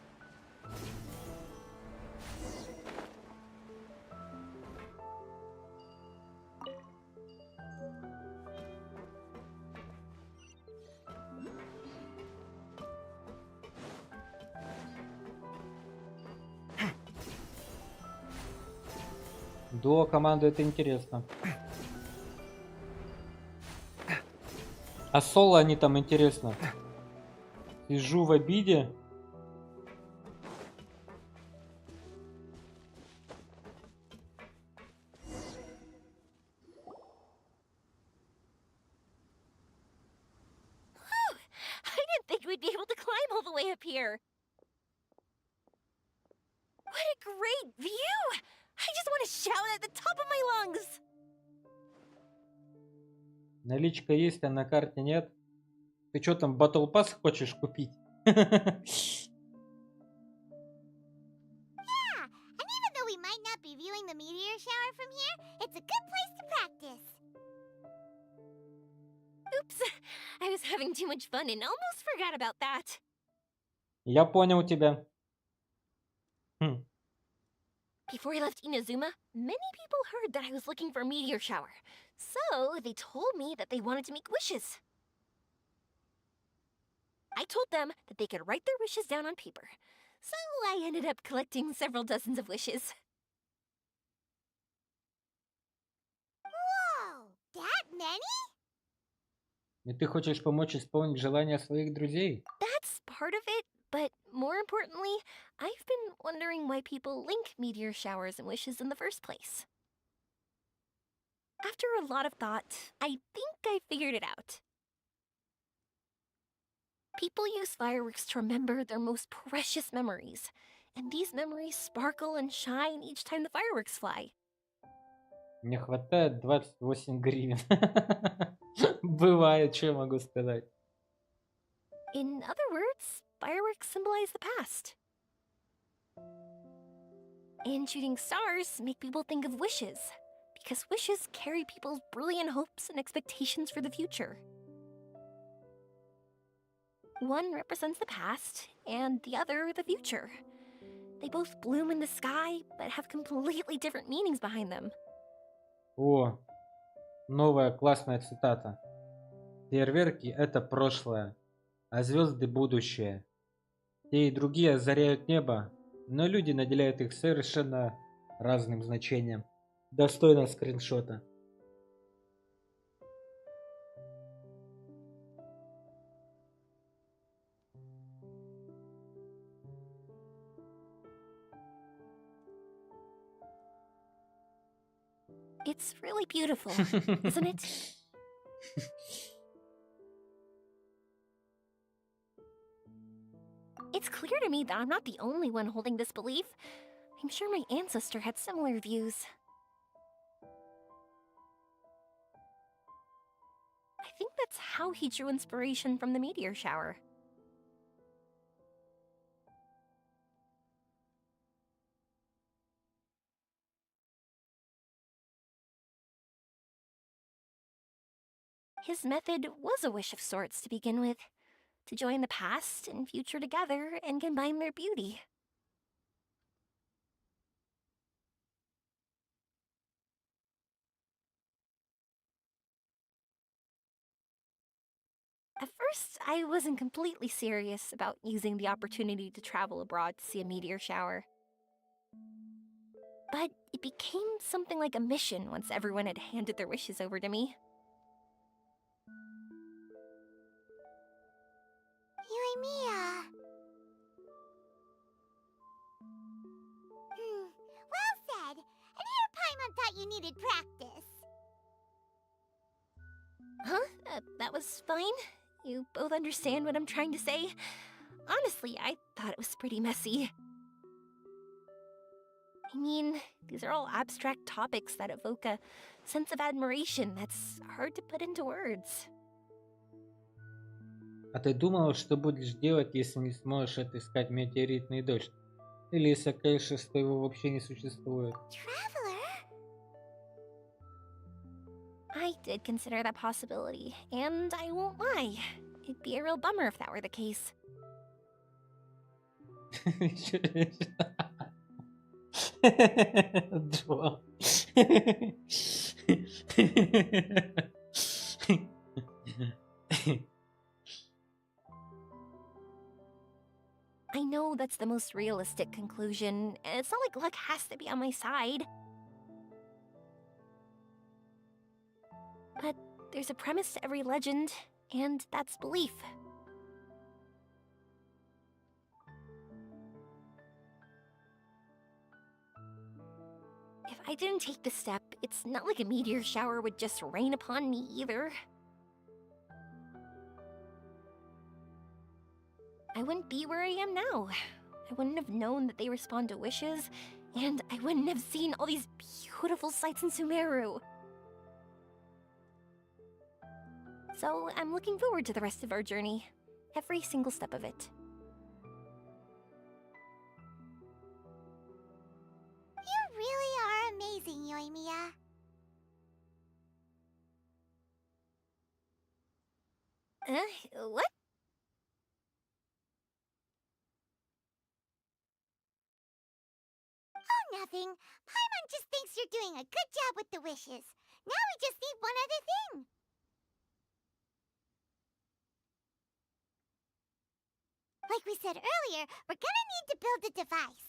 Дуо команды это интересно. А соло они там интересно. Сижу в обиде. I didn't think we'd be able to climb all the way up here. What a great view! I just want to shout at the top of my lungs. Наличка есть, а на карте нет. Ты что там, Battle Pass хочешь купить? Yeah, and even though we might not be viewing the meteor shower from here, it's a good place to practice. Oops, I was having too much fun and almost forgot about that. Я понял тебя. Before I left Inazuma, many people heard that I was looking for a meteor shower. So they told me that they wanted to make wishes. I told them that they could write their wishes down on paper. So I ended up collecting several dozens of wishes. Whoa, that many? И ты хочешь помочь исполнить желания своих друзей? That's part of it, but more importantly, I've been wondering why people link meteor showers and wishes in the first place. After a lot of thought, I think I figured it out. People use fireworks to remember their most precious memories, and these memories sparkle and shine each time the fireworks fly. Мне хватает 28 гривен. Бывает, что я могу сказать. In other words, fireworks symbolize the past. And shooting stars make people think of wishes, because wishes carry people's brilliant hopes and expectations for the future. One represents the past, and the other the future. They both bloom in the sky, but have completely different meanings behind them. О, новая классная цитата. Фейерверки — это прошлое, а звезды — будущее. Те и другие озаряют небо, но люди наделяют их совершенно разным значением. Достойно скриншота. It's really beautiful, isn't it? It's clear to me that I'm not the only one holding this belief. I'm sure my ancestor had similar views. I think that's how he drew inspiration from the meteor shower. His method was a wish of sorts to begin with, to join the past and future together and combine their beauty. first, I wasn't completely serious about using the opportunity to travel abroad to see a meteor shower. But it became something like a mission once everyone had handed their wishes over to me. Yoimiya. Well said. And here Paimon thought you needed practice. Huh? That was fine? You both understand what I'm trying to say? Honestly, I thought it was pretty messy. I mean, these are all abstract topics that evoke a sense of admiration that's hard to put into words. А ты думала, что будешь делать, если не сможешь отыскать метеоритный дождь? Или если окажешься, что его вообще не существует? I did consider that possibility, and I won't lie. It'd be a real bummer if that were the case. Джо. I know that's the most realistic conclusion. It's not like luck has to be on my side. But there's a premise to every legend, and that's belief. If I didn't take this step, it's not like a meteor shower would just rain upon me either. I wouldn't be where I am now. I wouldn't have known that they respond to wishes, and I wouldn't have seen all these beautiful sights in Sumeru. So I'm looking forward to the rest of our journey, every single step of it. You really are amazing, Yoimiya. What? Oh, nothing. Paimon just thinks you're doing a good job with the wishes. Now we just need one other thing. Like we said earlier, we're gonna need to build a device.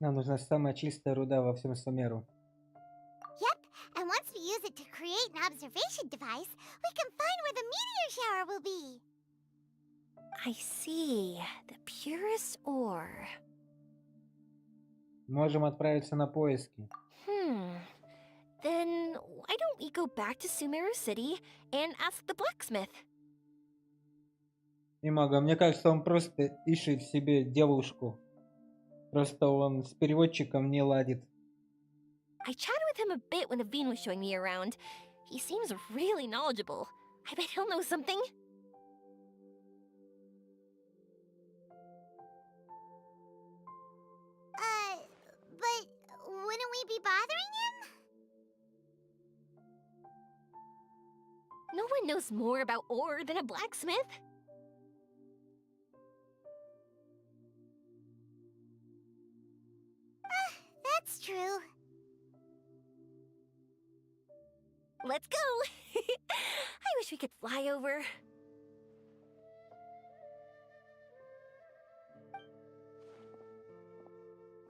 Нам нужна самая чистая руда во всем Сумеру. Yep, and once we use it to create an observation device, we can find where the meteor shower will be. I see. The purest ore. Можем отправиться на поиски. Then why don't we go back to Sumeru City and ask the blacksmith? И мага, мне кажется, он просто ищет себе девушку. Просто он с переводчиком не ладит. I chatted with him a bit when Aveen was showing me around. He seems really knowledgeable. I bet he'll know something. But wouldn't we be bothering him? No one knows more about ore than a blacksmith. That's true. Let's go! I wish we could fly over.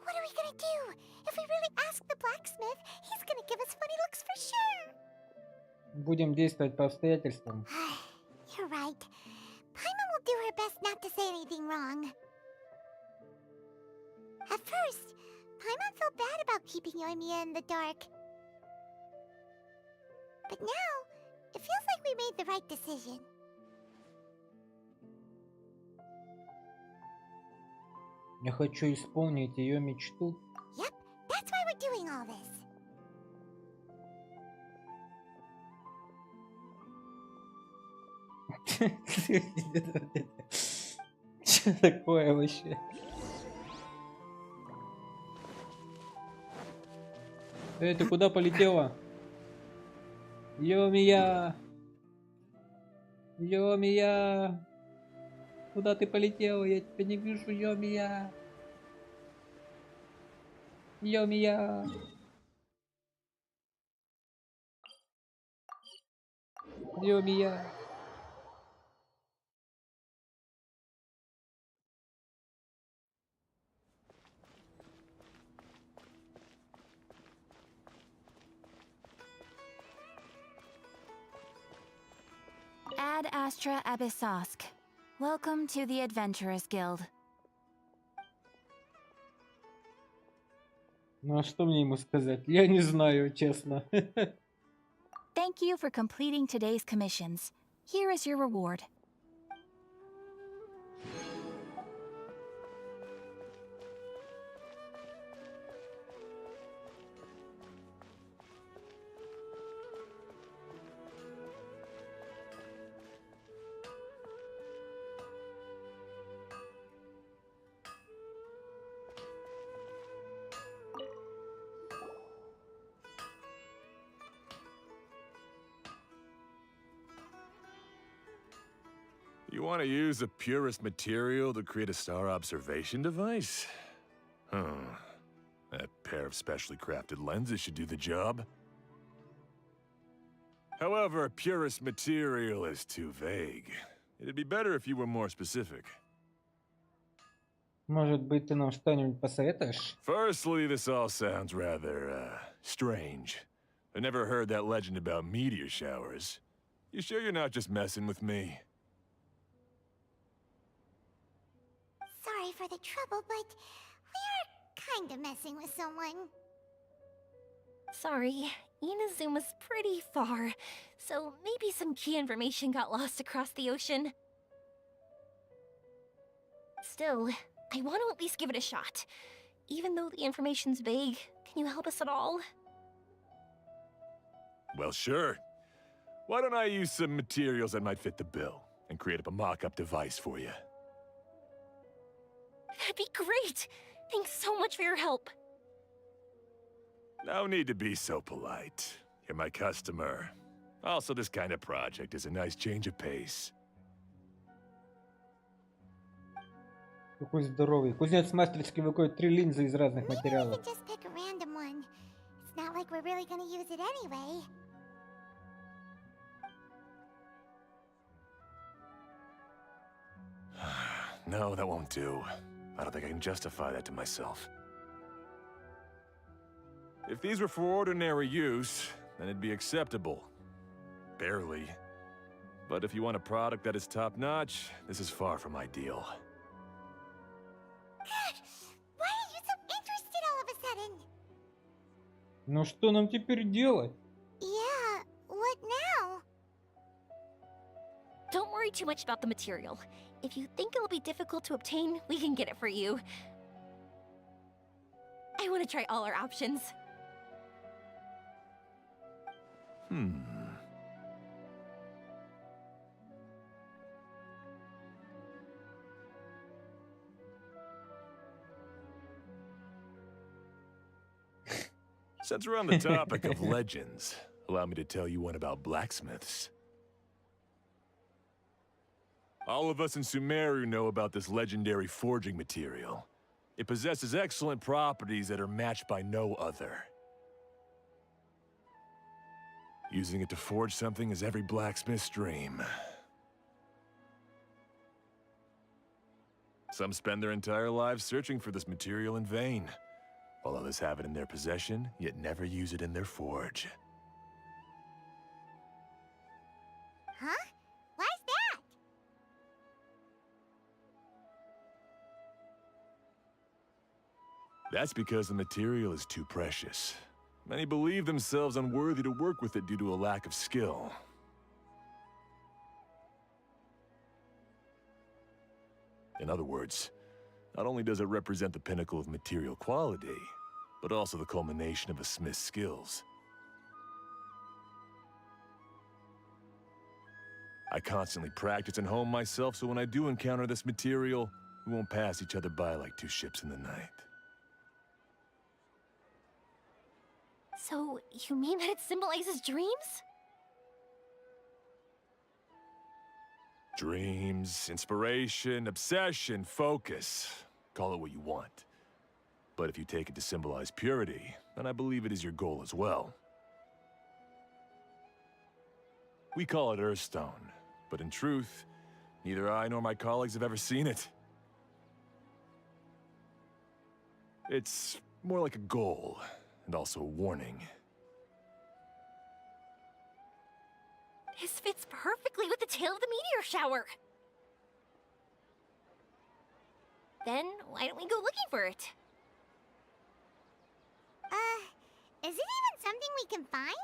What are we gonna do? If we really ask the blacksmith, he's gonna give us funny looks for sure. Будем действовать по обстоятельствам. You're right. Paimon will do her best not to say anything wrong. At first, Paimon felt bad about keeping Yoimiya in the dark. But now, it feels like we made the right decision. Я хочу исполнить ее мечту. Yep, that's why we're doing all this. Что такое вообще? Эй, ты куда полетела? Йомия! Йомия! Куда ты полетела? Я тебя не вижу, Йомия! Йомия! Юмия. Ad Astra Abyssosk. Welcome to the Adventurers Guild. Ну а что мне ему сказать? Я не знаю, честно. Thank you for completing today's commissions. Here is your reward. You want to use the purest material to create a star observation device? Huh. That pair of specially crafted lenses should do the job. However, purest material is too vague. It'd be better if you were more specific. Может быть, ты нам что-нибудь посоветуешь? Firstly, this all sounds rather, strange. I never heard that legend about meteor showers. You sure you're not just messing with me? Sorry for the trouble, but we are kind of messing with someone. Sorry, Inazuma's pretty far, so maybe some key information got lost across the ocean. Still, I want to at least give it a shot. Even though the information's vague, can you help us at all? Well, sure. Why don't I use some materials that might fit the bill and create up a mock-up device for you? That'd be great! Thanks so much for your help. No need to be so polite. You're my customer. Also, this kind of project is a nice change of pace. Какой здоровый. Кузнец мастерски выходит 3 линзы из разных Maybe we материалов. could just pick a random one. It's not like we're really gonna use it anyway. No, that won't do. I don't think I can justify that to myself. If these were for ordinary use, then it'd be acceptable. Barely. But if you want a product that is top-notch, this is far from ideal. God, why are you so interested all of a sudden? Ну что нам теперь делать? Yeah, what now? Don't worry too much about the material. If you think it'll be difficult to obtain, we can get it for you. I want to try all our options. Since we're on the topic of legends, allow me to tell you one about blacksmiths. All of us in Sumeru know about this legendary forging material. It possesses excellent properties that are matched by no other. Using it to forge something is every blacksmith's dream. Some spend their entire lives searching for this material in vain, while others have it in their possession, yet never use it in their forge. Huh? Why's that? That's because the material is too precious. Many believe themselves unworthy to work with it due to a lack of skill. In other words, not only does it represent the pinnacle of material quality, but also the culmination of a smith's skills. I constantly practice and hone myself, so when I do encounter this material, we won't pass each other by like two ships in the night. So, you mean that it symbolizes dreams? Dreams, inspiration, obsession, focus. Call it what you want. But if you take it to symbolize purity, then I believe it is your goal as well. We call it Earthstone, but in truth, neither I nor my colleagues have ever seen it. It's more like a goal, and also a warning. This fits perfectly with the tale of the meteor shower. Then why don't we go looking for it? Is it even something we can find?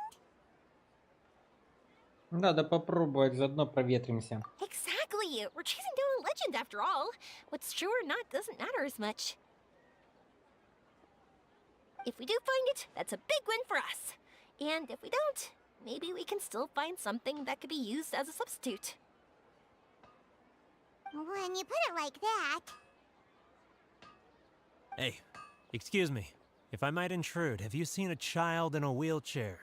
Надо попробовать, заодно проветримся. Exactly. We're chasing down a legend after all. What's true or not doesn't matter as much. If we do find it, that's a big win for us. And if we don't, maybe we can still find something that could be used as a substitute. When you put it like that... Hey, excuse me. If I might intrude, have you seen a child in a wheelchair?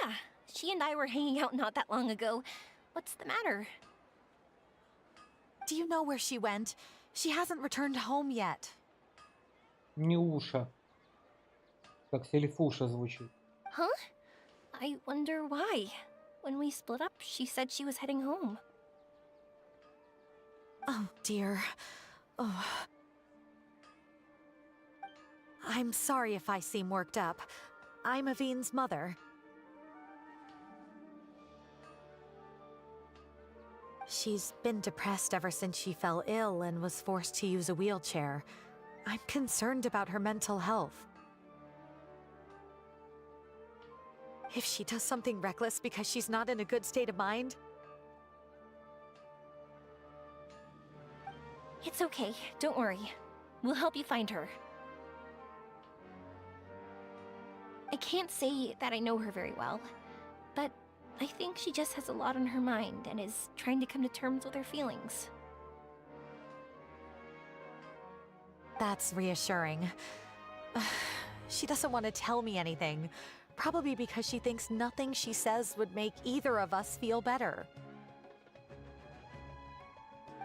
Yeah, she and I were hanging out not that long ago. What's the matter? Do you know where she went? She hasn't returned home yet. Нюша. Как Сельфуша звучит. Huh? I wonder why. When we split up, she said she was heading home. Oh, dear. Oh. I'm sorry if I seem worked up. I'm Avine's mother. She's been depressed ever since she fell ill and was forced to use a wheelchair. I'm concerned about her mental health. If she does something reckless because she's not in a good state of mind... It's okay, don't worry. We'll help you find her. I can't say that I know her very well, but I think she just has a lot on her mind and is trying to come to terms with her feelings. That's reassuring. She doesn't want to tell me anything, probably because she thinks nothing she says would make either of us feel better.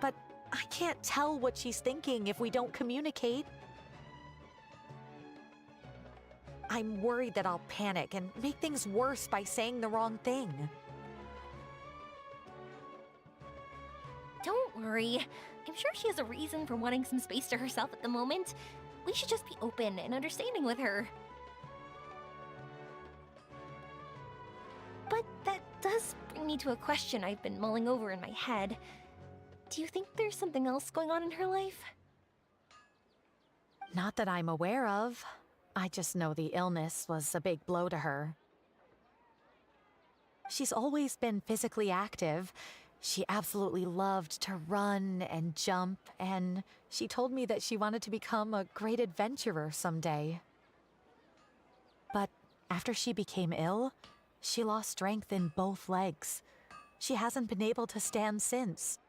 But I can't tell what she's thinking if we don't communicate. I'm worried that I'll panic and make things worse by saying the wrong thing. Don't worry. I'm sure she has a reason for wanting some space to herself at the moment. We should just be open and understanding with her. But that does bring me to a question I've been mulling over in my head. Do you think there's something else going on in her life? Not that I'm aware of. I just know the illness was a big blow to her. She's always been physically active. She absolutely loved to run and jump, and she told me that she wanted to become a great adventurer someday. But after she became ill, she lost strength in both legs. She hasn't been able to stand since.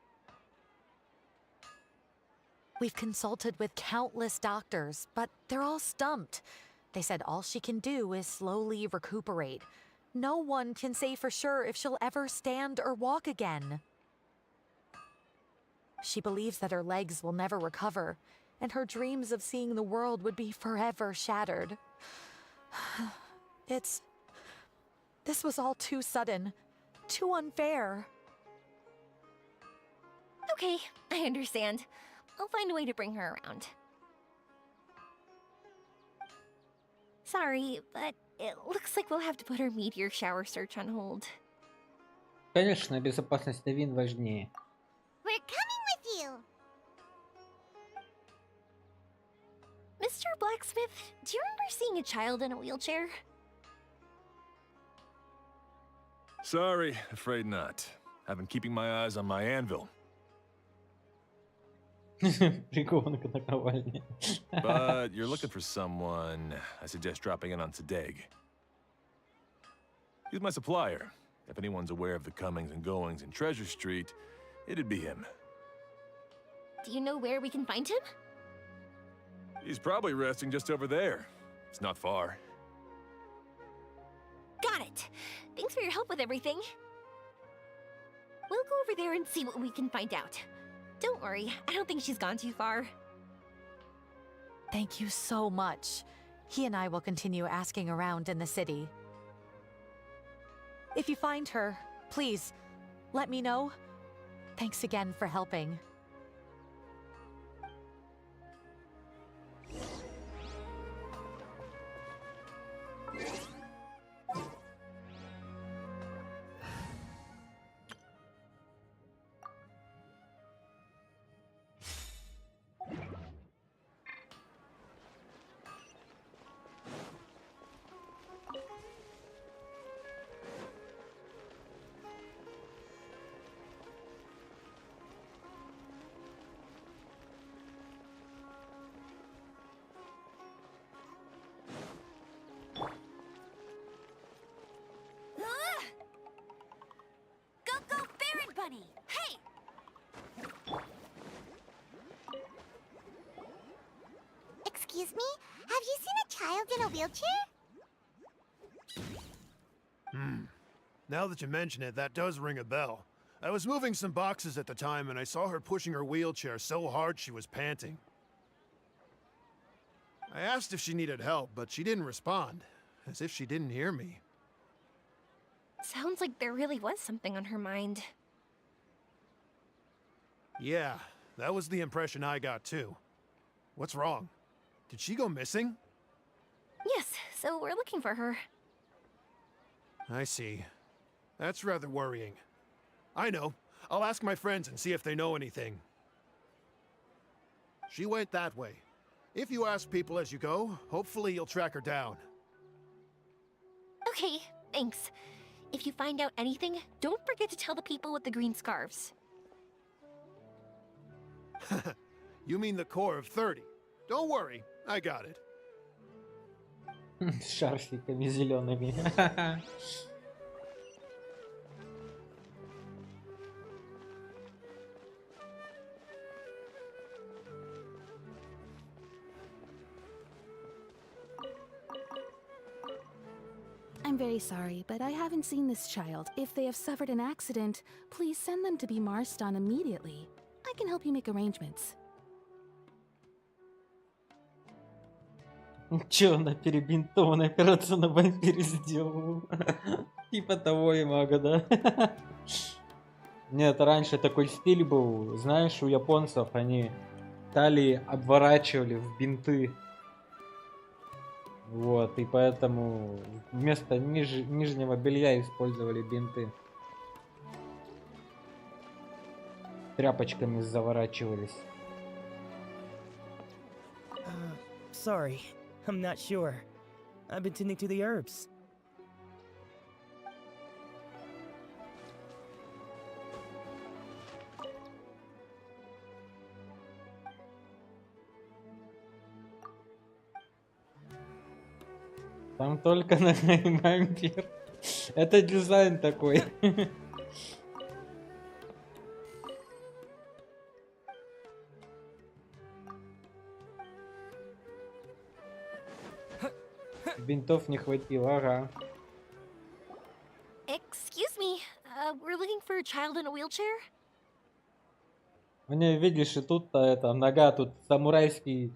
We've consulted with countless doctors, but they're all stumped. They said all she can do is slowly recuperate. No one can say for sure if she'll ever stand or walk again. She believes that her legs will never recover, and her dreams of seeing the world would be forever shattered. This was all too sudden, too unfair. Okay, I understand. I'll find a way to bring her around. Sorry, but it looks like we'll have to put our meteor shower search on hold. Конечно, безопасность Авин важнее. We're coming with you! Mr. Blacksmith, do you remember seeing a child in a wheelchair? Sorry, afraid not. I've been keeping my eyes on my anvil. Прикован к наковальне. But you're looking for someone, I suggest dropping in on Sadeg. He's my supplier. If anyone's aware of the comings and goings in Treasure Street, it'd be him. Do you know where we can find him? He's probably resting just over there. It's not far. Got it. Thanks for your help with everything. We'll go over there and see what we can find out. Don't worry, I don't think she's gone too far. Thank you so much. He and I will continue asking around in the city. If you find her, please, let me know. Thanks again for helping. Go, Baron Bunny! Hey! Excuse me? Have you seen a child in a wheelchair? Now that you mention it, that does ring a bell. I was moving some boxes at the time and I saw her pushing her wheelchair so hard she was panting. I asked if she needed help, but she didn't respond, as if she didn't hear me. Sounds like there really was something on her mind. Yeah, that was the impression I got too. What's wrong? Did she go missing? Yes, so we're looking for her. I see. That's rather worrying. I know. I'll ask my friends and see if they know anything. She went that way. If you ask people as you go, hopefully you'll track her down. Okay, thanks. If you find out anything, don't forget to tell the people with the green scarves. You mean the core of 30. Don't worry, I got it. С шарфиками зелеными. I'm very sorry, but I haven't seen this child. If they have suffered an accident, please send them to be Marston immediately. I can help you make arrangements. Чё она перебинтованная операцию на вампире сделала? Типа того и мага, да? Нет, раньше такой стиль был, знаешь, у японцев они талии обворачивали в бинты. Вот, и поэтому вместо нижнего белья использовали бинты. Тряпочками заворачивались. Sorry, I'm not sure. I've been tending to the herbs. Там только на вампир. Это дизайн такой. Бинтов не хватило, ага. Excuse me, we're looking for a child in a wheelchair? Мне, видишь, и тут-то это, нога, тут самурайский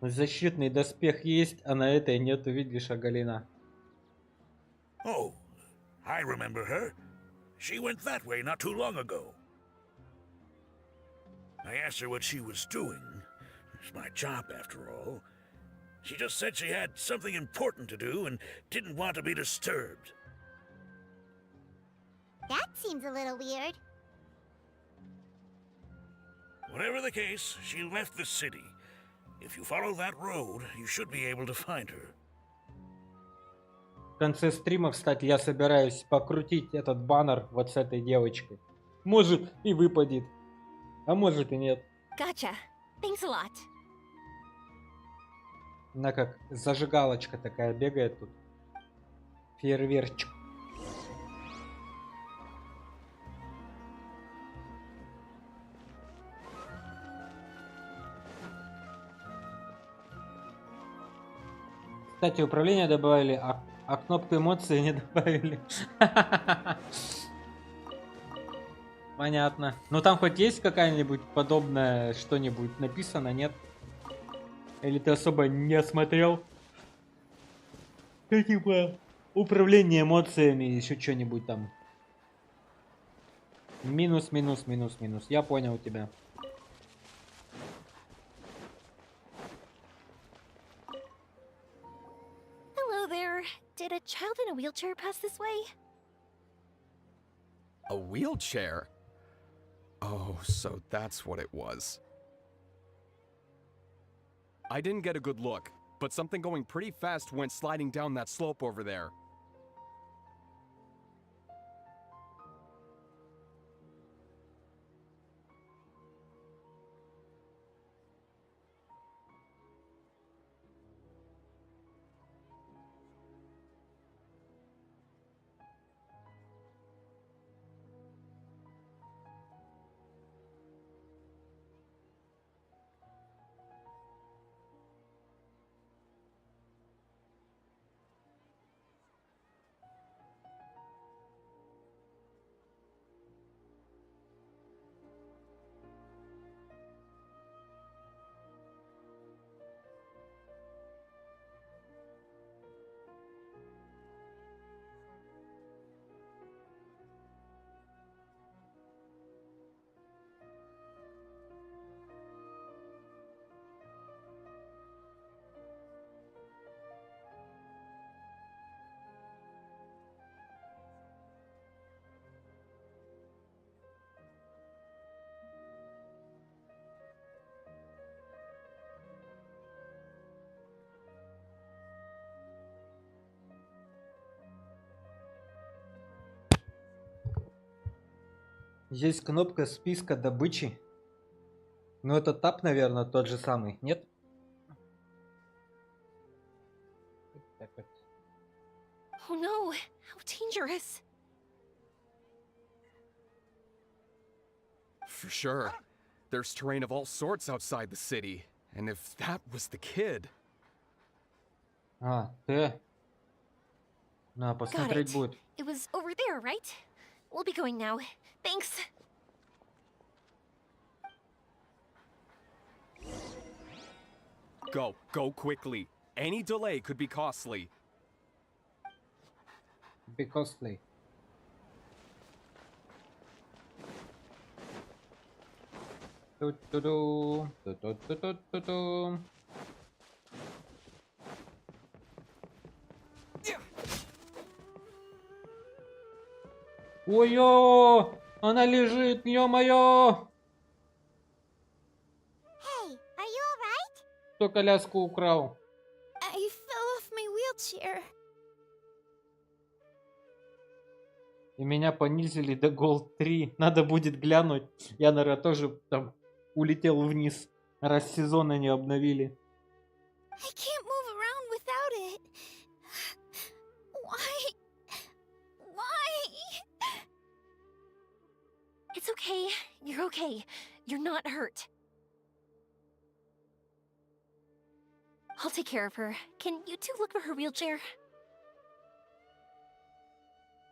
защитный доспех есть, а на этой нету, видишь, оголена. Oh, I remember her. She went that way not too long ago. I asked her what she was doing. It's my job, after all. She just said she had something important to do and didn't want to be disturbed. That seems a little weird. Whatever the case, she left the city. If you follow that road, you should be able to find her. В конце стрима, кстати, я собираюсь покрутить этот баннер вот с этой девочкой. Может и выпадет, а может и нет. Gotcha. Thanks a lot. Она как зажигалочка такая бегает тут. Фейерверчик. Кстати, управление добавили, а кнопку эмоции не добавили. Понятно. Но там хоть есть какая-нибудь подобная что-нибудь написано, нет? Или ты особо не смотрел? Да типа, Управление эмоциями, еще что-нибудь там. Минус, минус, минус, минус. Я понял тебя. Hello there. Did a child in a wheelchair pass this way? A wheelchair? Oh, so that's what it was. I didn't get a good look, but something going pretty fast went sliding down that slope over there. Здесь кнопка списка добычи. Но это тап, наверное, тот же самый, нет? Так вот. Oh no, how dangerous. For sure. There's terrain of all sorts outside the city, and if that was the kid... А, ты? На, Got посмотреть it. будет. It was over there, right? We'll be going now. Thanks. Go quickly. Any delay could be costly. Be costly. Ту-ту-ду, ту-ту-ту-ту-ту-ту. Ой-ё! Она лежит, ё-моё! Hey, are you alright? Кто коляску украл? I fell off my wheelchair. И меня понизили до Gold 3. Надо будет глянуть. Я, наверное, тоже там улетел вниз, раз сезона не обновили. I can't move around without it. Why? Why? It's okay. You're okay. You're not hurt. I'll take care of her. Can you two look for her wheelchair?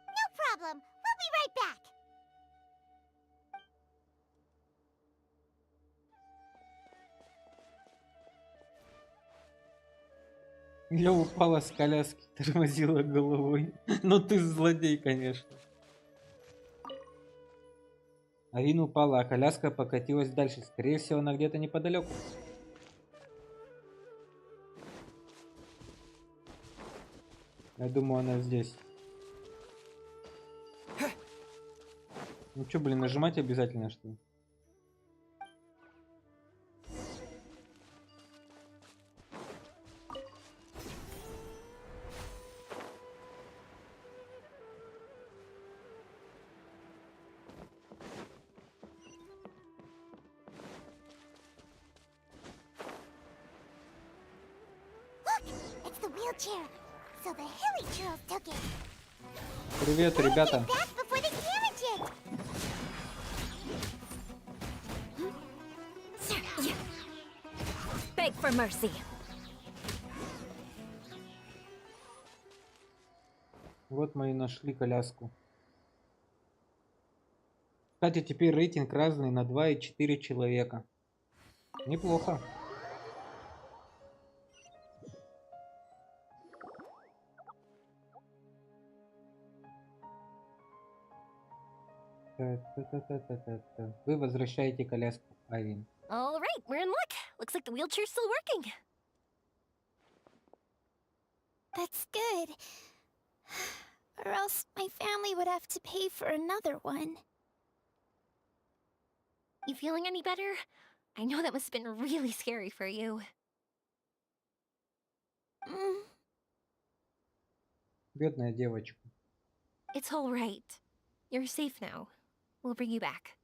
No problem. We'll be right back. Я упала с коляски, тормозила головой. Ну ты злодей, конечно. Арин упала, а коляска покатилась дальше. Скорее всего, она где-то неподалеку. Я думаю, она здесь. Ну что, блин, нажимать обязательно, что ли? Look, it's the wheelchair. So the hilly churls took it. Привет, ребята. Back before the carriage it. Beg for mercy. Вот мы и нашли коляску. Кстати, теперь рейтинг разный на 2 и 4 человека. Неплохо. Вы возвращаете коляску, Айвин. All right, we're in luck. Looks like the wheelchair's still working. That's good. Or else my family would have to pay for another one. You feeling any better? I know that must have been really scary for you. Бедная девочка. It's all right. You're safe now. We'll bring you back.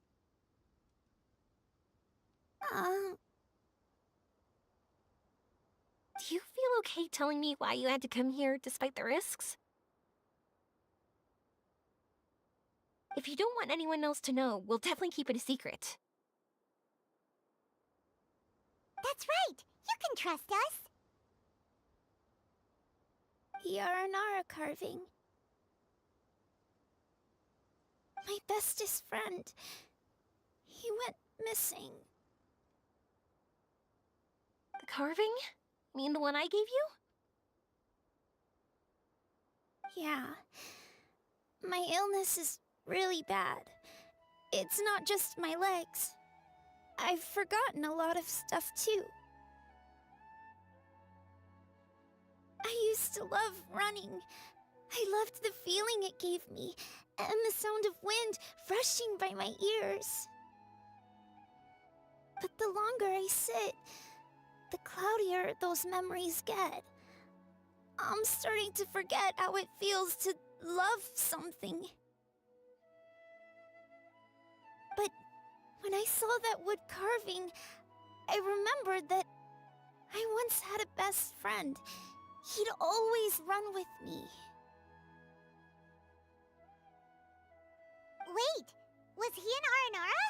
Do you feel okay telling me why you had to come here despite the risks? If you don't want anyone else to know, we'll definitely keep it a secret. That's right. You can trust us. The Aranara carving. My bestest friend. He went missing. The carving? You mean the one I gave you? Yeah. My illness is really bad. It's not just my legs. I've forgotten a lot of stuff too. I used to love running. I loved the feeling it gave me, and the sound of wind rushing by my ears. But the longer I sit, the cloudier those memories get. I'm starting to forget how it feels to love something. But when I saw that wood carving, I remembered that I once had a best friend. He'd always run with me. Wait, was he in Aranara?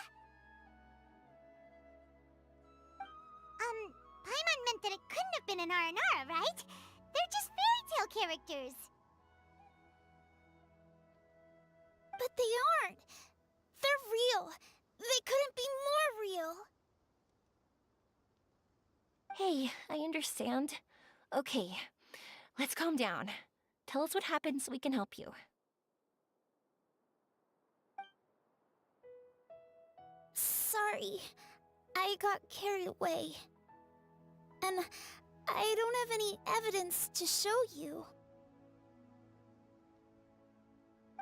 Paimon meant that it couldn't have been in Aranara, right? They're just fairy tale characters. But they aren't. They're real. They couldn't be more real. Hey, I understand. Okay, let's calm down. Tell us what happened so we can help you. Sorry. I got carried away. And I don't have any evidence to show you.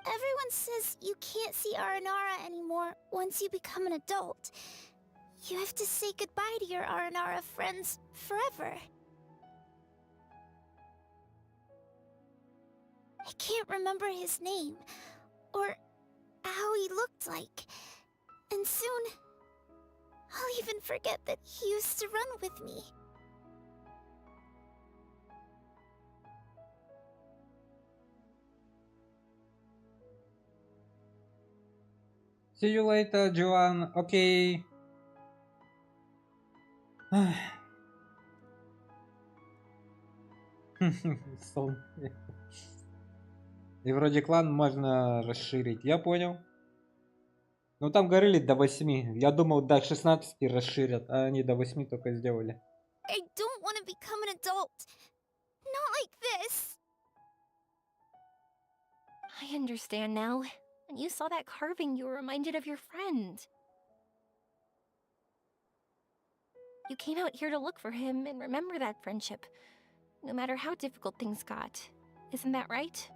Everyone says you can't see Aranara anymore once you become an adult. You have to say goodbye to your Aranara friends forever. I can't remember his name, or how he looked like. And soon, I'll even forget that he used to run with me. See you later, Joanne. Окей. И вроде клан можно расширить. Я понял. Ну там говорили до 8. Я думал до 16 расширят, а они до 8 только сделали. I don't want to become an adult. Not like this. I understand now. When you saw that carving, you were reminded of your friend. You came out here to look for him and remember that friendship, no matter how difficult things got. Isn't that right?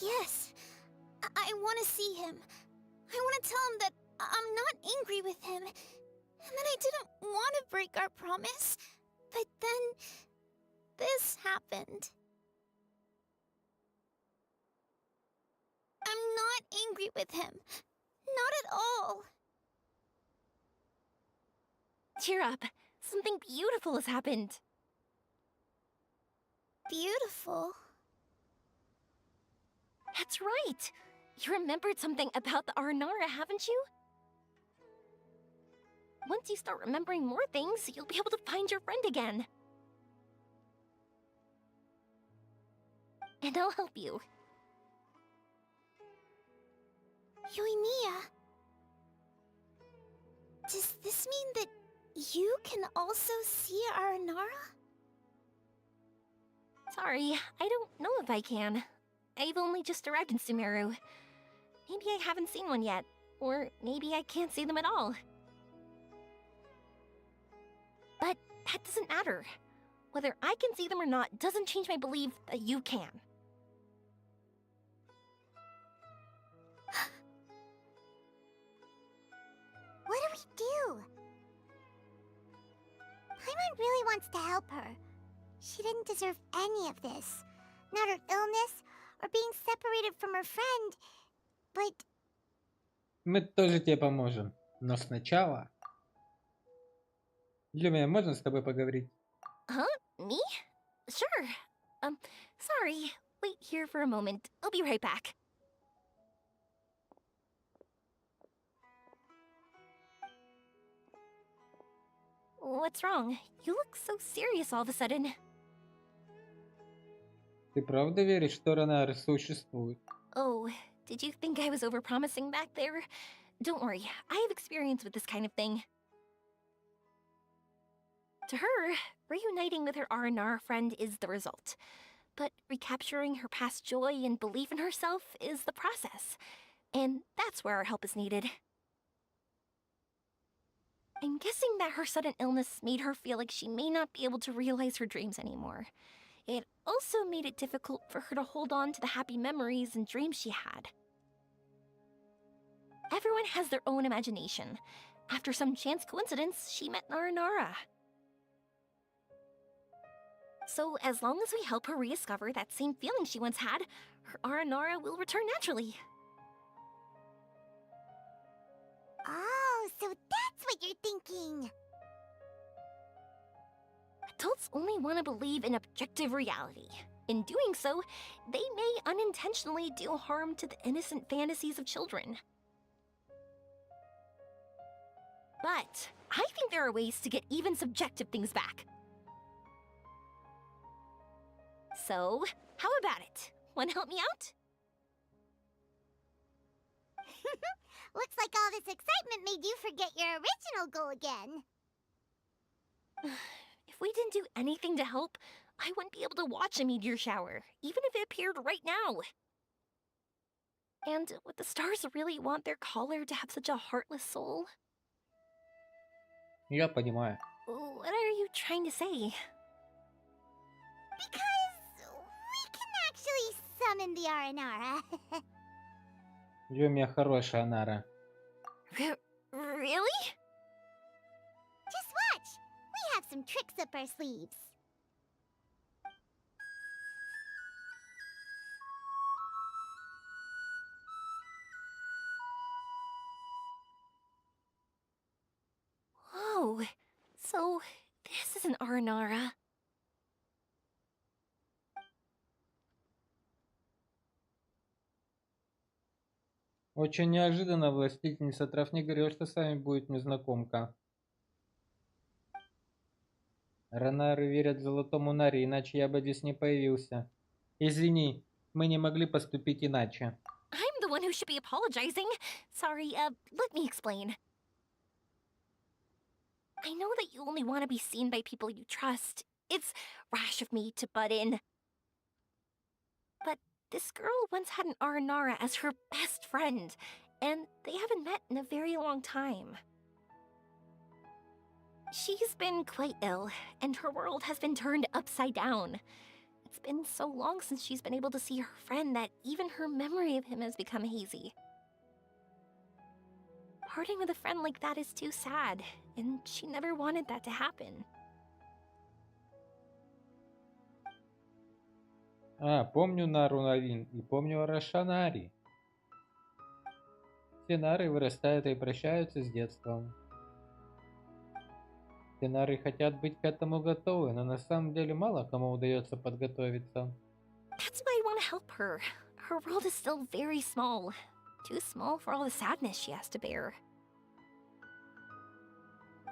Yes. I want to see him. I want to tell him that I'm not angry with him. And that I didn't want to break our promise. But then, this happened. I'm not angry with him. Not at all. Cheer up. Something beautiful has happened. Beautiful? That's right. You remembered something about the Aranara, haven't you? Once you start remembering more things, you'll be able to find your friend again. And I'll help you. Yoimiya. Does this mean that you can also see Aranara? Sorry, I don't know if I can. I've only just arrived in Sumeru. Maybe I haven't seen one yet, or maybe I can't see them at all. But that doesn't matter. Whether I can see them or not doesn't change my belief that you can. What do we do? Paimon really wants to help her. She didn't deserve any of this. Not her illness, or being separated from her friend. But... Мы тоже тебе поможем. Но сначала... Люмия, можно с тобой поговорить? Huh? Me? Sure. Sorry. Wait here for a moment. I'll be right back. What's wrong? You look so serious all of a sudden. Ты правда веришь, что Ронары существует? Oh, did you think I was overpromising back there? Don't worry, I have experience with this kind of thing. To her, reuniting with her R&R friend is the result. But recapturing her past joy and belief in herself is the process. And that's where our help is needed. I'm guessing that her sudden illness made her feel like she may not be able to realize her dreams anymore. It also made it difficult for her to hold on to the happy memories and dreams she had. Everyone has their own imagination. After some chance coincidence, she met Naranara. So as long as we help her rediscover that same feeling she once had, her Aranara will return naturally. Oh, so that's what you're thinking. Adults only want to believe in objective reality. In doing so, they may unintentionally do harm to the innocent fantasies of children. But I think there are ways to get even subjective things back. So, how about it? Want to help me out? Looks like all this excitement made you forget your original goal again. If we didn't do anything to help, I wouldn't be able to watch a meteor shower, even if it appeared right now. And would the stars really want their caller to have such a heartless soul? Я понимаю. What are you trying to say? Because we can actually summon the Aranara. Люмия хорошая Нара. Really? Just watch. We have some tricks up our sleeves. Whoa. So, this is an Aranara. Очень неожиданно властительница трав не говорила, что с вами будет незнакомка. Ронары верят золотому Наре, иначе я бы здесь не появился. Извини, мы не могли поступить иначе. I'm the one who should be apologizing. Sorry, let me explain. I know that you only want to be seen by people you trust. It's rash of me to butt in. But this girl once had an Aranara as her best friend, and they haven't met in a very long time. She's been quite ill, and her world has been turned upside down. It's been so long since she's been able to see her friend that even her memory of him has become hazy. Parting with a friend like that is too sad, and she never wanted that to happen. Помню Нару Навин и помню Арашанари. Все нары вырастают и прощаются с детством. Все нары хотят быть к этому готовы, но на самом деле мало кому удается подготовиться. That's why I want to help her. Her world is still very small. Too small for all the sadness she has to bear.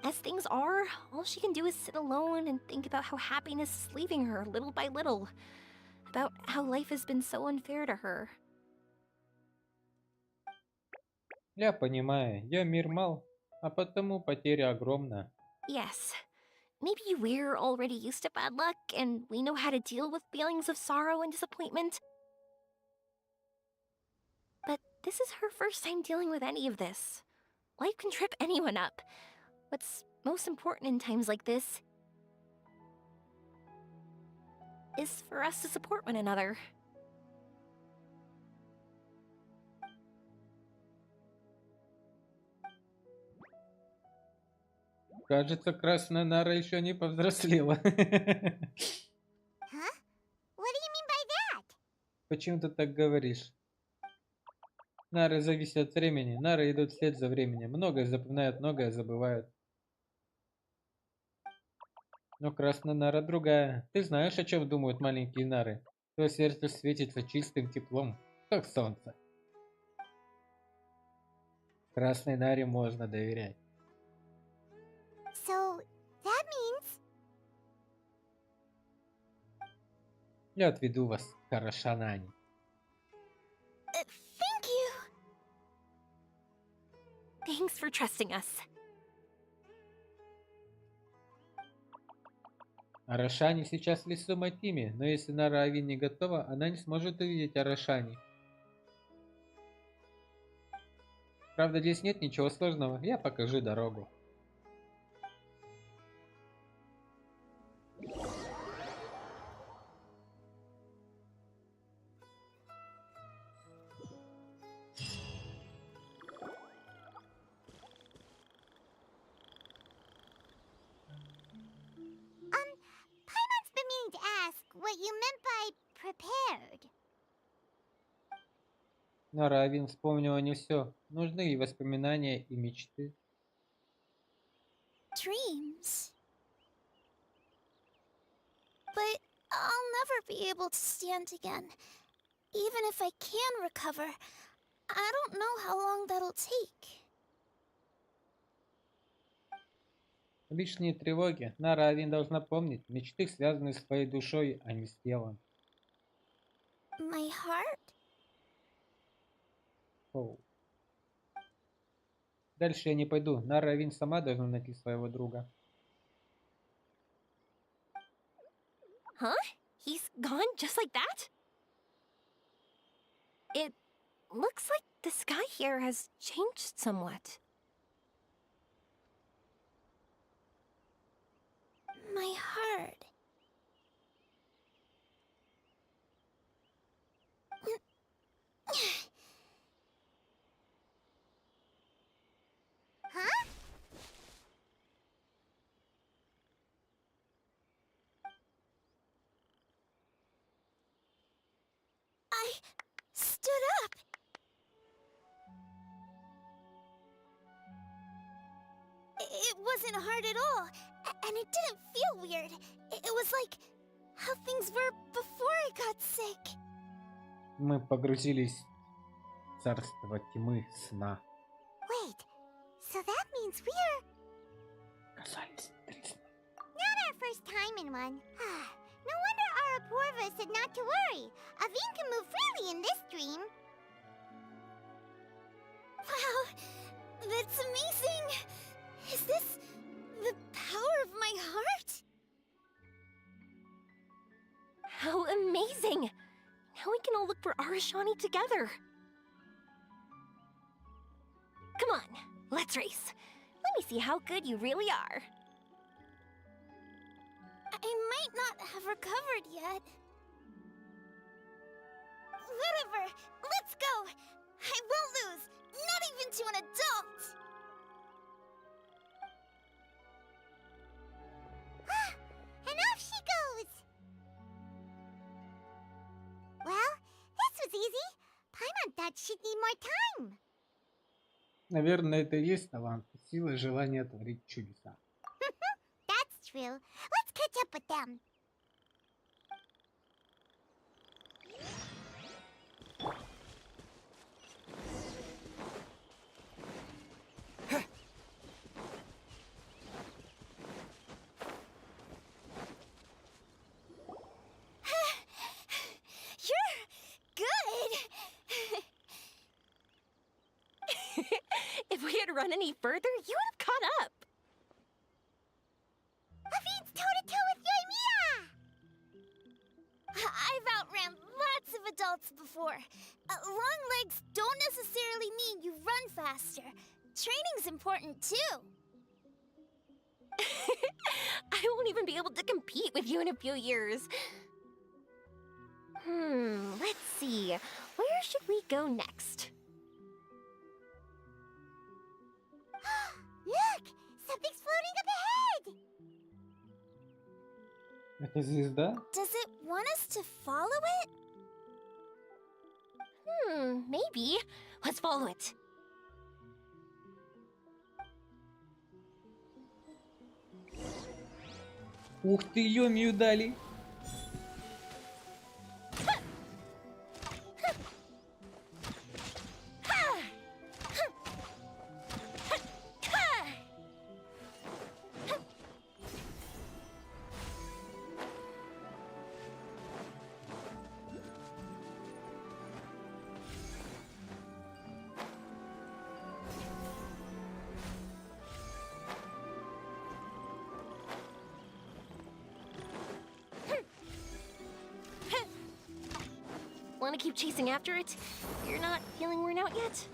As things are, all she can do is sit alone and think about how happiness is leaving her little by little. About how life has been so unfair to her. Я понимаю, я мир мал, а потому потеря огромна. Yes. Maybe we're already used to bad luck, and we know how to deal with feelings of sorrow and disappointment. But this is her first time dealing with any of this. Life can trip anyone up. What's most important in times like this is for us to support one another. Кажется, красная нара еще не повзрослела. Huh? What do you mean by that? Почему ты так говоришь? Нары зависят от времени. Нары идут вслед за временем. Многое запоминают, многое забывают. Но красная нара другая. Ты знаешь, о чем думают маленькие нары? Твое сердце светится чистым теплом, как солнце. Красной наре можно доверять. So, that means... Я отведу вас к Арашанани. Thank you! Thanks for trusting us. Арашани сейчас в лесу Матими, но если Нара Ави не готова, она не сможет увидеть Арашани. Правда, здесь нет ничего сложного, я покажу дорогу. Paimon's been meaning to ask what you meant by prepared. Нара Авин вспомнила не все. Нужны и воспоминания, и мечты. Dreams. But I'll never be able to stand again. Even if I can recover, I don't know how long that'll take. Лишние тревоги. Нара Авин должна помнить. Мечты связаны с твоей душой, а не с телом. My heart? Оу. Дальше я не пойду. Нара Авин сама должна найти своего друга. Huh? He's gone just like that? It looks like the sky here has changed somewhat. My heart. Huh? I stood up. It wasn't hard at all, and it didn't feel weird. It was like how things were before I got sick. Мы погрузились в царство тьмы сна. Wait, so that means we're... Касались тресна. Not our first time in one. No wonder Arapurva said not to worry. Aveen can move freely in this dream. Wow, that's amazing! Is this the power of my heart? How amazing! Now we can all look for Arashani together. Come on, let's race. Let me see how good you really are. I might not have recovered yet. Whatever, let's go! I won't lose, not even to an adult! And off she goes! Well, this was easy. Paimon thought she'd need more time. Наверное, это и есть талант, сила и желание творить чудеса. That's true. Let's catch up with them. You're good! If we had run any further, you would have caught up. Aveen's toe-to-toe with Yoimiya! I've outran lots of adults before. Long legs don't necessarily mean you run faster. Training's important too. I won't even be able to compete with you in a few years. Let's see. Where should we go next? Look! Something's floating up ahead! Это звезда? Does it want us to follow it? Maybe. Let's follow it. Ух ты, ёмию дали! Want to keep chasing after it? You're not feeling worn out yet?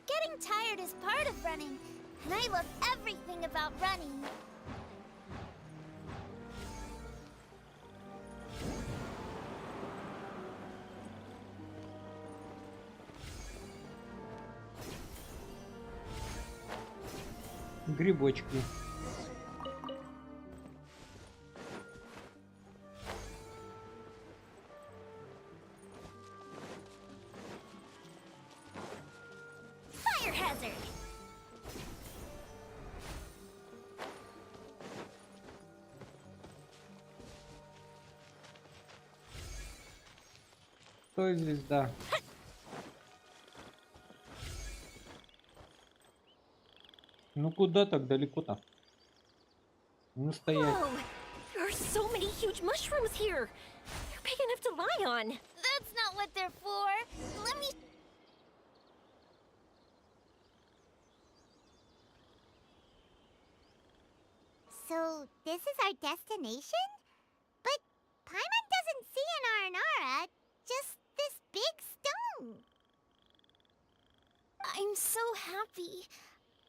Getting tired is part of running, and I love everything about running. Грибочки. Fire hazard! Стой, звезда. Ну куда так далеко-то? Ну стоять. Whoa! There are so many huge mushrooms here! They're big enough to lie on! That's not what they're for. Let me... So, this is our destination? But Paimon doesn't see an Aranara, just this big stone. I'm so happy.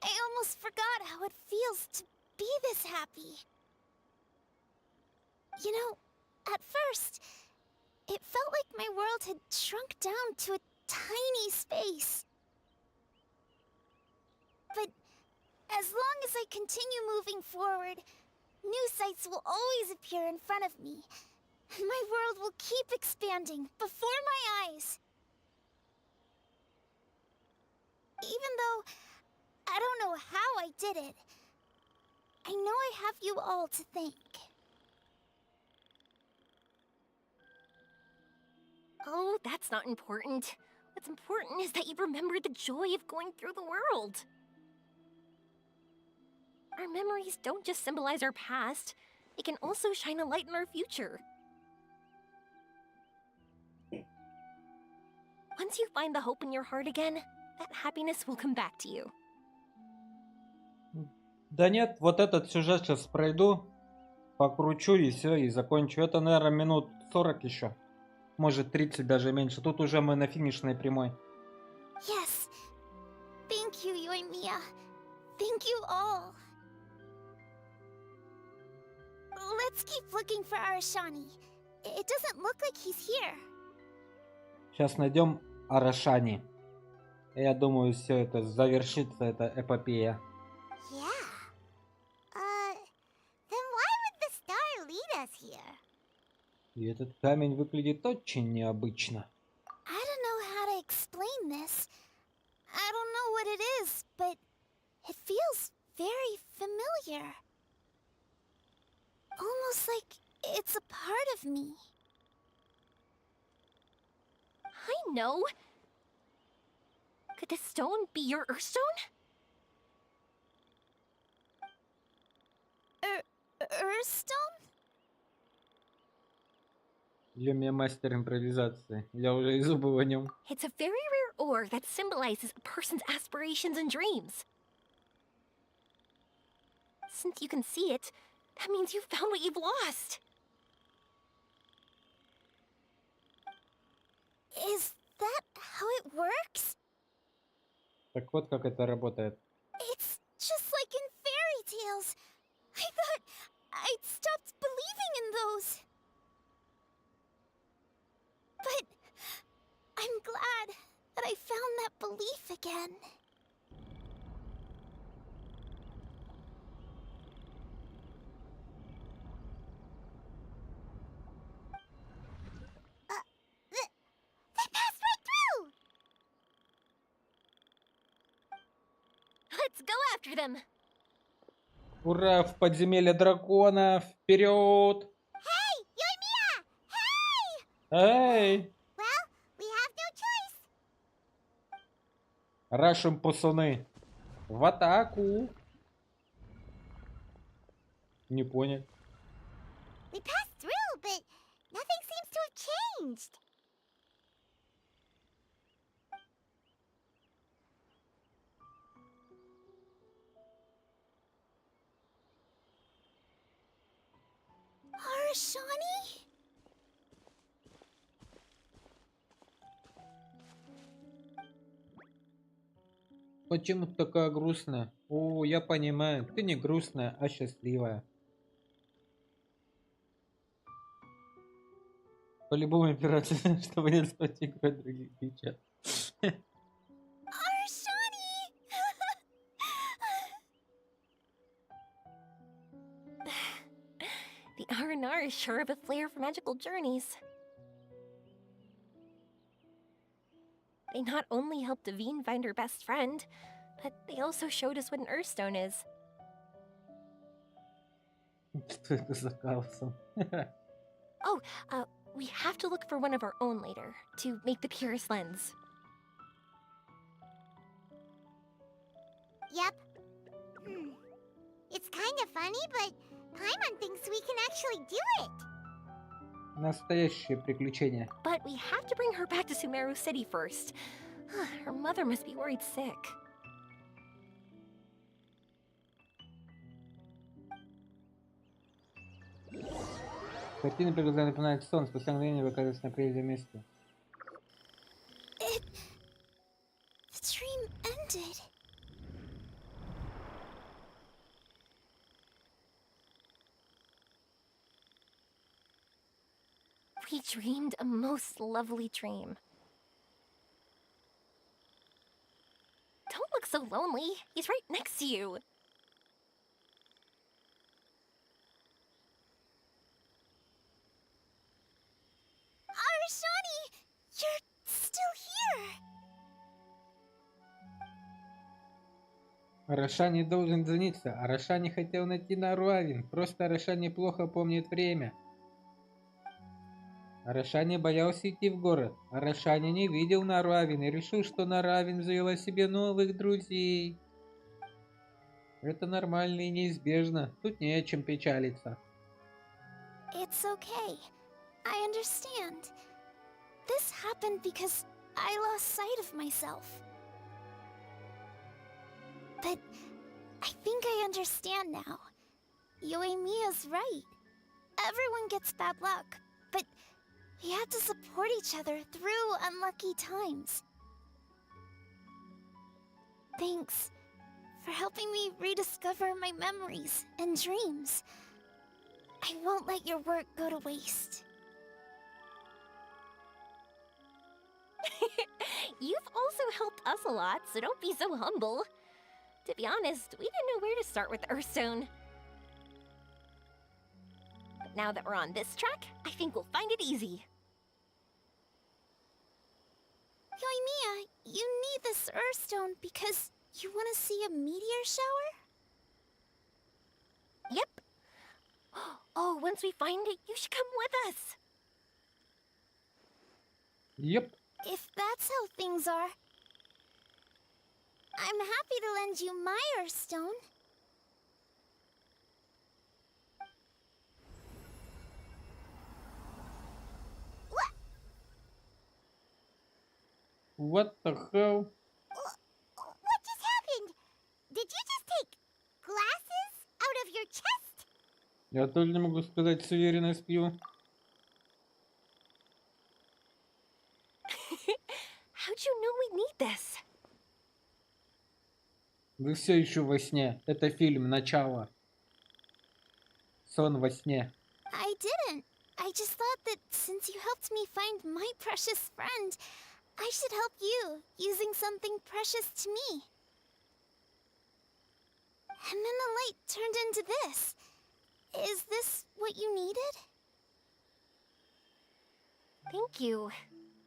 I almost forgot how it feels to be this happy. You know, at first, it felt like my world had shrunk down to a tiny space. But as long as I continue moving forward, new sights will always appear in front of me. And my world will keep expanding before my eyes. Even though I don't know how I did it, I know I have you all to thank. Oh, that's not important. What's important is that you remembered the joy of going through the world. Our memories don't just symbolize our past, they can also shine a light in our future. Once you find the hope in your heart again, that happiness will come back to you. Да нет, вот этот сюжет сейчас пройду, покручу и все, и закончу. Это, наверное, минут 40 еще. Может 30, даже меньше. Тут уже мы на финишной прямой. Yes. Thank you, Yoimiya. Thank you all. Let's keep looking for Arashani. It doesn't look like he's here. Сейчас найдем Арашани. Я думаю, все это завершится, эта эпопея. Yeah. Then why would the star lead us here? И этот камень выглядит очень необычно. I don't know how to explain this. I don't know what it is, but it feels very familiar. Almost like it's a part of me. I know! Could this stone be your Earthstone? Earthstone? Люмия мастер импровизации. Я уже и забыл о нем. It's a very rare ore that symbolizes a person's aspirations and dreams. Since you can see it, that means you've found what you've lost. Is that how it works? Так вот как это работает. It's just like in fairy tales. I thought I'd stopped believing in those. But I'm glad that I found that belief again. They passed right through! Let's go after them. Ура, в подземелье дракона! Вперед! Hey, Yoimiya! Hey! Эй! Well, we have no choice. Рашим пацаны! В атаку! Не понял. We passed through, but nothing seems to have changed. Arashani? Почему ты такая грустная? О, я понимаю, ты не грустная, а счастливая. По-любому императрица, чтобы не спать играть других девчат. Arashani! The R&R is sure of a flair for magical journeys. They not only helped Devine find her best friend, but they also showed us what an Earthstone is. Что это за калсон? Oh, we have to look for one of our own later, to make the purest lens. Yep. It's kind of funny, but Paimon thinks we can actually do it. Настоящее приключение. But we have to bring her back to Sumeru City first. Her mother must be worried sick. Картина пригласила напоминает сон, спустя мгновение вы оказываетесь на прежнем месте. The dream ended. We dreamed a most lovely dream. Don't look so lonely. He's right next to you. Arashani! You're still here! Арашани должен жениться. Арашани хотел найти Наруавин. Просто Арашани плохо помнит время. Арашани боялся идти в город. Арашани не видел Наруавин и решил, что Наруавин завела себе новых друзей. Это нормально и неизбежно. Тут не о чем печалиться. It's okay. I understand. This happened because I lost sight of myself. But I think I understand now. Yoimiya's right. Everyone gets bad luck, but we have to support each other through unlucky times. Thanks for helping me rediscover my memories and dreams. I won't let your work go to waste. You've also helped us a lot, so don't be so humble. To be honest, we didn't know where to start with Earthstone. But now that we're on this track, I think we'll find it easy. Yoimiya, you need this Earthstone because you want to see a meteor shower? Yep. Oh, once we find it, you should come with us. Yep. If that's how things are, I'm happy to lend you my Earthstone. What the hell? What just happened? Did you just take glasses out of your chest? Я тоже не могу сказать с уверенностью. How'd you know we'd need this? Вы все еще во сне. Это фильм «Начало». Сон во сне. I didn't. I just thought that since you helped me find my precious friend, I should help you, using something precious to me. And then the light turned into this. Is this what you needed? Thank you.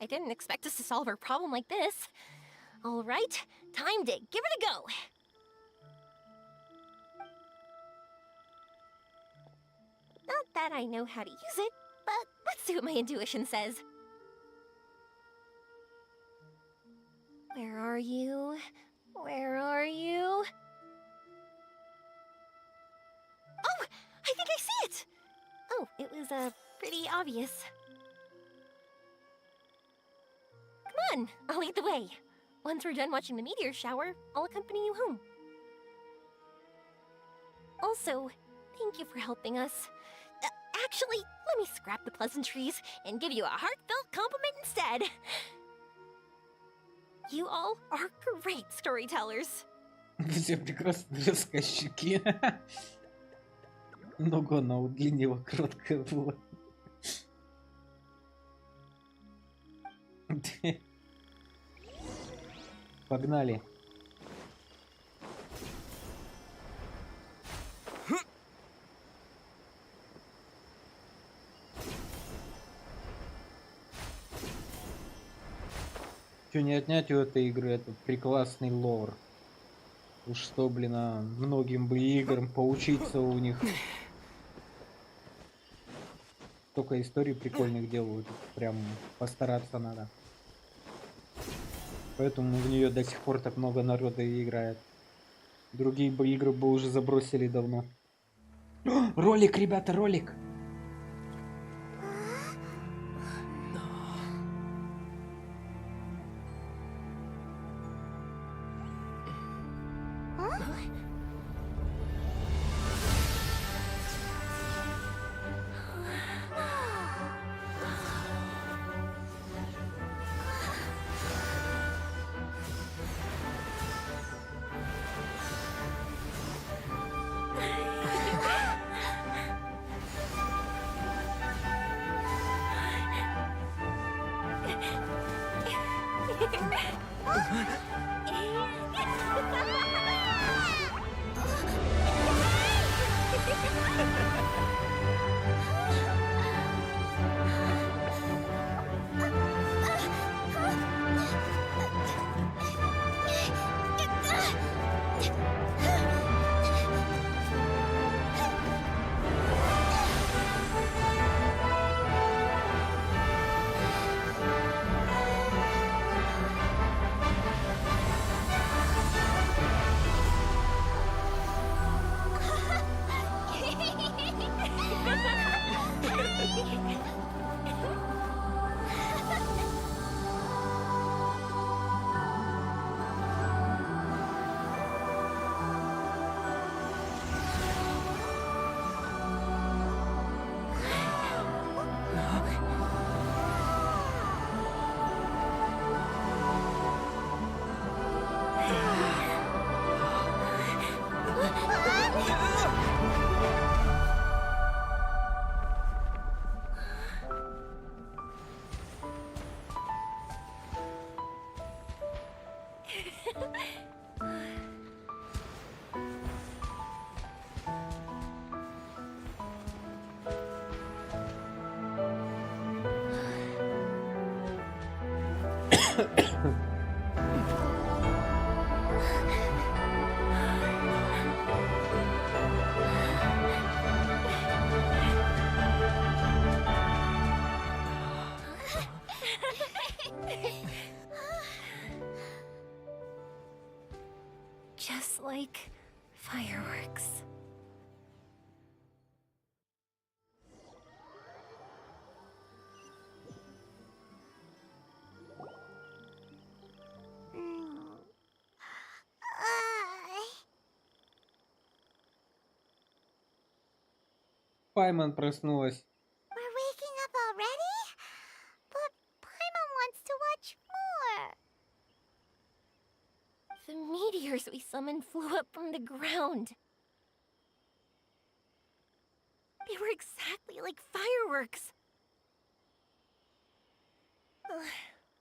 I didn't expect us to solve our problem like this. All right, time to give it a go. Not that I know how to use it, but let's see what my intuition says. Where are you? Where are you? Oh, I think I see it! Oh, it was, pretty obvious. Come on, I'll lead the way. Once we're done watching the meteor shower, I'll accompany you home. Also, thank you for helping us. Actually, let me scrap the pleasantries and give you a heartfelt compliment instead. You all are great storytellers. Все прекрасные рассказчики. Ногу она удлинила, короткая была. Погнали. Что не отнять у этой игры, это прекрасный лор. Уж что, блин, многим бы играм поучиться у них. Столько историй прикольных делают, прям постараться надо. Поэтому в нее до сих пор так много народа и играет. Другие бы игры бы уже забросили давно. Ролик, ребята, ролик! Just like fireworks. Пайман проснулась. We're waking up already? But Paimon wants to watch more. The meteors we summoned flew up from the ground. They were exactly like fireworks. Ugh,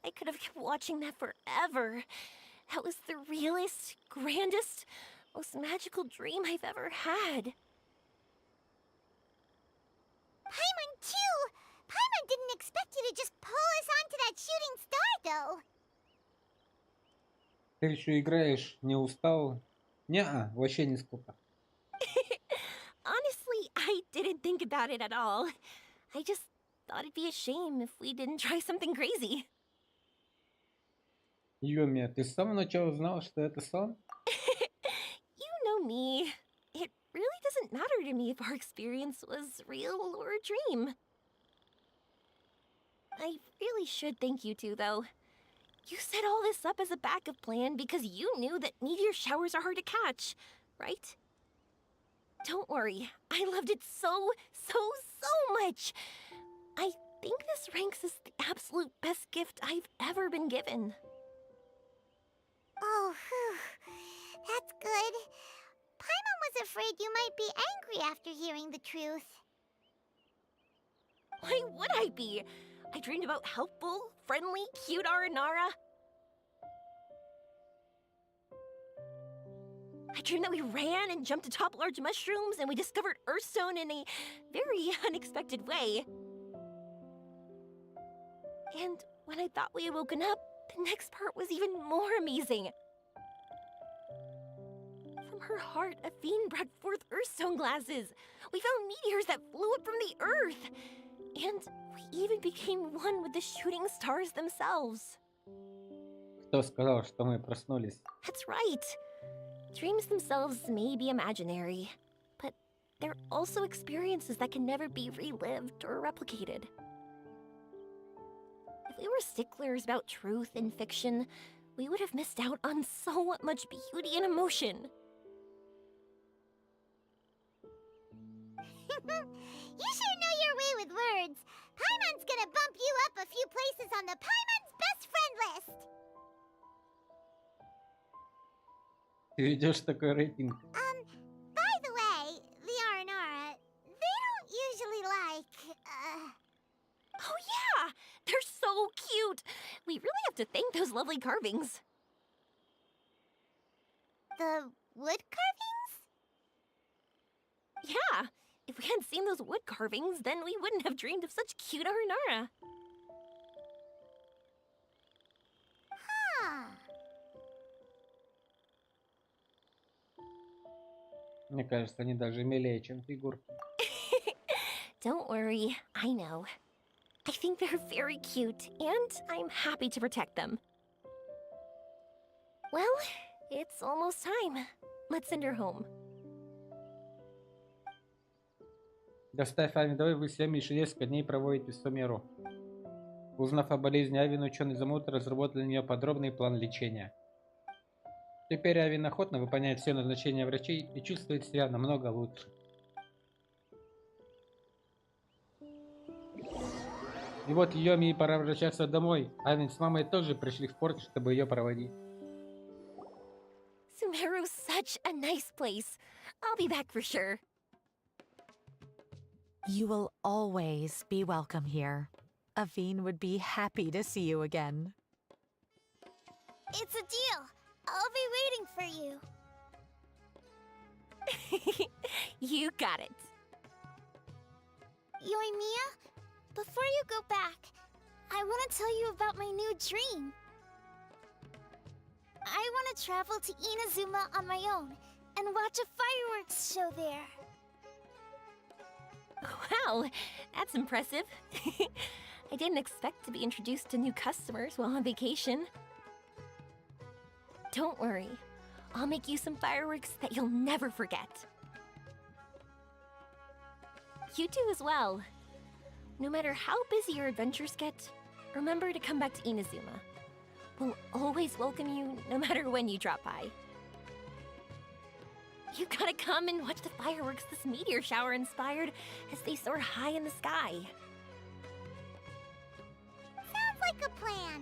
I could have kept watching that forever. That was the realest, grandest, most magical dream I've ever had. Paimon, too! Paimon didn't expect you to just pull us onto that shooting star, though. Ты еще играешь, не устал? Неа, вообще нисколько. Honestly, I didn't think about it at all. I just thought it'd be a shame if we didn't try something crazy. Юми, ты с самого начала знал, что это сон? You know me. It really doesn't matter to me if our experience was real or a dream. I really should thank you two, though. You set all this up as a backup plan because you knew that meteor showers are hard to catch, right? Don't worry, I loved it so much. I think this ranks as the absolute best gift I've ever been given. Oh, whew. That's good. Paimon was afraid you might be angry after hearing the truth. Why would I be? I dreamed about helpful, friendly, cute Aranara. I dreamed that we ran and jumped atop large mushrooms and we discovered Earthstone in a very unexpected way. And when I thought we had woken up, the next part was even more amazing. From her heart, Athene brought forth Earthstone glasses. We found meteors that flew up from the Earth. And we even became one with the shooting stars themselves. Кто сказал, что мы проснулись? That's right. Dreams themselves may be imaginary, but they're also experiences that can never be relived or replicated. If we were sticklers about truth in fiction, we would have missed out on so much beauty and emotion. You sure know your way with words. Paimon's gonna bump you up a few places on the Paimon's best friend list. Ты ведешь такой рейтинг. By the way, the Aranara, they don't usually like, Oh yeah! They're so cute! We really have to thank those lovely carvings. the wood carvings? Yeah! If we hadn't seen those wood carvings, then we wouldn't have dreamed of such cute Aranara. Huh. Мне кажется, они даже милее, чем фигурки. Don't worry, I know. I think they're very cute, and I'm happy to protect them. Well, it's almost time. Let's send her home. Доставь Ави, давай вы 7 еще несколько дней проводите в Сумеру. Узнав о болезни Авин, ученый Замут разработал для нее подробный план лечения. Теперь Авин охотно выполняет все назначения врачей и чувствует себя намного лучше. И вот Йоми пора возвращаться домой. Авин с мамой тоже пришли в порт, чтобы ее проводить. Sumeru's such a nice place. I'll be back for sure. You will always be welcome here. Aveen would be happy to see you again. It's a deal. I'll be waiting for you. You got it. Yoimiya, before you go back, I want to tell you about my new dream. I want to travel to Inazuma on my own and watch a fireworks show there. Wow, that's impressive. I didn't expect to be introduced to new customers while on vacation. Don't worry, I'll make you some fireworks that you'll never forget. You do as well. No matter how busy your adventures get, remember to come back to Inazuma. We'll always welcome you no matter when you drop by. You gotta come and watch the fireworks this meteor shower inspired as they soar high in the sky. Sounds like a plan.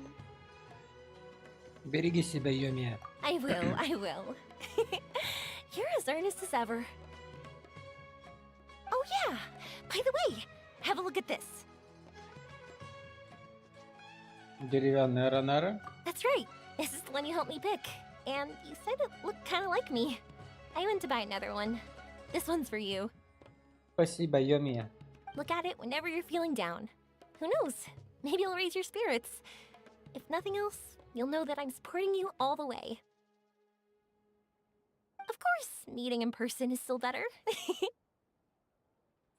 Береги себя, Йоми. I will, I will. You're as earnest as ever. Oh yeah, by the way, have a look at this. Деревянная ранара. That's right, this is the one you helped me pick. And you said it looked kind of like me. I went to buy another one. This one's for you. Спасибо, Йоми. Look at it whenever you're feeling down. Who knows? Maybe it'll raise your spirits. If nothing else, you'll know that I'm supporting you all the way. Of course, meeting in person is still better.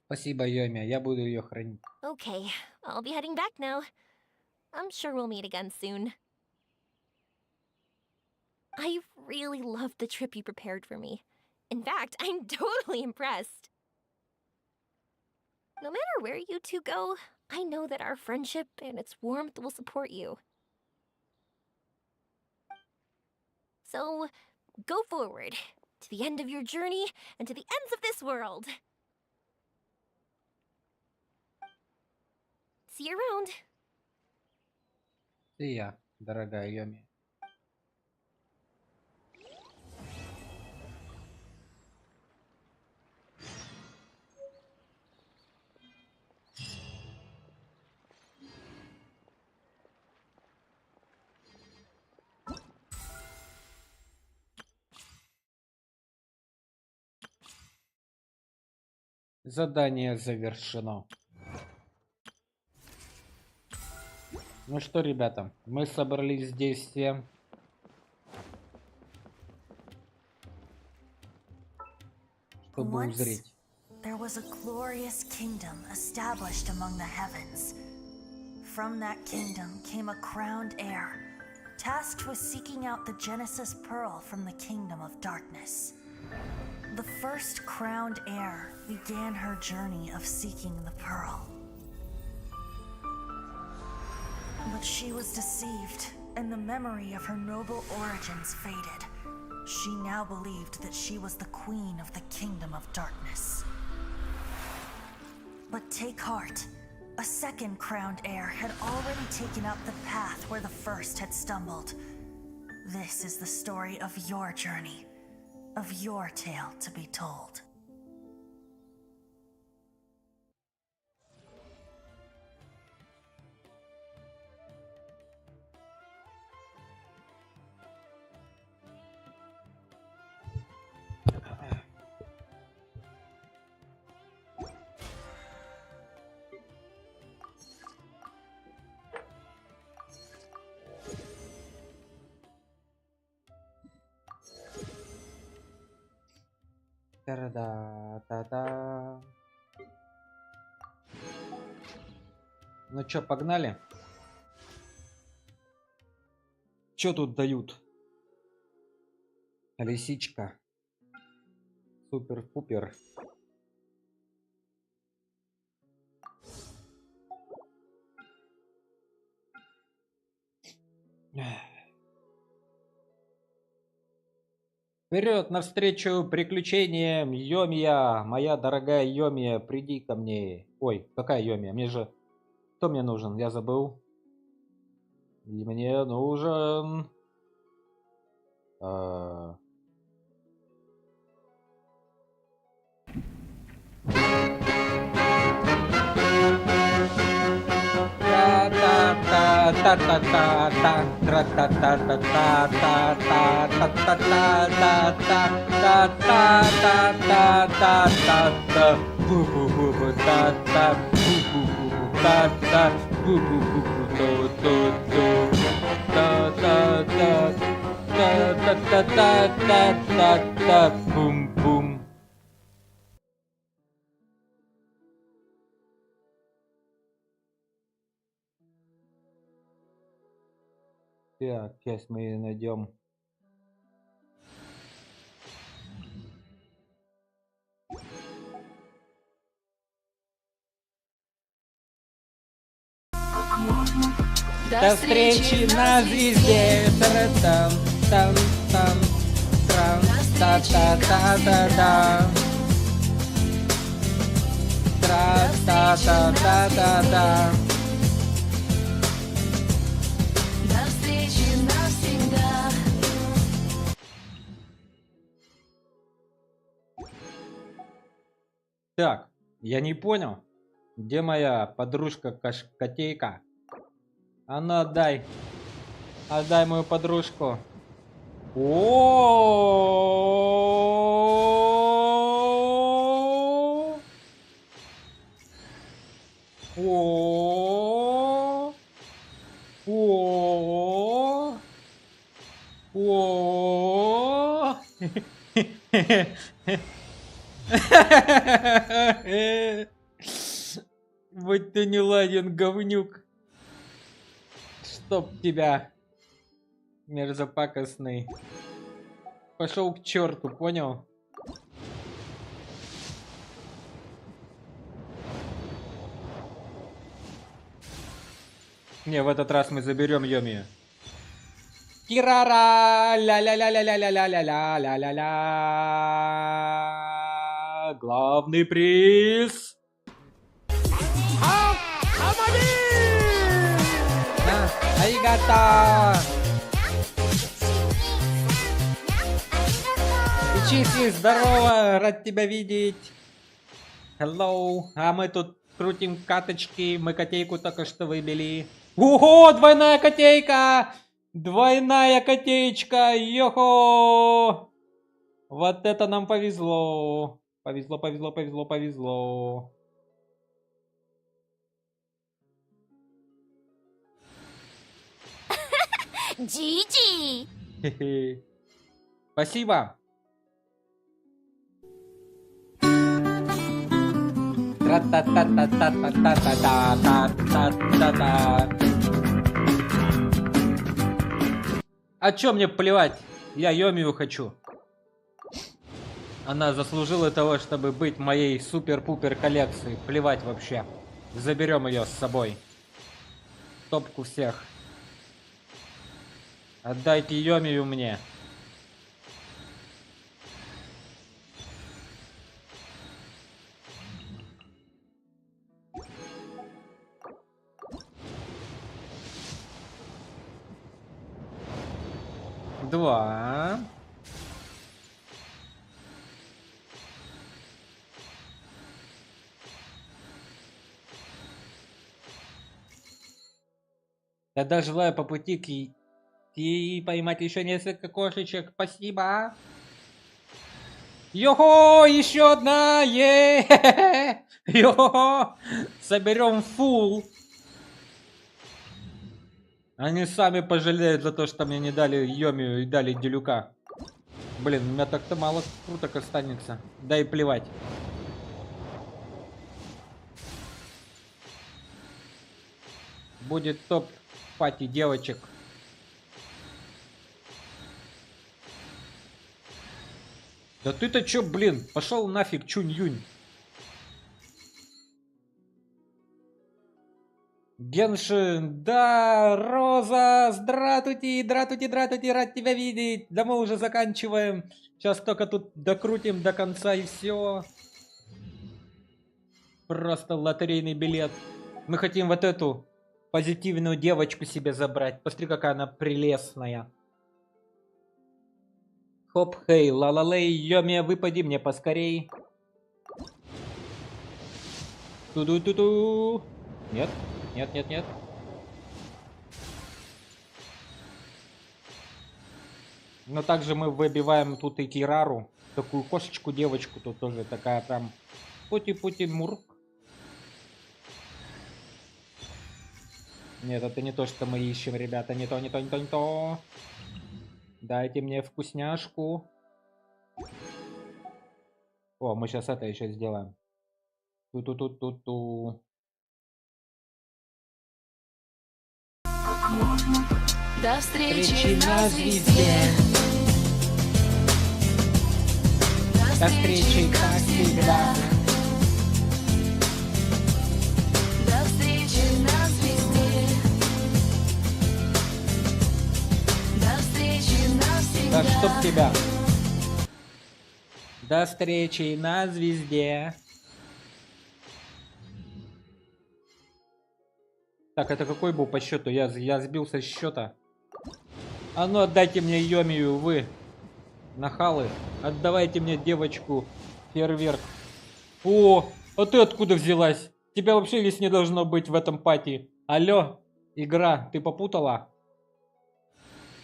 Спасибо, Йоми. Я буду ее хранить. Okay, I'll be heading back now. I'm sure we'll meet again soon. I really loved the trip you prepared for me. In fact, I'm totally impressed. No matter where you two go, I know that our friendship and its warmth will support you. So, go forward, to the end of your journey and to the ends of this world. See you around. See ya, дорогая Йоми. Задание завершено. Ну что, ребята, мы собрались здесь все. Чтобы узреть. There was a glorious kingdom established among the heavens. From that kingdom came a crowned heir, tasked with seeking out the Genesis Pearl from the kingdom of darkness. The first crowned heir began her journey of seeking the pearl. But she was deceived, and the memory of her noble origins faded. She now believed that she was the queen of the kingdom of darkness. But take heart. A second crowned heir had already taken up the path where the first had stumbled. This is the story of your journey, of your tale to be told. Та-да-та-та. Ну чё, погнали? Чё тут дают? Лисичка. Супер-пупер. Вперед, навстречу приключениям, Йомия! Моя дорогая Йомия, приди ко мне. Ой, какая Йомия? Мне же... Кто мне нужен? Я забыл. И мне нужен... Бум-бум. Так, сейчас мы найдем. До встречи на звезде. Там, там, там, трам, та та та та та. Тра та та та та та. До встречи навсегда. Так, я не понял. Где моя подружка котейка? А ну отдай. Отдай мою подружку. О. О. О. О. Будь ты не ладен, говнюк. Чтоб тебя, мерзопакостный. Пошел к черту, понял? Не, в этот раз мы заберем Йоми. Кирара! Ля-ля-ля-ля-ля-ля-ля-ля-ля-ля. Главный приз! Аригато! Ичиси, здорово! Рад тебя видеть! Hello! А мы тут крутим каточки, мы котейку только что выбили. Ого, двойная котейка! Двойная котеечка! Йохо! Вот это нам повезло! Повезло, повезло, повезло, повезло. Джиджи! Спасибо! А чё мне плевать? Я Йомию хочу. Она заслужила того, чтобы быть моей супер-пупер коллекцией. Плевать вообще. Заберем ее с собой. Топку всех. Отдайте Йомию мне. Два. Я даже желаю по пути и поймать еще несколько кошечек. Спасибо. Йохо, еще одна. Йохо. Соберем фул. Они сами пожалеют за то, что мне не дали Йомию и дали Делюка. Блин, у меня так-то мало круток останется. Да и плевать. Будет топ-пати девочек. Да ты-то чё, блин? Пошел нафиг, Чунь-Юнь. Геншин, да, Роза, здравствуйте, здравствуйте, здравствуйте, рад тебя видеть. Да мы уже заканчиваем. Сейчас только тут докрутим до конца и все. Просто лотерейный билет. Мы хотим вот эту позитивную девочку себе забрать. Посмотри, какая она прелестная. Хоп, хей, ла-ла-лей, Йоми, выпади мне поскорей. Ту-ду-ту-ту. Нет. Нет, нет, нет. Но также мы выбиваем тут и Кирару. Такую кошечку-девочку тут тоже такая прям пути-пути-мурк. Нет, это не то, что мы ищем, ребята. Не то, не то, не то, не то. Дайте мне вкусняшку. О, мы сейчас это еще сделаем. Ту-ту-ту-ту-ту. До встречи на звезде. До встречи, как всегда. До встречи на звезде. До встречи навсегда. Да чтоб тебя. До встречи на звезде. Так, это какой был по счету? Я сбился с счета. А ну отдайте мне Йомию, вы. Нахалы. Отдавайте мне девочку. Фейерверк. О, а ты откуда взялась? Тебя вообще здесь не должно быть в этом пати. Алло, игра, ты попутала?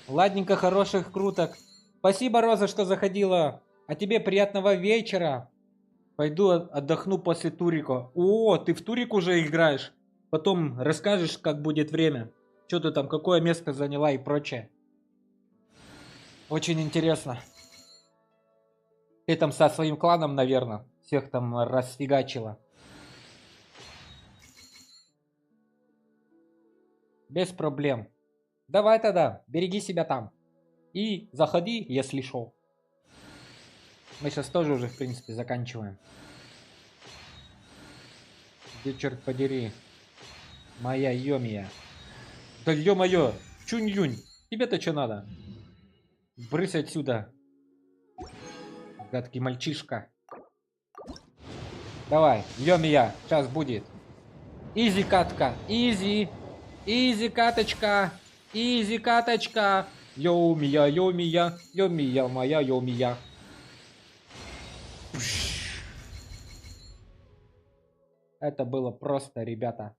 Ладненько, хороших круток. Спасибо, Роза, что заходила. А тебе приятного вечера. Пойду отдохну после турика. О, ты в турик уже играешь? Потом расскажешь, как будет время. Что ты там, какое место заняла и прочее. Очень интересно. Ты там со своим кланом, наверное, всех там расфигачила. Без проблем. Давай тогда, береги себя там. И заходи, если шо. Мы сейчас тоже уже, в принципе, заканчиваем. Где, черт подери, моя Йомия? Да ё-моё, Чунь-Юнь, тебе-то что надо? Брысь отсюда, гадкий мальчишка. Давай, Йомия, сейчас будет. Изи катка, изи. Изи каточка, изи каточка. Йомия, Йомия, Йомия, моя Йомия. Это было просто, ребята.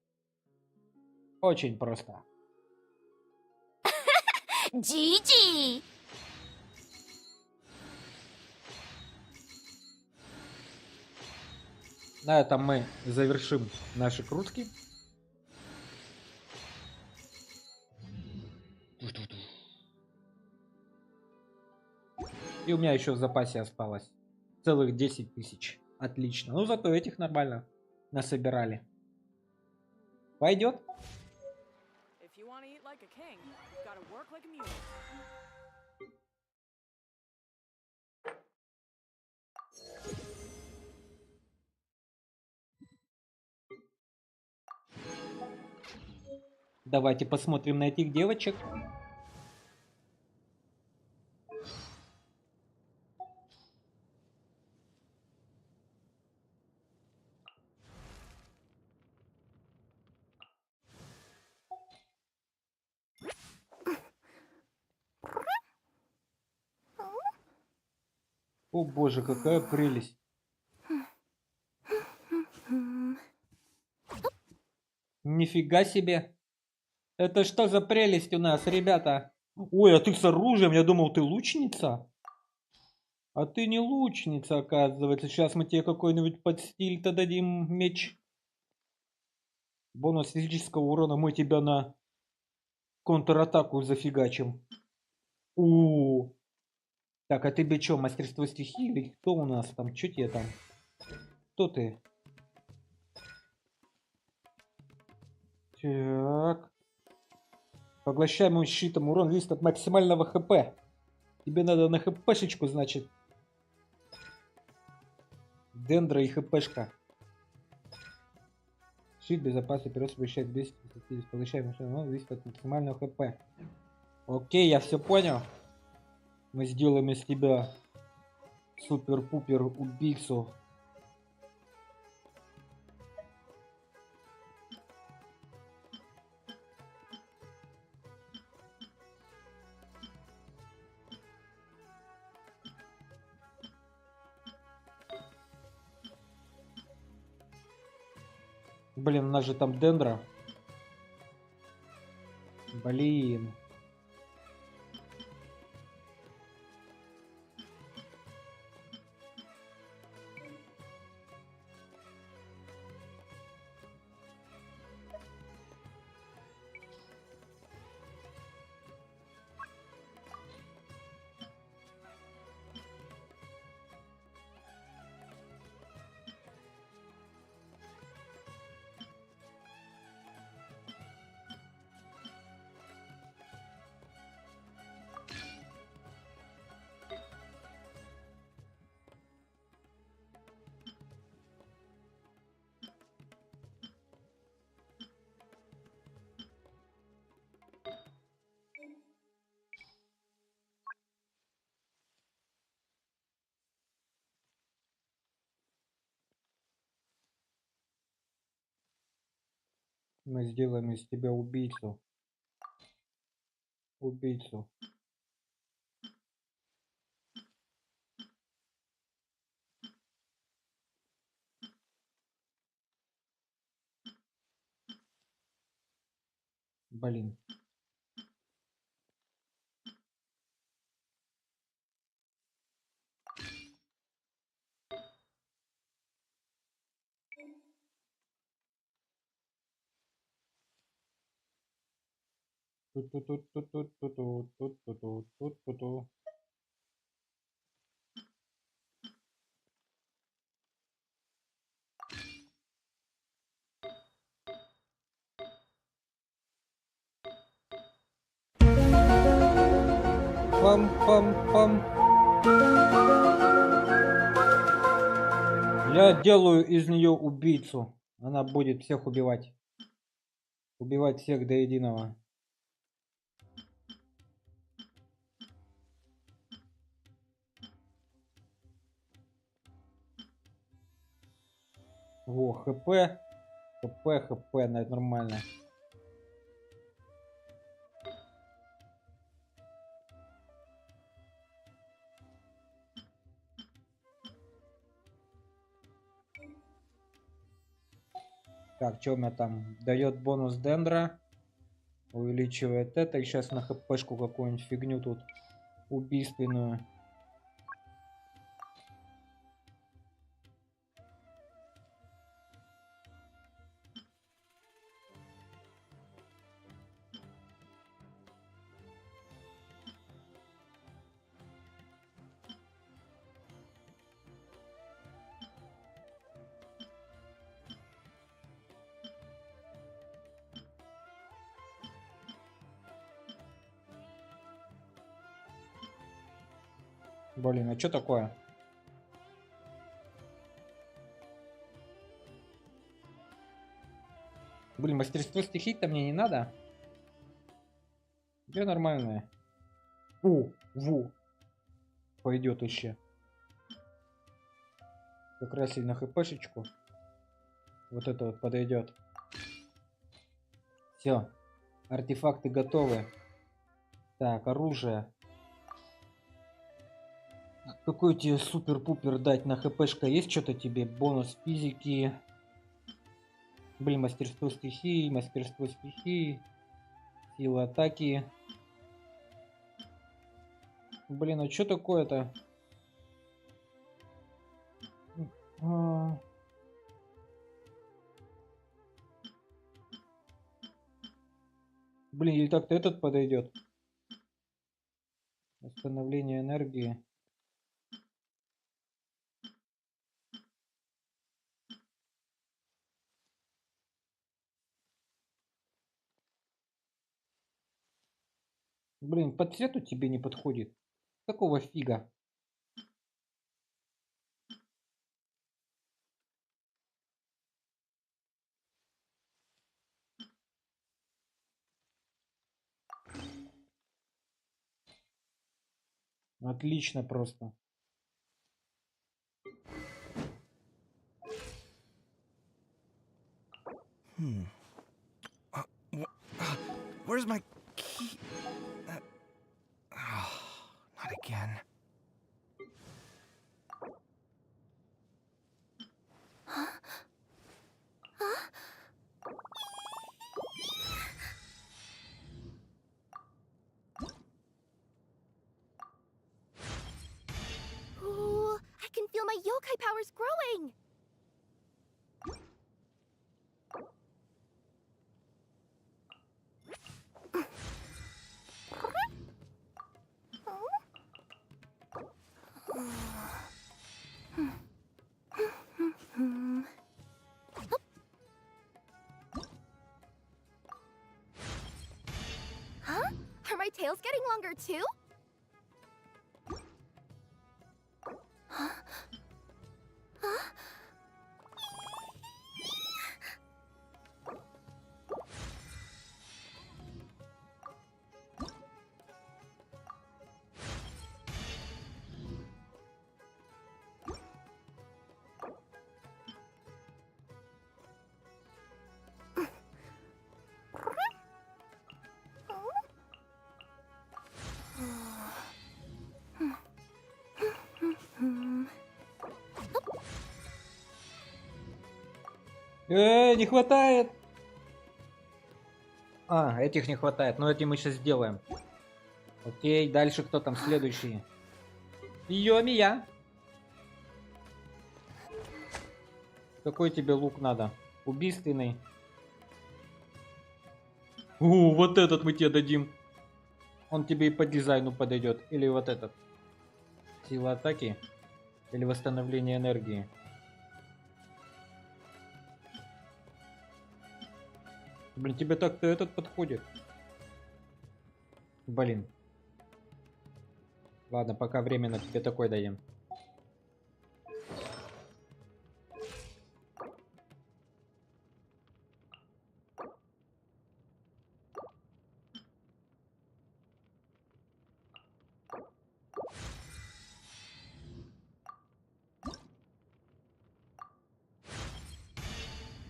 Очень просто. Джи-джи! На этом мы завершим наши крутки. И у меня еще в запасе осталось целых 10 тысяч. Отлично. Ну зато этих нормально насобирали. Пойдет? Давайте посмотрим на этих девочек. О боже, какая прелесть. Нифига себе. Это что за прелесть у нас, ребята? Ой, а ты с оружием? Я думал, ты лучница. А ты не лучница, оказывается. Сейчас мы тебе какой-нибудь под стиль-то дадим меч. Бонус физического урона, мы тебя на контратаку зафигачим. У. Так, а ты бичо, мастерство стихии или кто у нас там? Чё тебе там? Кто ты? Так. Поглощаемым щитом урон зависит от максимального хп. Тебе надо на хпшечку, значит. Дендра и хпшка. Щит безопасности прирост обещает 250. Поглощаемый щит урон зависит от максимального хп. Окей, я все понял. Мы сделаем из тебя супер-пупер убийцу. Блин, у нас же там дендра. Блин. Мы сделаем из тебя убийцу. Убийцу. Блин. Ту-ту-ту-ту-ту-ту-ту-ту-ту-ту-ту. Пам-пам-пам. Я делаю из нее убийцу. Она будет всех убивать. Убивать всех до единого. Во, хп. хп, нормально. Так, что у меня там? Дает бонус дендра. Увеличивает это. И сейчас на хпшку какую-нибудь фигню тут убийственную. Блин, а что такое? Блин, мастерство стихий-то мне не надо. Где нормальное? О, во. Пойдет еще. Как раз и на хпшечку. Вот это вот подойдет. Все. Артефакты готовы. Так, оружие. Какой тебе супер-пупер дать на хпшка? Есть что-то тебе? Бонус физики. Блин, мастерство стихии. Сила атаки. Блин, а что такое-то? Блин, или так-то этот подойдет? Восстановление энергии. Блин, по цвету тебе не подходит. Какого фига? Отлично просто. Where's my key? Not again. Ooh, I can feel my yokai powers growing. Huh? Are my tails getting longer too? Huh? Huh? Не хватает. А, этих не хватает. Но эти мы сейчас сделаем. Окей, дальше кто там следующий? Йомия. Какой тебе лук надо? Убийственный. О, вот этот мы тебе дадим. Он тебе и по дизайну подойдет. Или вот этот. Сила атаки. Или восстановление энергии. Блин, тебе так-то этот подходит. Блин. Ладно, пока временно тебе такой дадим.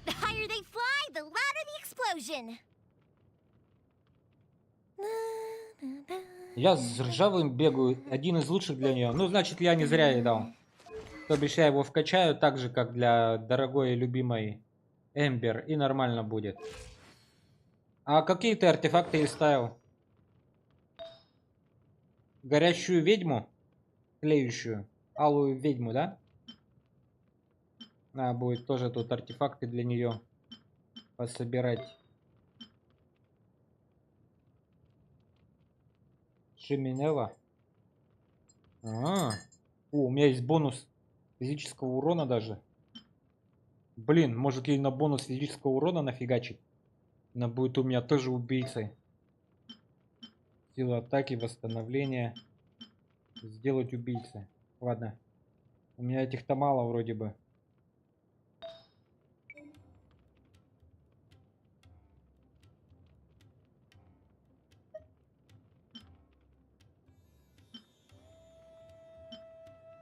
The higher they fly, the louder the explosion. Я с ржавым бегаю. Один из лучших для нее. Ну, значит, я не зря ей дал. То бишь я его вкачаю так же, как для дорогой и любимой Эмбер. И нормально будет. А какие ты артефакты ей ставил? Горящую ведьму? Тлеющую. Алую ведьму, да? Надо будет тоже тут артефакты для нее пособирать. Шиминева. У меня есть бонус физического урона даже. Блин, может ей на бонус физического урона нафигачить? Она будет у меня тоже убийцей. Сила атаки, восстановление. Сделать убийцей. Ладно. У меня этих-то мало вроде бы.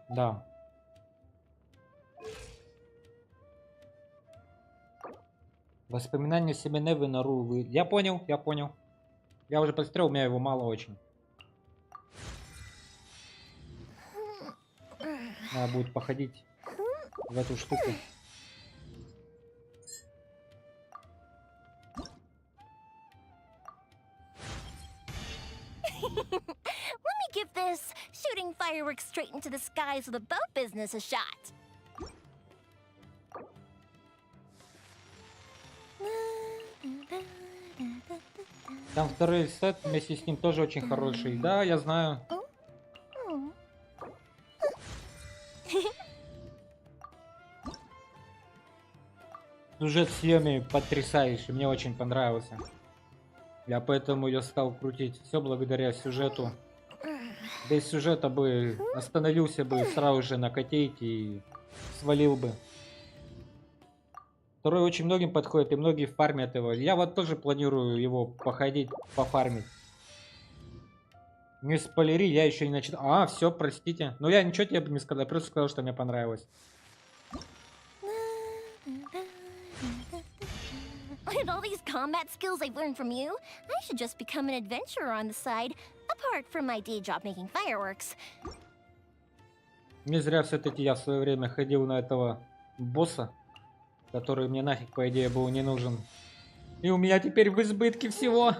Да. Воспоминания Семеневы на Рувы. Я понял, я понял. Я уже посмотрел, у меня его мало очень. Надо будет походить в эту штуку. Let me give this shooting fireworks straight into the skies with a boat business a shot. Там второй сет вместе с ним тоже очень хороший. Да, я знаю. Сюжет с Йоми потрясающий, мне очень понравился. Я поэтому ее стал крутить. Все благодаря сюжету. Без сюжета бы остановился бы сразу же на котейке и свалил бы. Второй очень многим подходит, и многие фармят его. Я вот тоже планирую его походить, пофармить. Не спойлери, я еще не начал. А, все, простите. Ну я ничего тебе не сказал, я просто сказал, что мне понравилось. With all these combat skills I've learned from you, I should just become an adventurer on the side, apart from my day job making fireworks. Не зря все-таки я в свое время ходил на этого босса, который мне нафиг, по идее, был не нужен. И у меня теперь в избытке всего.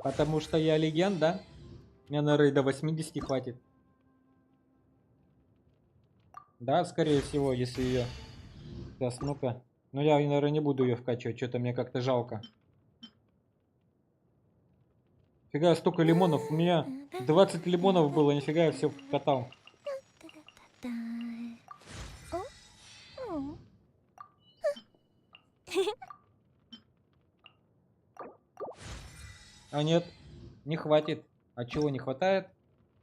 Потому что я легенда. Мне, наверное, до 80 хватит. Да, скорее всего, если ее... Сейчас, ну-ка. Ну, я, наверное, не буду ее вкачивать. Что-то мне как-то жалко. Фига, столько лимонов. У меня 20 лимонов было. Нифига, я все вкатал. А нет, не хватит. А чего не хватает?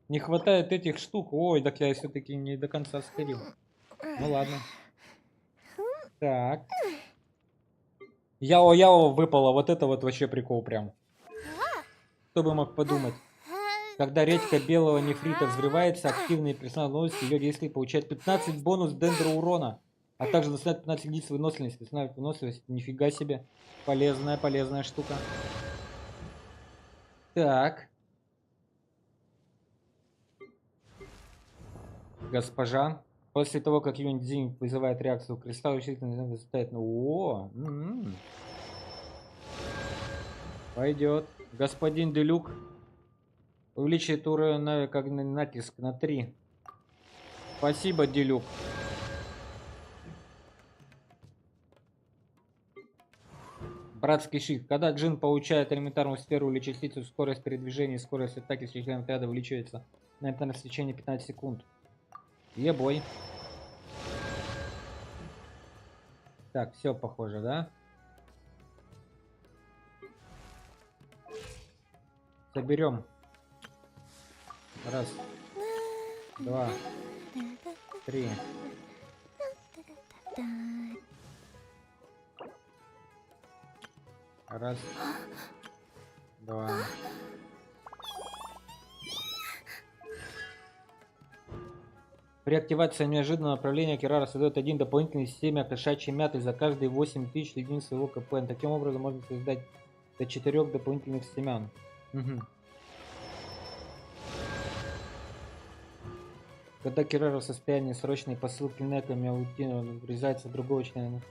Не хватает этих штук. Ой, так я все-таки не до конца сходил. Ну ладно. Так. Яо-яо выпало. Вот это вот вообще прикол прям. Кто бы мог подумать. Когда редька белого нефрита взрывается, активный персонаж наносит ее действие получает 15 бонус дендроурона. А также начинает 15 единиц выносливости. Персонаж выносливость. Нифига себе. Полезная штука. Так. Госпожа, После того, как юнит вызывает реакцию кристалла, учитель состоит. Пойдет. Господин Делюк увеличит уровень как натиск на 3. Спасибо, Делюк. Братский щит. Когда Джин получает элементарную сферу или частицу, скорость передвижения и скорость атаки с членом отряда увеличивается на элементарное течение 15 секунд. Ебой. Так, все похоже, да? Соберем. Раз. 2. 3. Раз. 2. При активации неожиданного направления Кирара создает один дополнительный семя кошачьей мяты за каждые 8000 единиц своего КП. Таким образом можно создать до 4 дополнительных семян. Угу. Когда Кирара в состоянии срочной посылки неками аутина врезается в другого члена,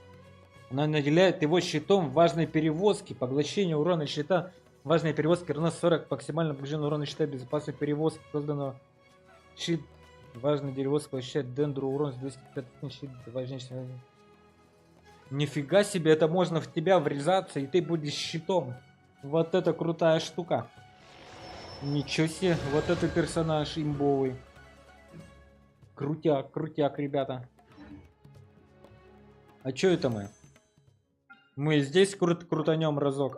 она наделяет его щитом важной перевозки, поглощение урона щита. Важная перевозка равна 40 максимально приближенного урона щита безопасной перевозки созданного щит. Важный перевозка поглощает дендру урон с 250 щит. Важнейший. Нифига себе, это можно в тебя врезаться, и ты будешь щитом. Вот это крутая штука. Ничего себе, вот это персонаж имбовый. Крутяк, крутяк, ребята. А чё это мы? Мы здесь крутанем разок.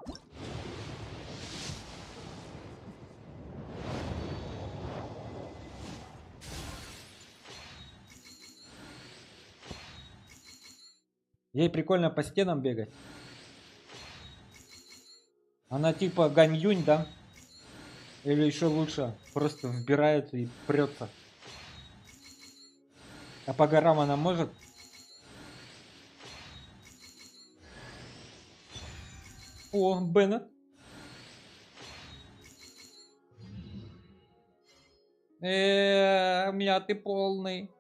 Ей прикольно по стенам бегать. Она типа Ганьюнь, да? Или еще лучше, просто вбирается и прется. А по горам она может? О, Беннет. У меня ты полный.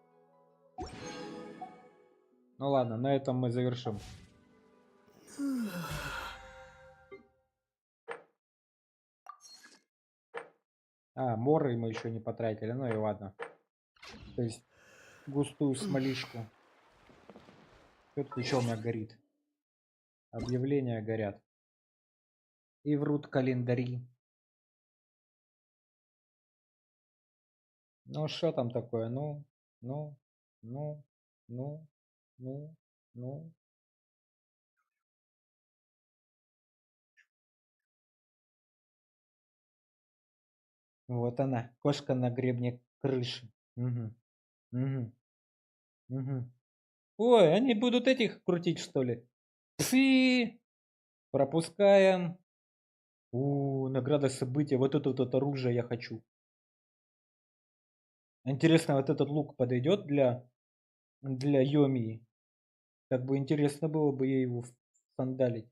Ну ладно, на этом мы завершим. А, моры мы еще не потратили, ну и ладно. То есть густую смолишку. Что-то еще у меня горит. Объявления горят. И врут календари. Ну что там такое? Ну. Вот она, кошка на гребне крыши. Угу. Ой, они будут этих крутить, что ли? Пфи! Пропускаем. Награда события. Вот это вот оружие я хочу. Интересно, вот этот лук подойдет для Йомии? Как бы интересно было бы ей его сандалить.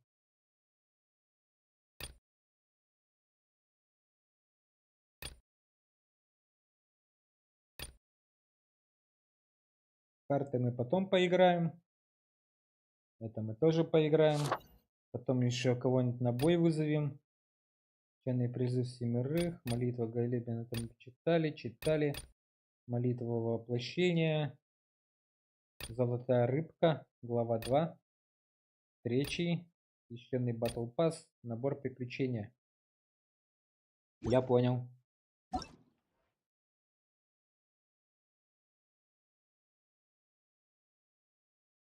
Карты мы потом поиграем. Это мы тоже поиграем. Потом еще кого-нибудь на бой вызовем. Чайный призыв семерых. Молитва Галебина. Это мы читали. Молитва воплощения. Золотая рыбка. Глава 2. Встречи. Священный батл пасс. Набор приключения. Я понял.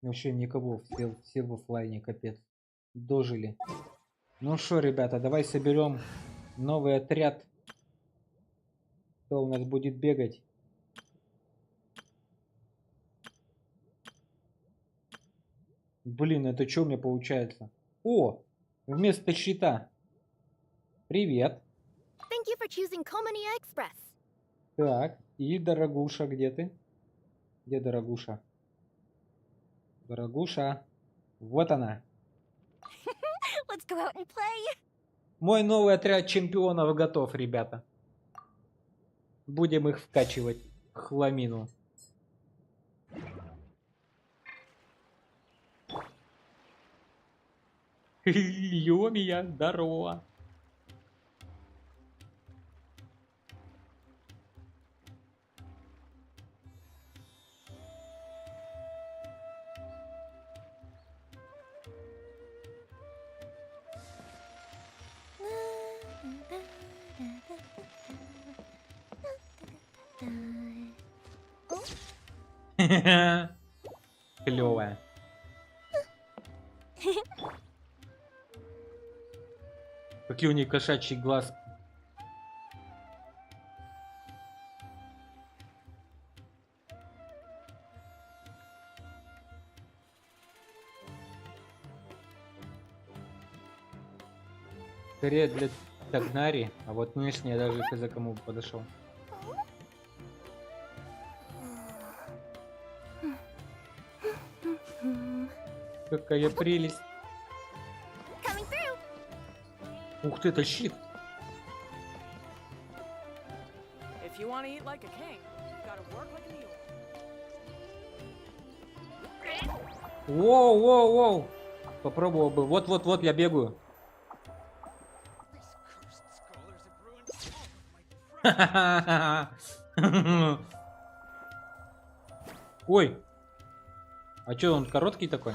Вообще никого, все в оффлайне, капец. Дожили. Ну что, ребята, давай соберем новый отряд. Кто у нас будет бегать? Блин, это что у меня получается? О, вместо щита. Привет. Thank you for choosing Komania Express. Так, и дорогуша, где ты? Где дорогуша? Дорогуша. Вот она. Let's go out and play. Мой новый отряд чемпионов готов, ребята. Будем их вкачивать в хламину. Юмия, здорово. Клевая. Какие у нее кошачьи глазки. Скорее для Тагнари, а вот внешне я даже хз кому подошел. Какая прелесть. Ух ты, это щит. If you want to eat like a king, you gotta work like a mule. Воу, воу, воу. Попробовал бы. Вот, я бегаю. Ой. А чё, он короткий такой?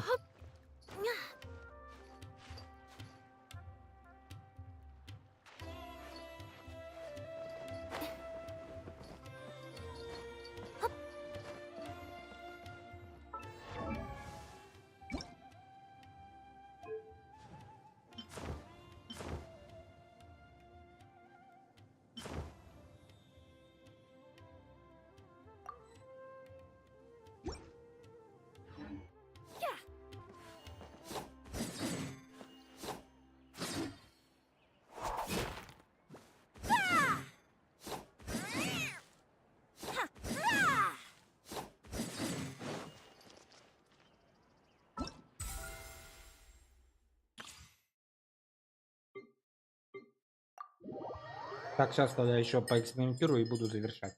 Так, сейчас тогда еще поэкспериментирую и буду завершать.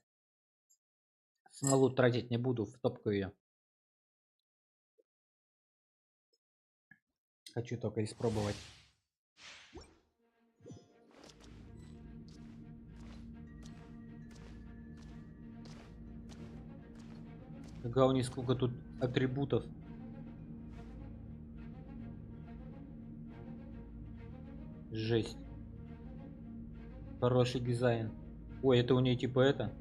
Смолу тратить не буду, в топку ее. Хочу только испробовать. Ага, у них сколько тут атрибутов. Жесть. Хороший дизайн. Ой, это у нее типа это.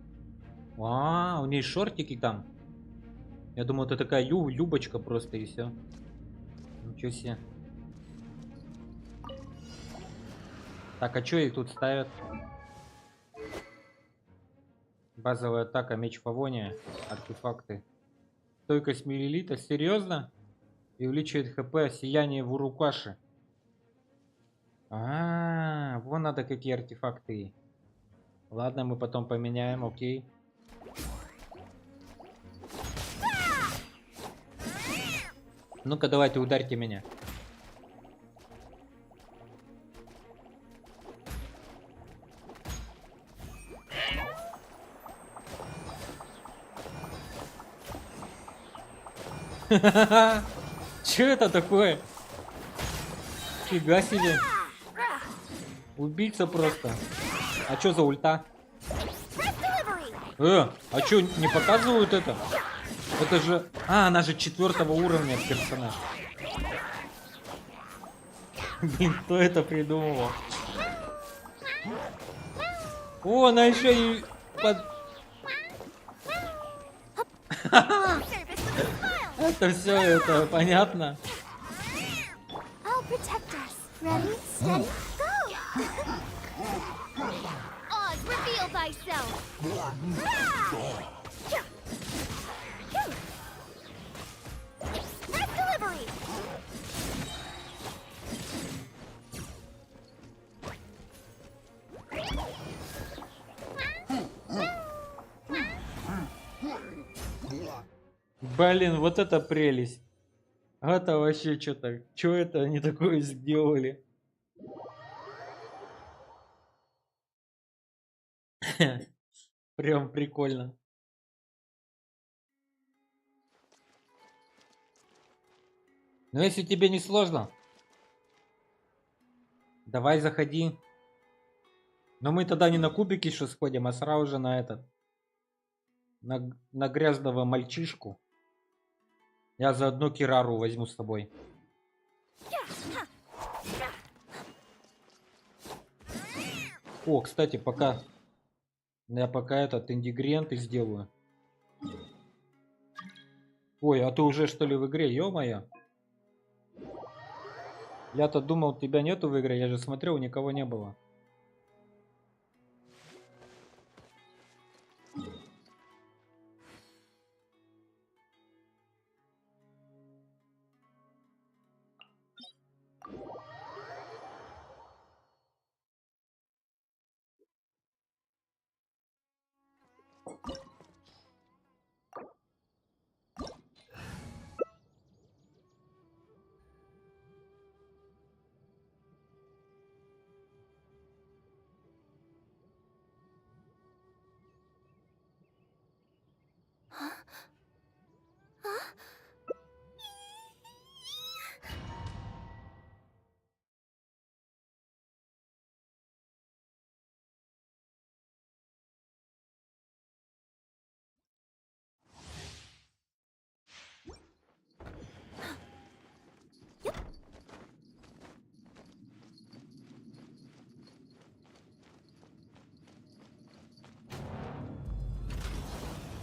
А, у нее шортики там. Я думал, это такая юбочка просто и все. Ничего себе. Так, а что их тут ставят? Базовая атака, меч Фавония, артефакты. Стойкость миллилитра, серьезно? И увеличивает хп, сияние в Урукаши. Вон надо какие артефакты. Ладно, мы потом поменяем, окей. Ну-ка, давайте, ударьте меня. Че это такое? Фига себе. Убийца просто. А чё за ульта? А чё, не показывают это? Это же... она же 4-го уровня персонаж. Блин, кто это придумывал? О, она еще и... Это все, это понятно. Блин, вот это прелесть. Это вообще что-то. Что это они такое сделали? Прям прикольно. Но если тебе не сложно, Давай заходи. Но мы тогда не на кубики еще сходим, а сразу же на этот. На грязного мальчишку. Я заодно Кирару возьму с собой. О, кстати, пока... Я пока этот ингредиенты сделаю. Ой, а ты уже что ли в игре, ё-моё? Я-то думал, тебя нету в игре, я же смотрел, никого не было.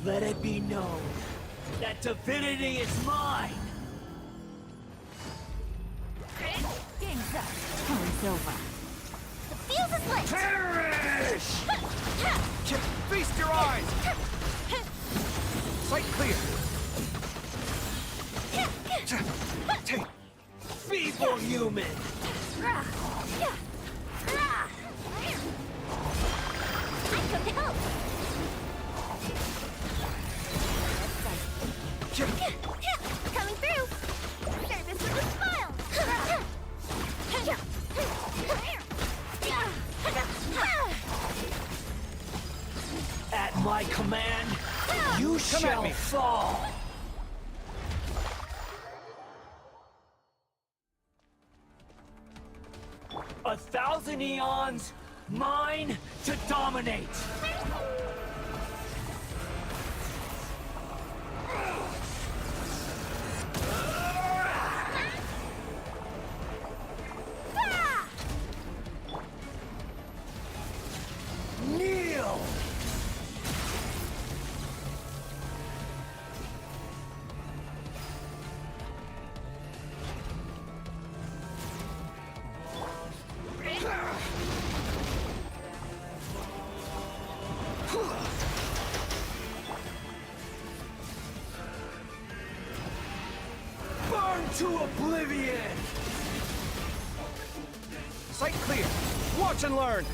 Let it be known that divinity is mine! Game's up. Time's over. The fuse is lit! Perish! Feast your eyes! Sight clear! Feeble human! I come to help! Coming through! Service with a smile! At my command, you shall fall! A thousand eons, mine to dominate! Kneel! Burn to oblivion! Sight clear! Watch and learn!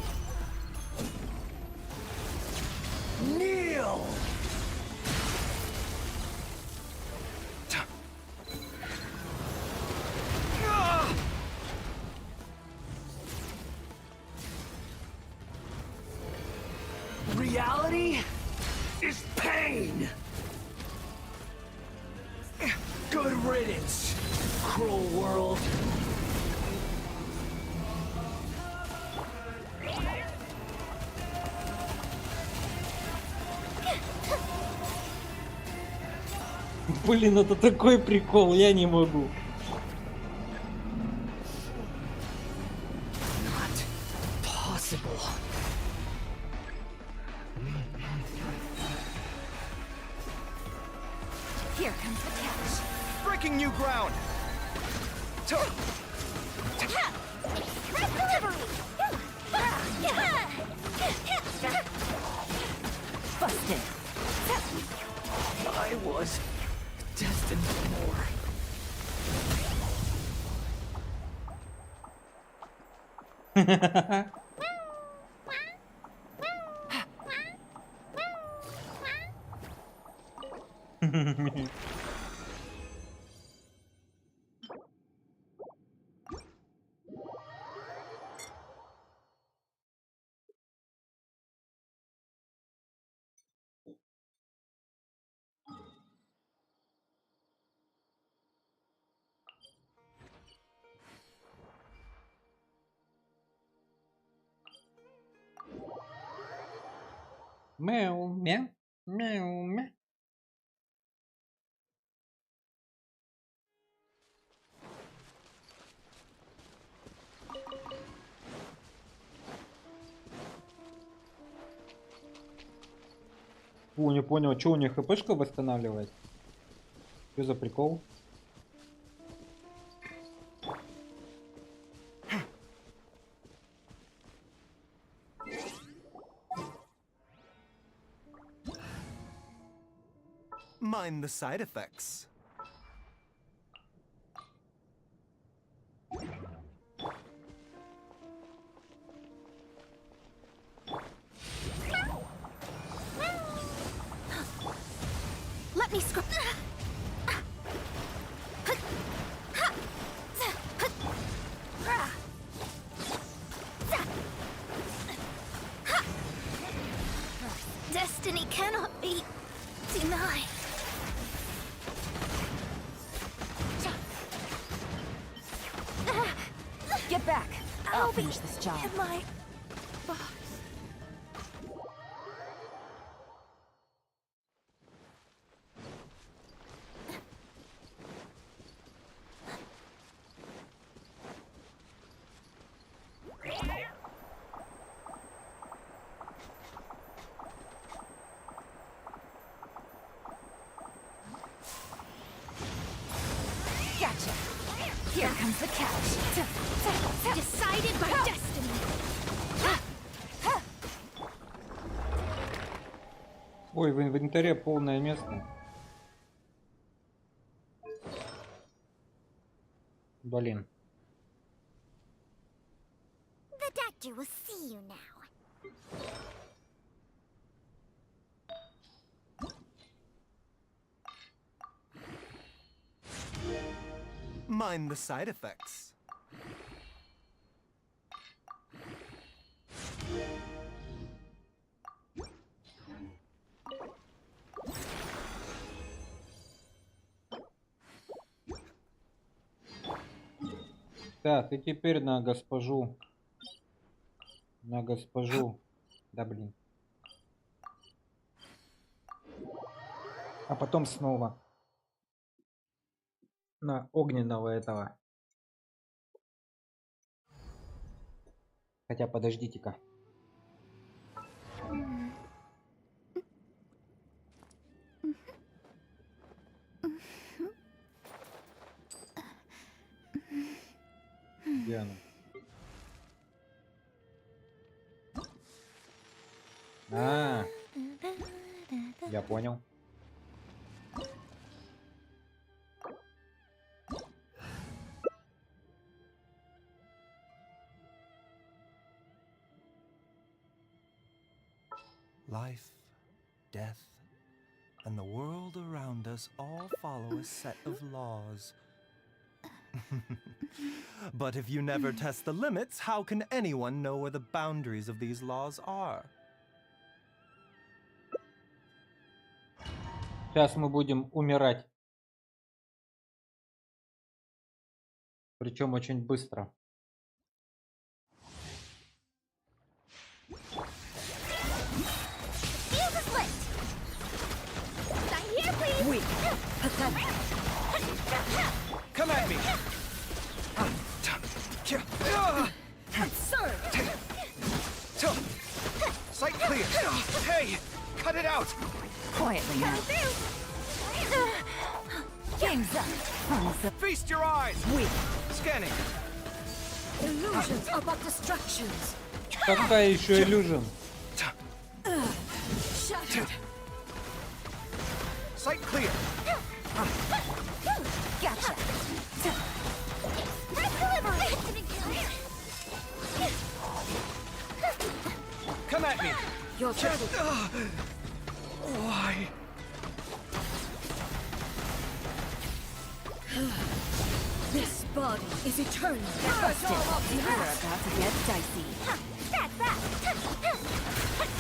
Kneel! Reality is pain! Good riddance, cruel world. Блин, это такой прикол, я не могу. Not possible. Here comes the catch. Breaking new ground! Red delivery! Busted. I was destined for more. Мяу, мяу, мяу, мяу. Фу, не понял, что у них хпшка восстанавливает? Что за прикол? Mind the side effects. Let me scrub. Destiny cannot be denied. Get back. I'll finish this job. In my box. Gotcha. Here comes the catch. Decided by destiny. Ой, в инвентаре полное место. Блин. The doctor will see you now. Mind the side effects. Так, и теперь на госпожу. На госпожу. Да блин. А потом снова. На огненного этого. Хотя подождите-ка. Где она? А, я понял. Life, death, and the world around us all follow a set of laws. But if you never test the limits, how can anyone know where the boundaries of these laws are? Сейчас мы будем умирать. Причем очень быстро. Weak. Pathetic. Come at me! Absurd. Sight clear! Hey! Cut it out! Quietly now. Game's up. Thumbs up. Feast your eyes! Weak. Scanning! Illusions are but distractions. Какая еще иллюзия? Shattered. Sight clear! Gotcha. Come at me! Your turn. Why? This body is eternal. Busted. We're about to get dicey. Back, back.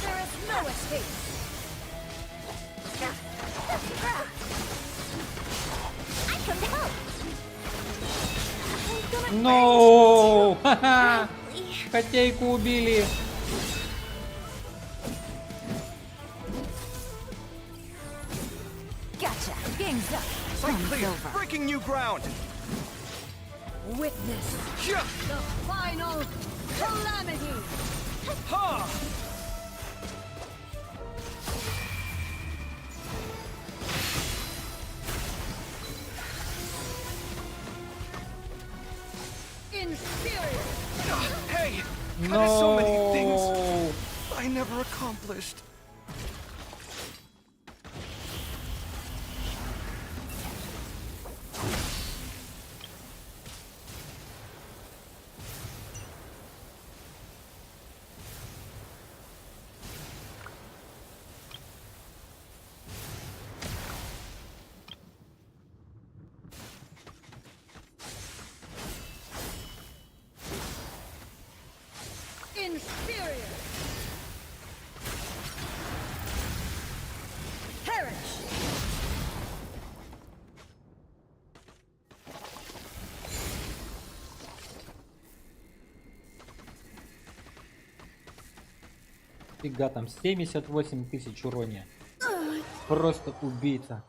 There is no escape. I come to help. No! Ха-ха! Котейку убили. Game's up. Sight Fun's clear. over. Breaking new ground. Witness Yeah. the final calamity. Ha! Inferior. Hey! No. That is so many things I never accomplished. Inferior. Perish. Фига там, 78 тысяч урония. Просто убийца.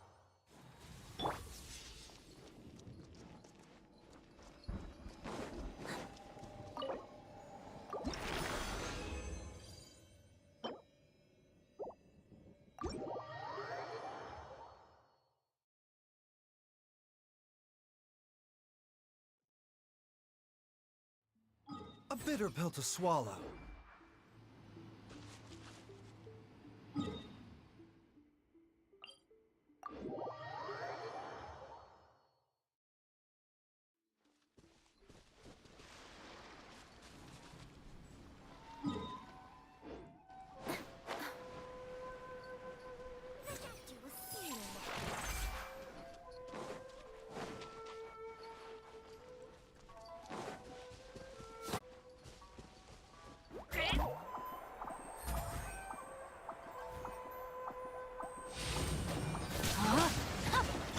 A bitter pill to swallow.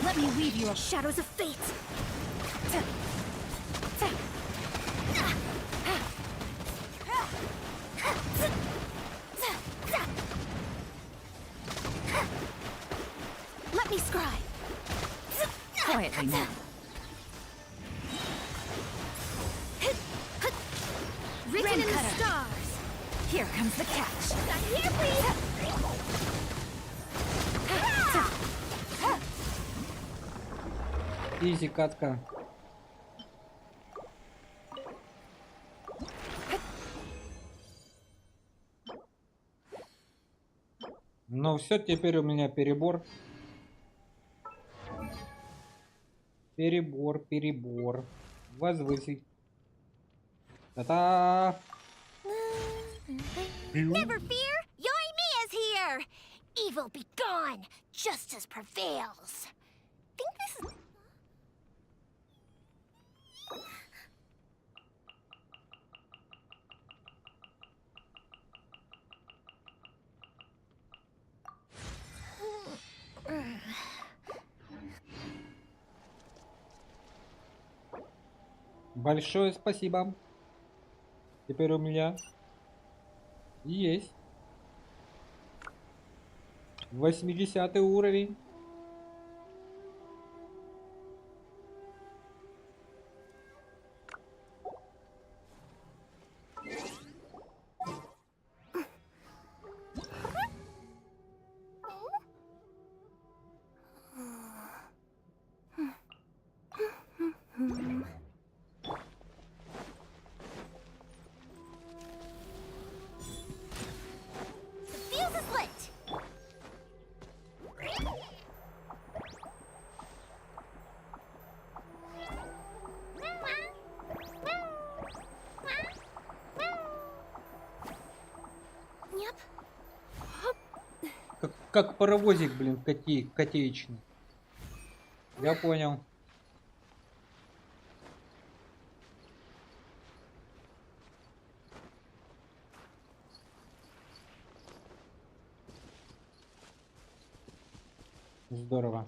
Let me weave you shadows of fate. Let me scry. Quietly now. Written in the stars. Here comes the catch. Not here, please. Изи катка. Ну все, теперь у меня перебор. Перебор. Возвысить. Та-та! Never fear, Yoimiya's here! Evil be gone, justice prevails. Think this is... Большое спасибо. Теперь у меня есть 80 уровень. The fuse is lit! Как паровозик, блин, котеечный. Я понял. Здорово.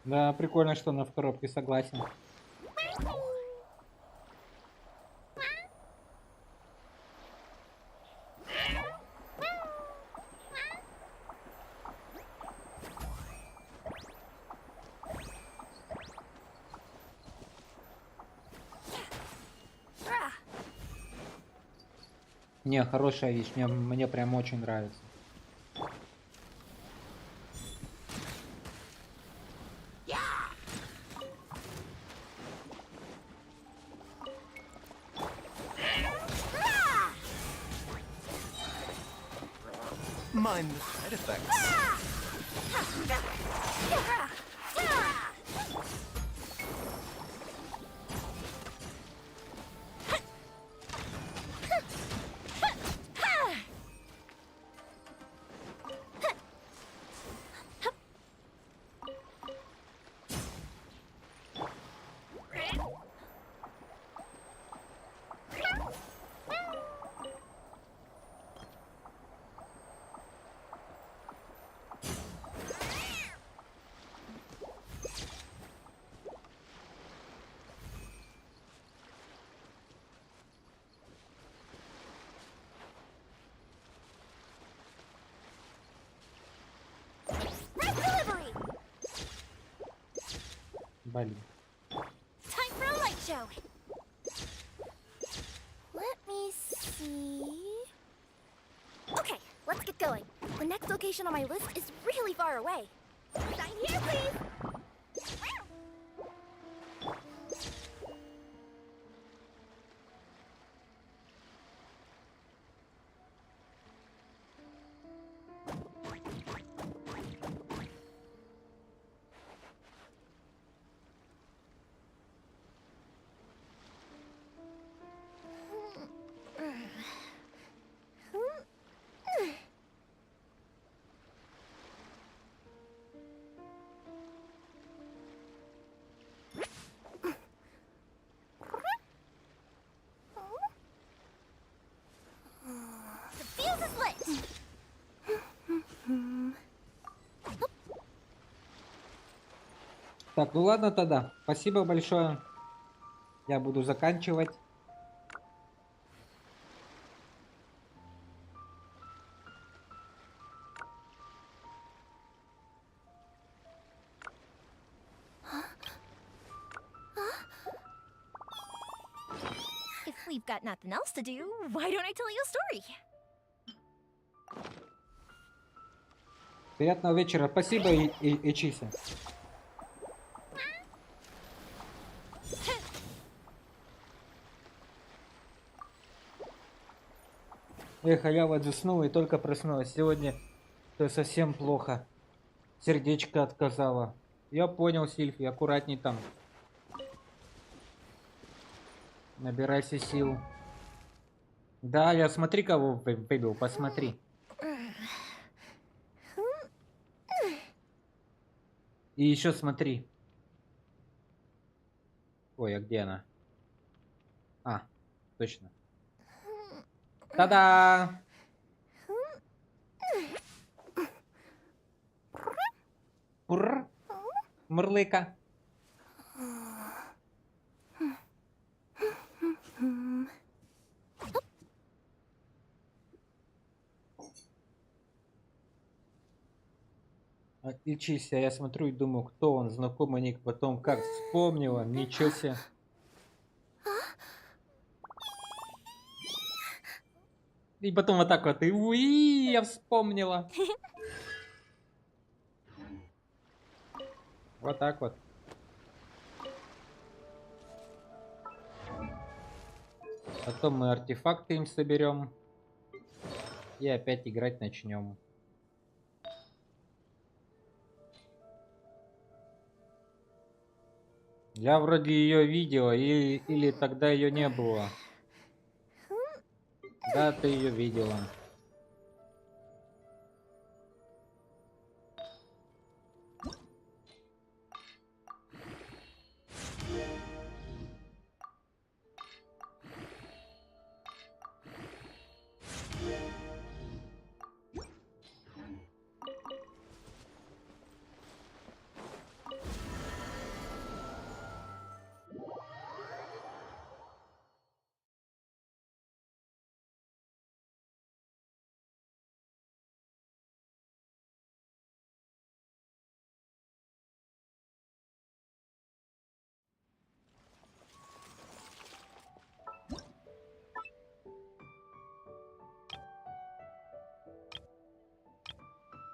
Да, прикольно, что на коробке, согласен. Не, хорошая вещь, мне прям очень нравится. Mind the side effects. Блин. Time for a light show. Let me see. Okay, let's get going. The next location on my list is really far away. Sign here, please. The fuse is lit. Так, ну ладно тогда. Спасибо большое. Я буду заканчивать. If we've got nothing else to do, why don't I tell you a story? Приятного вечера. Спасибо, Ичиса. Эх, а я вот заснула и только проснулась. Сегодня это совсем плохо. Сердечко отказало. Я понял, Сильфи, аккуратней там. Набирайся сил. Да, я смотри, кого выбил, посмотри. И еще смотри. Ой, а где она? А, точно. Та-да! Пурр. Мурлыка. Отличись, а я смотрю и думаю, кто он, знакомый ник, потом как вспомнила, ничего себе. И потом вот так вот, и уи, я вспомнила. Вот так вот. Потом мы артефакты им соберем. И опять играть начнем. Я вроде ее видела, или тогда ее не было. Да, ты ее видела.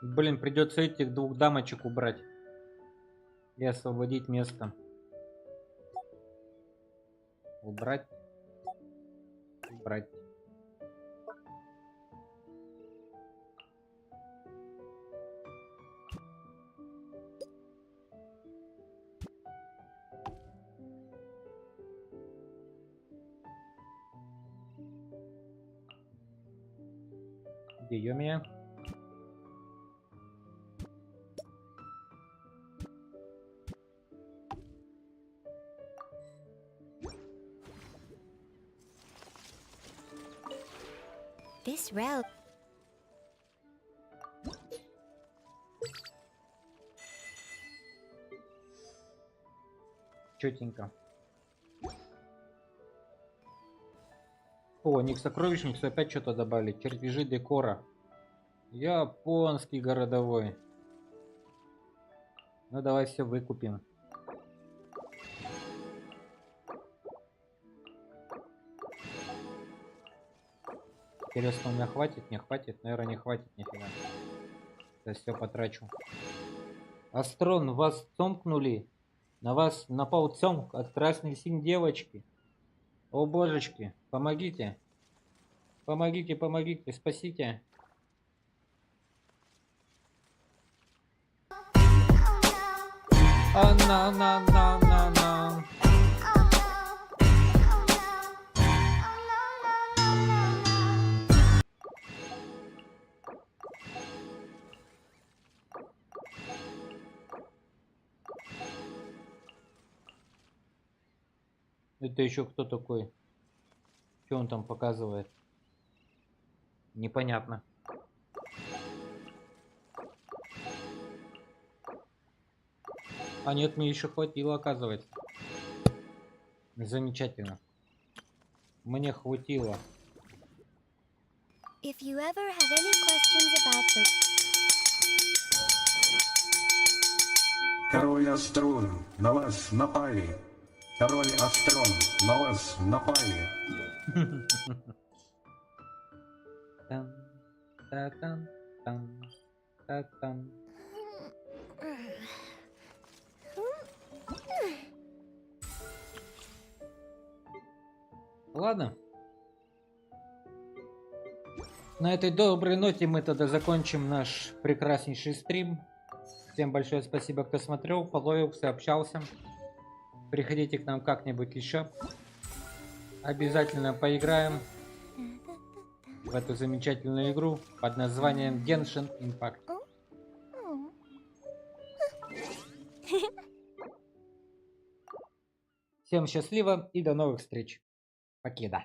Блин, придется этих двух дамочек убрать. И освободить место. Убрать. Убрать. Где Йомия? This route. Чётенько. О, они к сокровищницу опять что-то добавили. Чертежи декора. Японский городовой. Ну давай все выкупим. Интересно, у меня хватит? Не хватит? Наверное, не хватит нифига. Я все потрачу. Астрон, вас цомкнули. На вас напал цомк от красной синей девочки. О божечки, помогите. Помогите, помогите, спасите. На. Это еще кто такой? Что он там показывает? Непонятно. А нет, мне еще хватило, оказывается. Замечательно. Мне хватило. If you ever have any questions about the... Король Астрон, на вас напали. Король Астрон, на вас напали. Там, та-там, там, та-там. Ладно. На этой доброй ноте мы тогда закончим наш прекраснейший стрим. Всем большое спасибо, кто смотрел, фолловился, общался. Приходите к нам как-нибудь еще. Обязательно поиграем в эту замечательную игру под названием Genshin Impact. Всем счастливо и до новых встреч. Покеда.